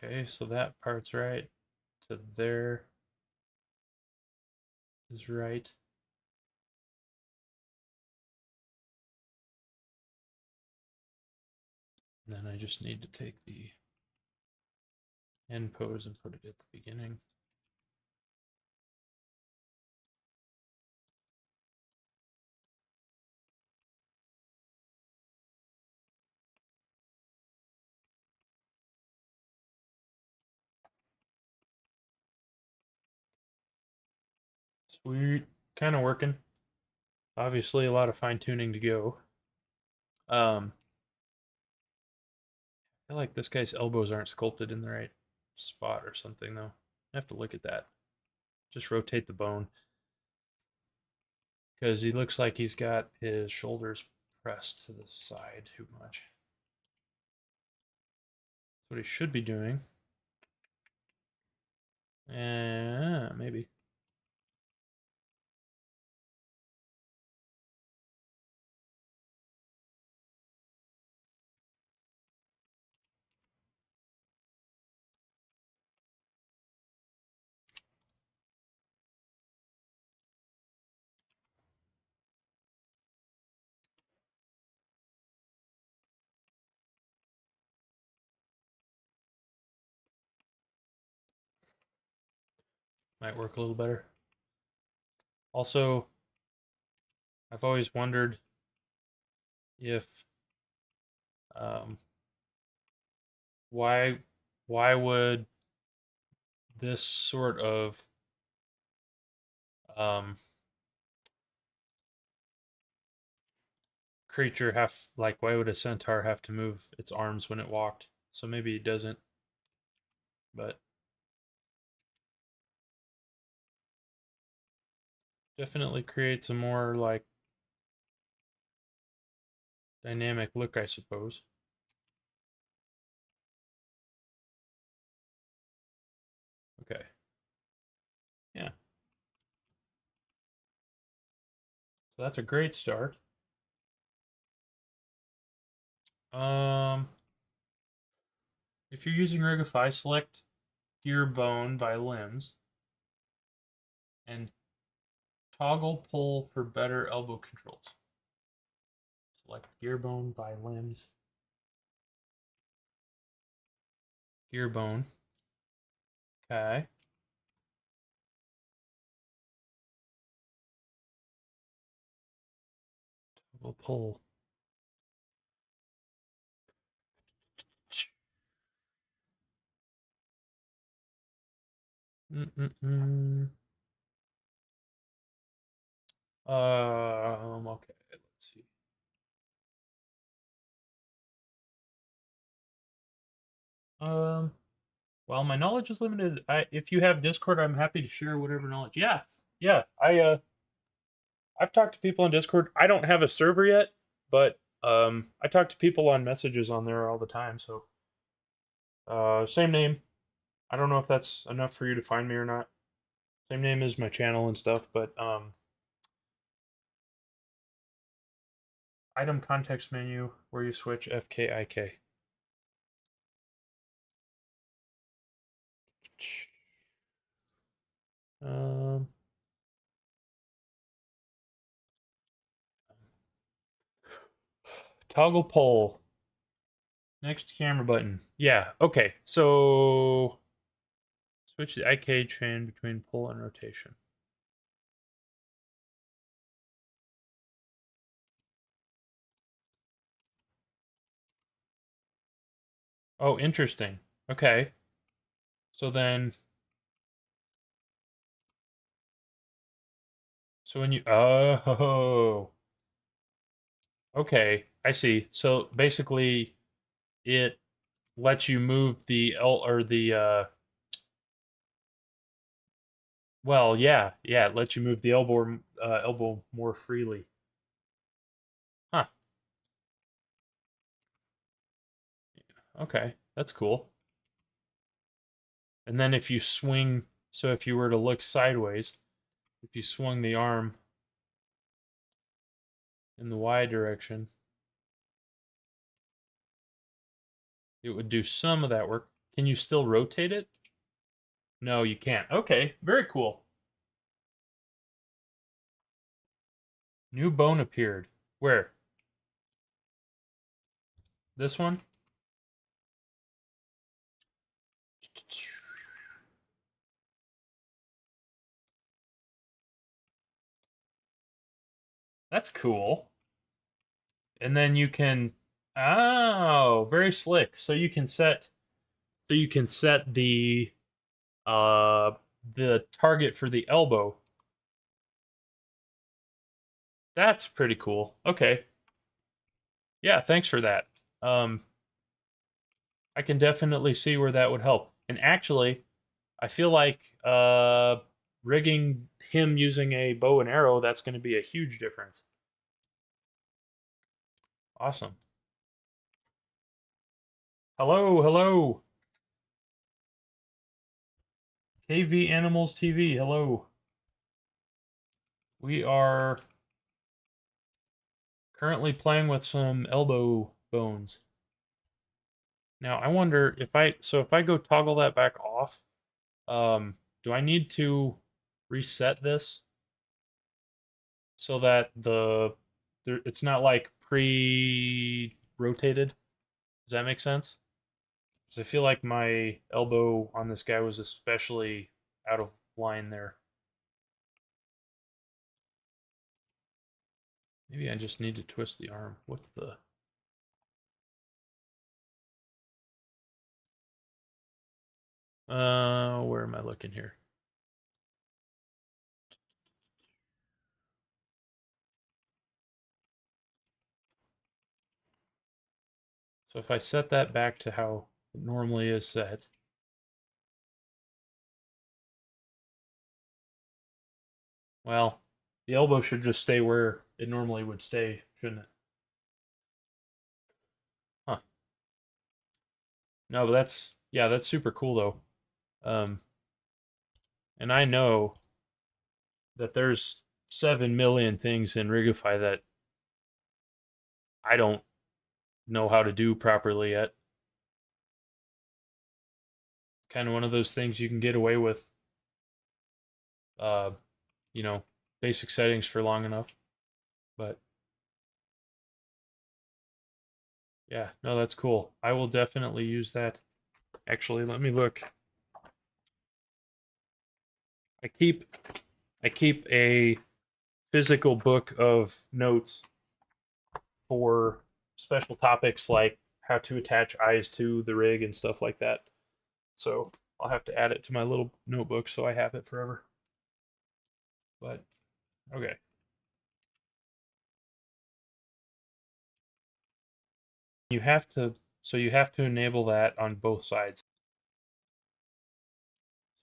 Okay, so that part's right. To there is right. And then I just need to take the end pose and put it at the beginning. Sweet. Kind of working. Obviously, a lot of fine tuning to go. I feel like this guy's elbows aren't sculpted in the right spot or something, though. I have to look at that. Just rotate the bone. Because he looks like he's got his shoulders pressed to the side too much. That's what he should be doing. Maybe. Might work a little better. Also, I've always wondered if um, why would this sort of um, creature have, like, why would a centaur have to move its arms when it walked? So maybe it doesn't, but definitely creates a more like dynamic look, I suppose. Okay. Yeah. So that's a great start. Um, if you're using Rigify, select gear bone by limbs and toggle pull for better elbow controls. Select gear bone by limbs. Gear bone. Okay. Toggle pull. Mm-mm-mm. Okay, let's see. Well, my knowledge is limited. If you have Discord, I'm happy to share whatever knowledge. Yeah, yeah. I've talked to people on Discord. I don't have a server yet, but I talk to people on messages on there all the time. So, same name. I don't know if that's enough for you to find me or not. Same name as my channel and stuff, but item context menu where you switch FKIK. Um, Toggle pole. Next camera button. Yeah, okay. So switch the IK chain between pull and rotation. Oh, interesting. Okay. So then, so when you, oh, okay, I see. So basically, it lets you move the L or the, well, yeah, it lets you move the elbow more freely. Huh. Okay, that's cool. And then if you swing, so if you were to look sideways, if you swung the arm in the Y direction, it would do some of that work. Can you still rotate it? No, you can't. Okay, very cool. New bone appeared. Where? This one? That's cool. And then you can, oh, very slick. So you can set uh the target for the elbow. That's pretty cool. Okay. Yeah, thanks for that. Um I can definitely see where that would help. And actually, I feel like rigging him using a bow and arrow, that's going to be a huge difference. Awesome. Hello, hello. KV Animals TV, hello. We are currently playing with some elbow bones. Now, I wonder if I go toggle that back off, do I need to reset this so that it's not like pre-rotated? Does that make sense? Because I feel like my elbow on this guy was especially out of line there. Maybe I just need to twist the arm. What's the... where am I looking here? So if I set that back to how it normally is set, well, the elbow should just stay where it normally would stay, shouldn't it? Huh. No, but yeah, that's super cool though. And I know that there's 7 million things in Rigify that I don't know how to do properly yet. It's kind of one of those things you can get away with, uh, you know, basic settings for long enough. But yeah, no, that's cool. I will definitely use that. Actually, let me look. I keep I keep a physical book of notes for special topics like how to attach eyes to the rig and stuff like that. So I'll have to add it to my little notebook so I have it forever. But okay. You have to you have to enable that on both sides.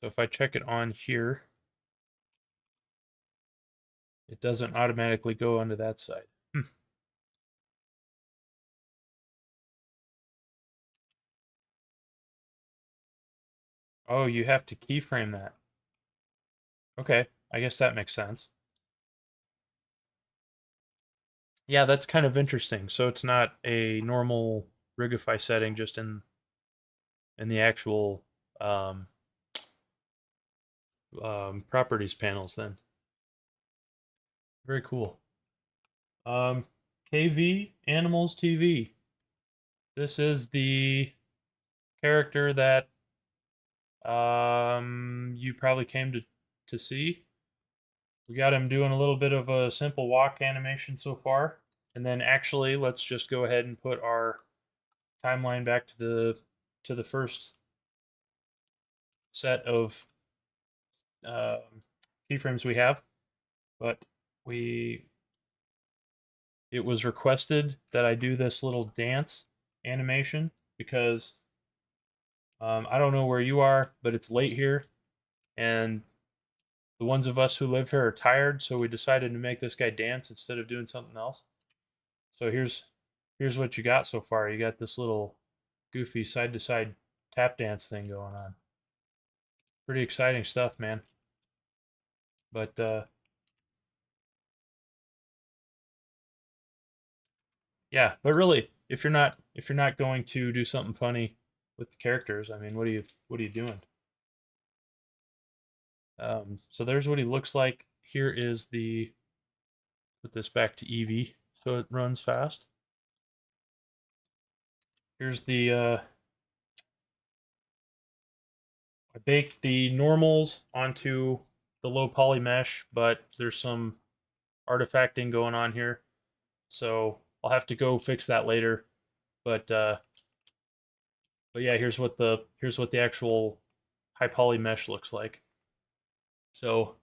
So if I check it on here, it doesn't automatically go onto that side. Oh, you have to keyframe that. Okay, I guess that makes sense. Yeah, that's kind of interesting. So it's not a normal Rigify setting just in the actual properties panels then. Very cool. Um, KV Animals TV. This is the character that you probably came to see. We got him doing a little bit of a simple walk animation so far. And then actually let's just go ahead and put our timeline back to the first set of keyframes we have. But we it was requested that I do this little dance animation because I don't know where you are, but it's late here, and the ones of us who live here are tired, so we decided to make this guy dance instead of doing something else. So here's what you got so far. You got this little goofy side to side tap dance thing going on. Pretty exciting stuff, man. But yeah, but really, if you're not going to do something funny with the characters, I mean, what are you doing? So there's what he looks like. Here is the put this back to Eevee so it runs fast. Here's the I baked the normals onto the low poly mesh, but there's some artifacting going on here, so I'll have to go fix that later. But yeah, here's what the actual high poly mesh looks like. So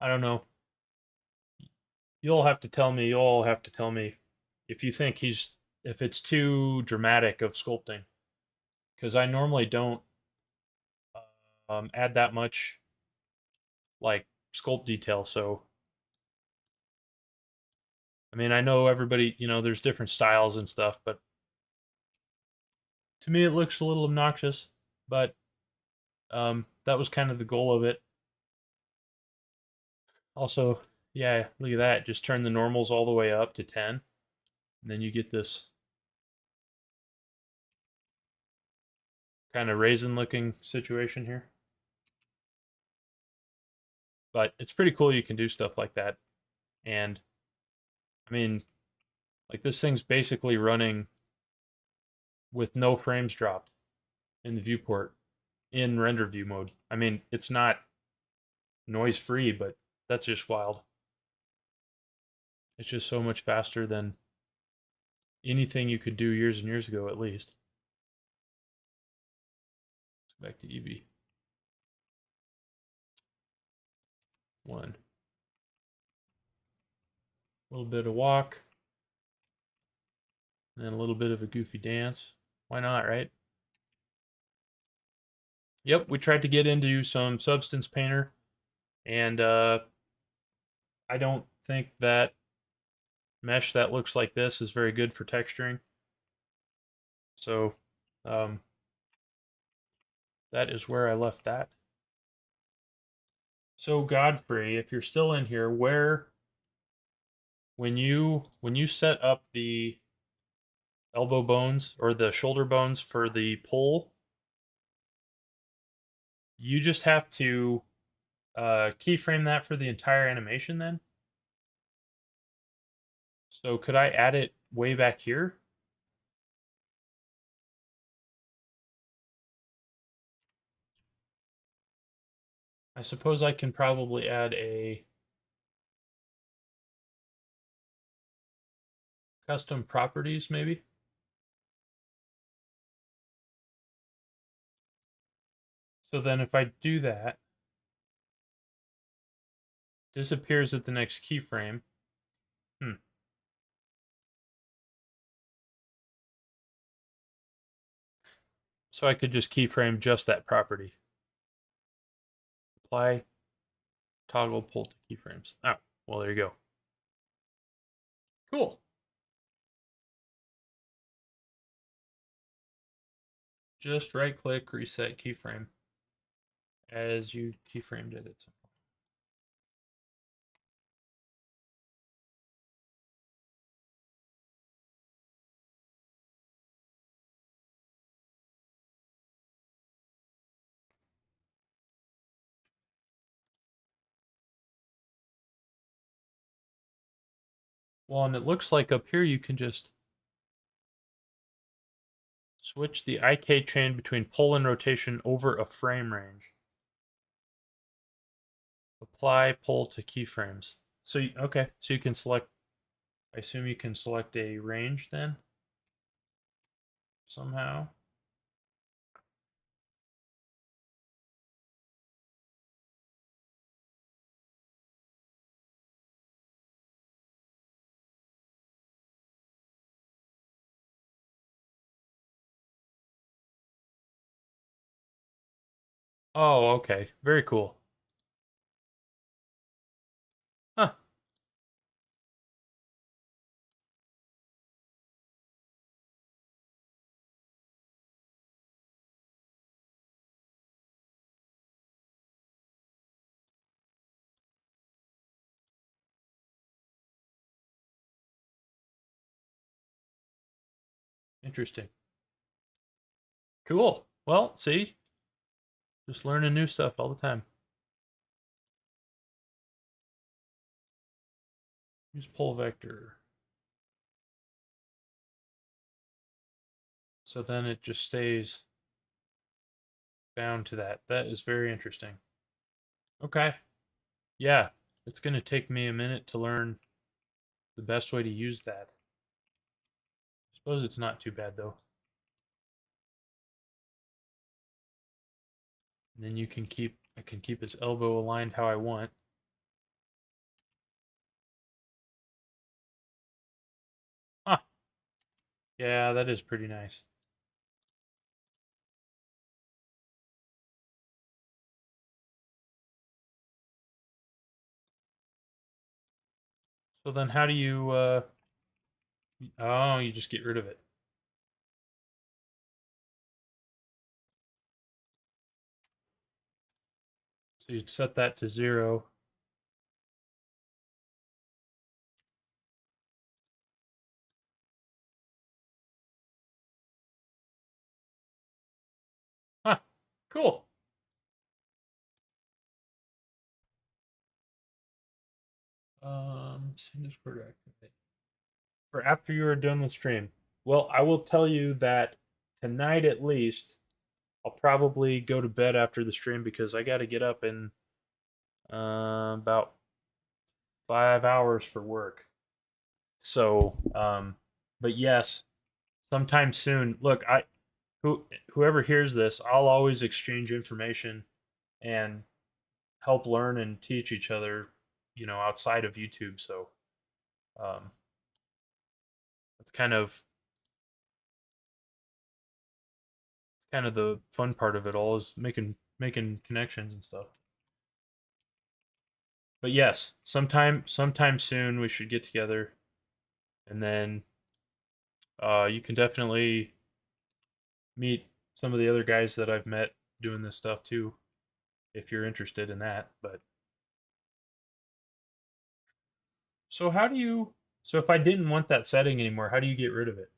I don't know. You'll all have to tell me if you think if it's too dramatic of sculpting, because I normally don't add that much like sculpt detail. So I mean, I know everybody, there's different styles and stuff, but to me it looks a little obnoxious. But that was kind of the goal of it. Also, yeah, look at that. Just turn the normals all the way up to 10, and then you get this kind of raisin looking situation here. But it's pretty cool you can do stuff like that. And I mean, like this thing's basically running with no frames dropped in the viewport in render view mode. I mean, it's not noise free, but that's just wild. It's just so much faster than anything you could do years and years ago, at least. Let's go back to Eevee. One. A little bit of walk, and then a little bit of a goofy dance. Why not, right? Yep, we tried to get into some Substance Painter, and I don't think that mesh that looks like this is very good for texturing. So um, that is where I left that. So Godfrey, if you're still in here, where when you set up the elbow bones or the shoulder bones for the pull, you just have to keyframe that for the entire animation then. So could I add it way back here? I suppose I can probably add a custom properties maybe. So then if I do that, disappears at the next keyframe. Hmm. So I could just keyframe just that property. Apply toggle pull to keyframes. Oh, well, there you go. Cool. Just right click, reset keyframe as you keyframed it at some point. Well, and it looks like up here you can just switch the IK chain between pull and rotation over a frame range. Apply pull to keyframes. So, okay, so you can select, I assume you can select a range then? Somehow. Oh, okay. Very cool. Huh. Interesting. Cool. Well, see, just learning new stuff all the time. Use pull vector. So then it just stays bound to that. That is very interesting. Okay. Yeah, it's going to take me a minute to learn the best way to use that. I suppose it's not too bad though. And then I can keep his elbow aligned how I want. Ah, yeah, that is pretty nice. So then how do you, oh, you just get rid of it. So you'd set that to 0. Huh, cool. Send Discord activate. For after you are done with stream. Well, I will tell you that tonight at least, I'll probably go to bed after the stream because I got to get up in about 5 hours for work. So, but yes, sometime soon. Look, whoever hears this, I'll always exchange information and help learn and teach each other, outside of YouTube. So, um, that's kind of the fun part of it all is making connections and stuff. But yes, sometime soon we should get together, and then you can definitely meet some of the other guys that I've met doing this stuff too, if you're interested in that. But so how do you? So if I didn't want that setting anymore, how do you get rid of it?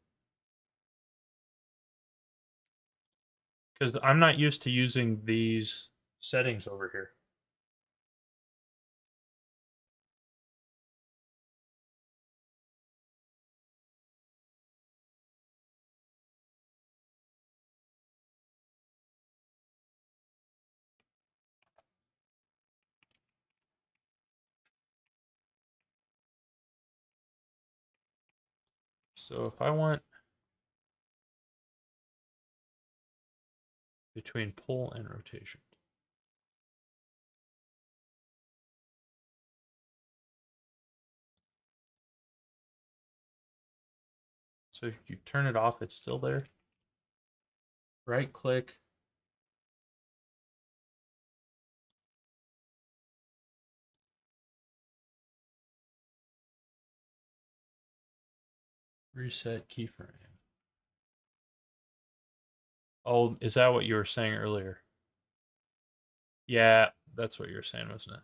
Because I'm not used to using these settings over here. So if I want between pull and rotation. So if you turn it off, it's still there. Right click. Reset keyframe. Oh, is that what you were saying earlier? Yeah, that's what you were saying, wasn't it?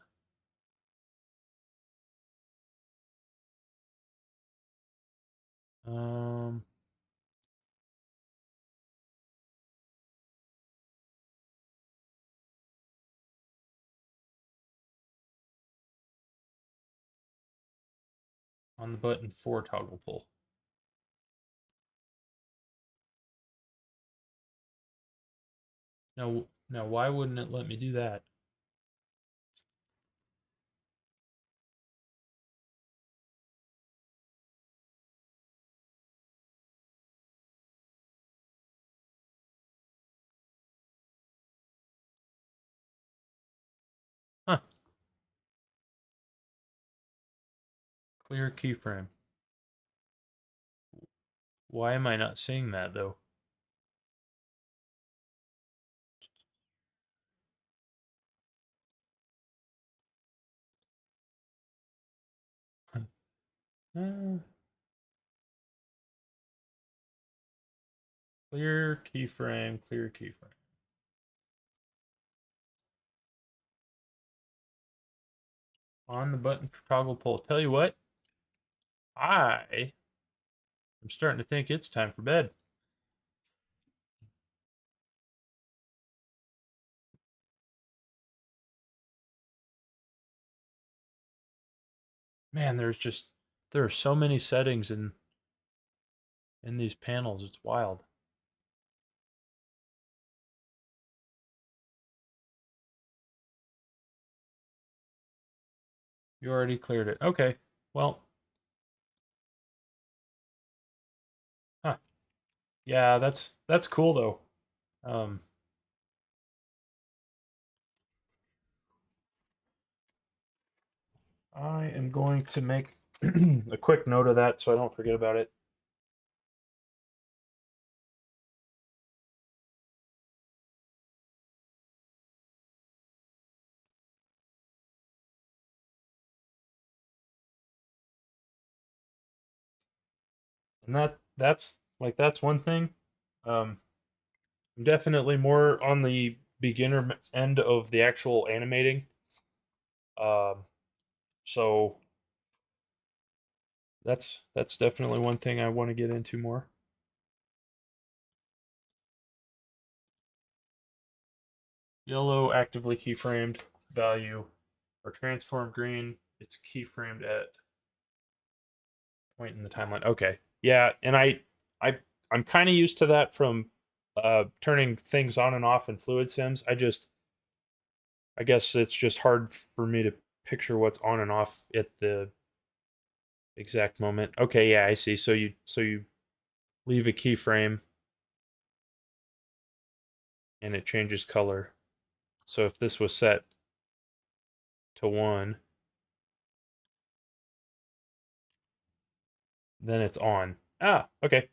on the button for toggle pull. Now why wouldn't it let me do that? Huh. Clear keyframe. Why am I not seeing that though? Uh, clear keyframe, clear keyframe. On the button for toggle pull. Tell you what, I'm starting to think it's time for bed. Man, there are so many settings in these panels. It's wild. You already cleared it. Okay. Well, huh. Yeah, that's cool though. Um, I am going to make a quick note of that so I don't forget about it. And that's one thing. Um, I'm definitely more on the beginner end of the actual animating. Um, so that's definitely one thing I want to get into more. Yellow actively keyframed value or transform green. It's keyframed at point in the timeline. Okay. Yeah, and I I'm kind of used to that from turning things on and off in fluid sims. I guess it's just hard for me to picture what's on and off at the exact moment. Okay, yeah, I see. So you leave a keyframe and it changes color. So if this was set to 1, then it's on. Ah, okay.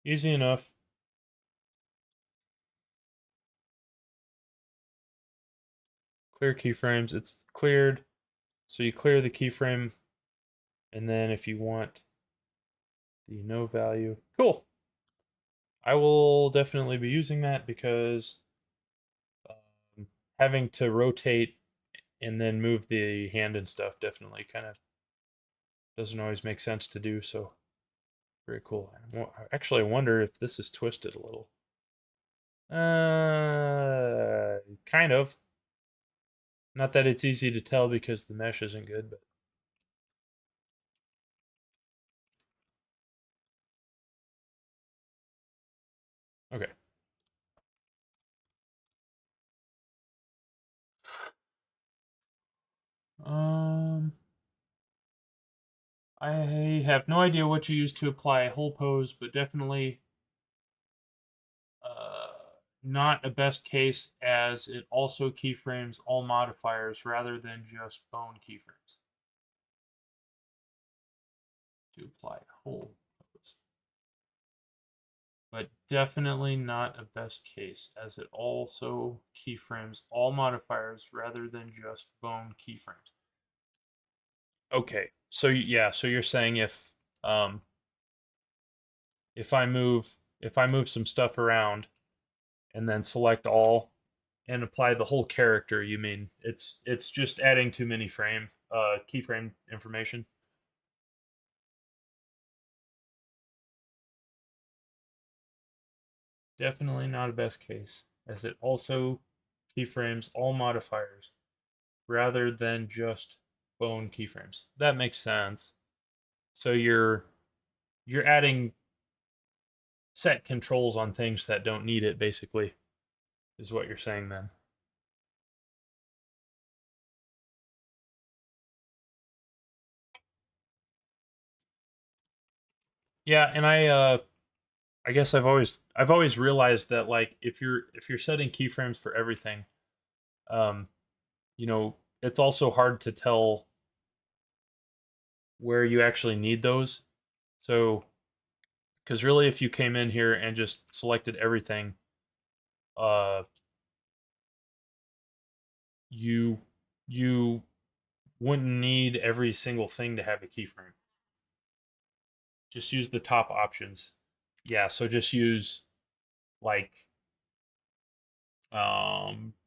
Easy enough. Clear keyframes. It's cleared. So you clear the keyframe, and then if you want the no value, cool. I will definitely be using that because um, having to rotate and then move the hand and stuff definitely kind of doesn't always make sense to do. So very cool. I actually wonder if this is twisted a little. Kind of. Not that it's easy to tell because the mesh isn't good, but okay. Um, I have no idea what you use to apply whole pose, but definitely uh, not a best case as it also keyframes all modifiers rather than just bone keyframes to apply whole pose. But definitely not a best case as it also keyframes all modifiers rather than just bone keyframes. Okay, so yeah, so you're saying um, if I move some stuff around and then select all and apply the whole character, you mean it's just adding too many keyframe information? Definitely not a best case, as it also keyframes all modifiers rather than just bone keyframes. That makes sense. So you're adding set controls on things that don't need it, basically, is what you're saying then. Yeah, and I guess I've always realized that like if you're setting keyframes for everything, um, it's also hard to tell where you actually need those. So, because really, if you came in here and just selected everything, uh, you you wouldn't need every single thing to have a keyframe. Just use the top options. Yeah, so just use like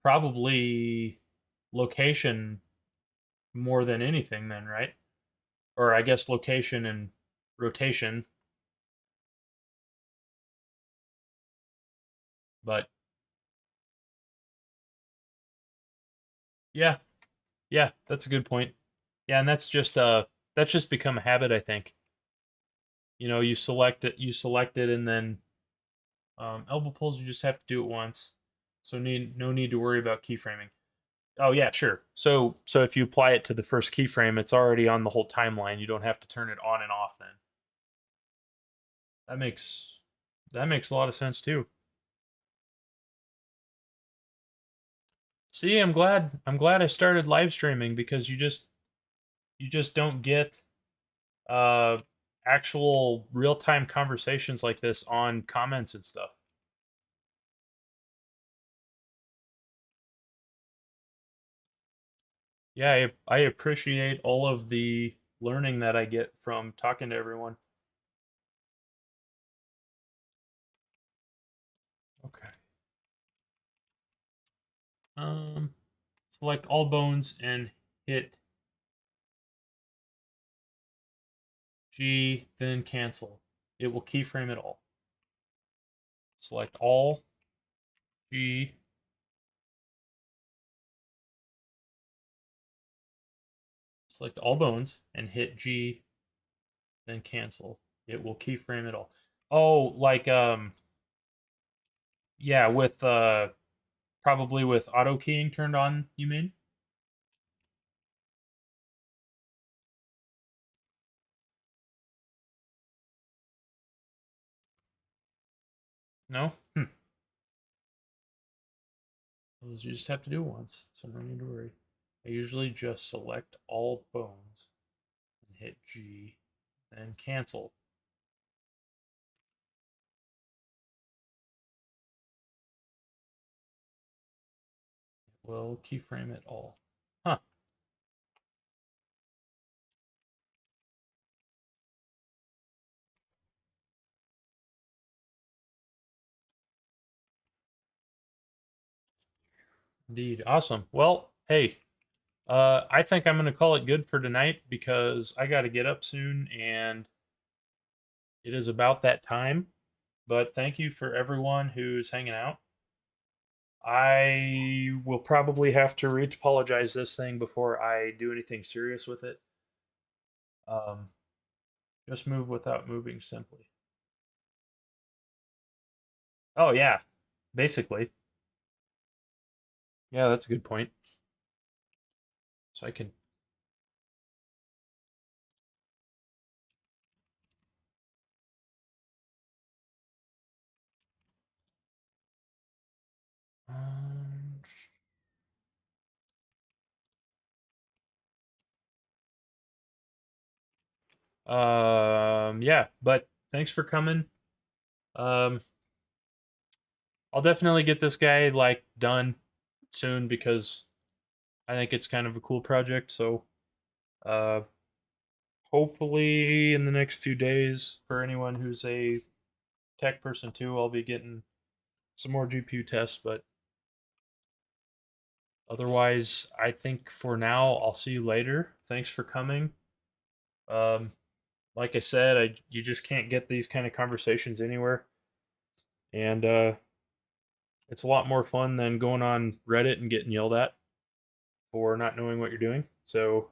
probably location more than anything then, right? Or I guess location and rotation, but yeah, yeah, that's a good point. Yeah, and that's just become a habit, I think. You select it and then elbow pulls you just have to do it once. So no need to worry about keyframing. Oh yeah, sure. So if you apply it to the first keyframe, it's already on the whole timeline. You don't have to turn it on and off then. That makes that makes a lot of sense too. See, I'm glad I started live streaming because you just don't get uh actual real-time conversations like this on comments and stuff. Yeah, I appreciate all of the learning that I get from talking to everyone. Okay. Um Select all bones and hit G, then cancel. It will keyframe it all. Select all, G, select all bones, and hit G, then cancel. It will keyframe it all. Oh, like yeah, with probably with auto keying turned on, you mean? No? Those you just have to do once, so no need to worry. I usually just select all bones and hit G, then cancel. It will keyframe it all. Huh. Indeed. Awesome. Well, hey, I think I'm going to call it good for tonight because I got to get up soon and it is about that time. But thank you for everyone who's hanging out. I will probably have to retopologize this thing before I do anything serious with it. Um, just move without moving simply. Oh, yeah, basically. Yeah, that's a good point. So I can. Um, yeah, but thanks for coming. Um, I'll definitely get this guy like done soon because I think it's kind of a cool project. So, uh, hopefully in the next few days, for anyone who's a tech person too, I'll be getting some more GPU tests. But otherwise, I think for now, I'll see you later. Thanks for coming. Um, like I said, you just can't get these kind of conversations anywhere, and it's a lot more fun than going on Reddit and getting yelled at for not knowing what you're doing. So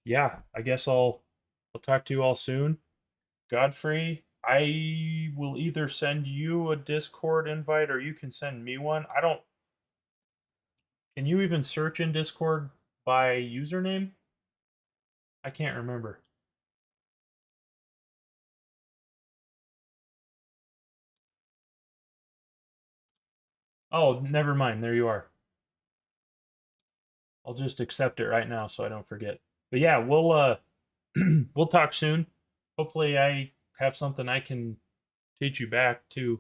Yeah, I guess I'll talk to you all soon. Godfrey, I will either send you a Discord invite or you can send me one. I don't. Can you even search in Discord by username? I can't remember. Oh, never mind. There you are. I'll just accept it right now so I don't forget. But yeah, we'll we'll talk soon. Hopefully I have something I can teach you back too.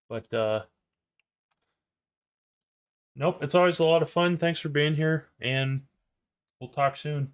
But nope, it's always a lot of fun. Thanks for being here and we'll talk soon.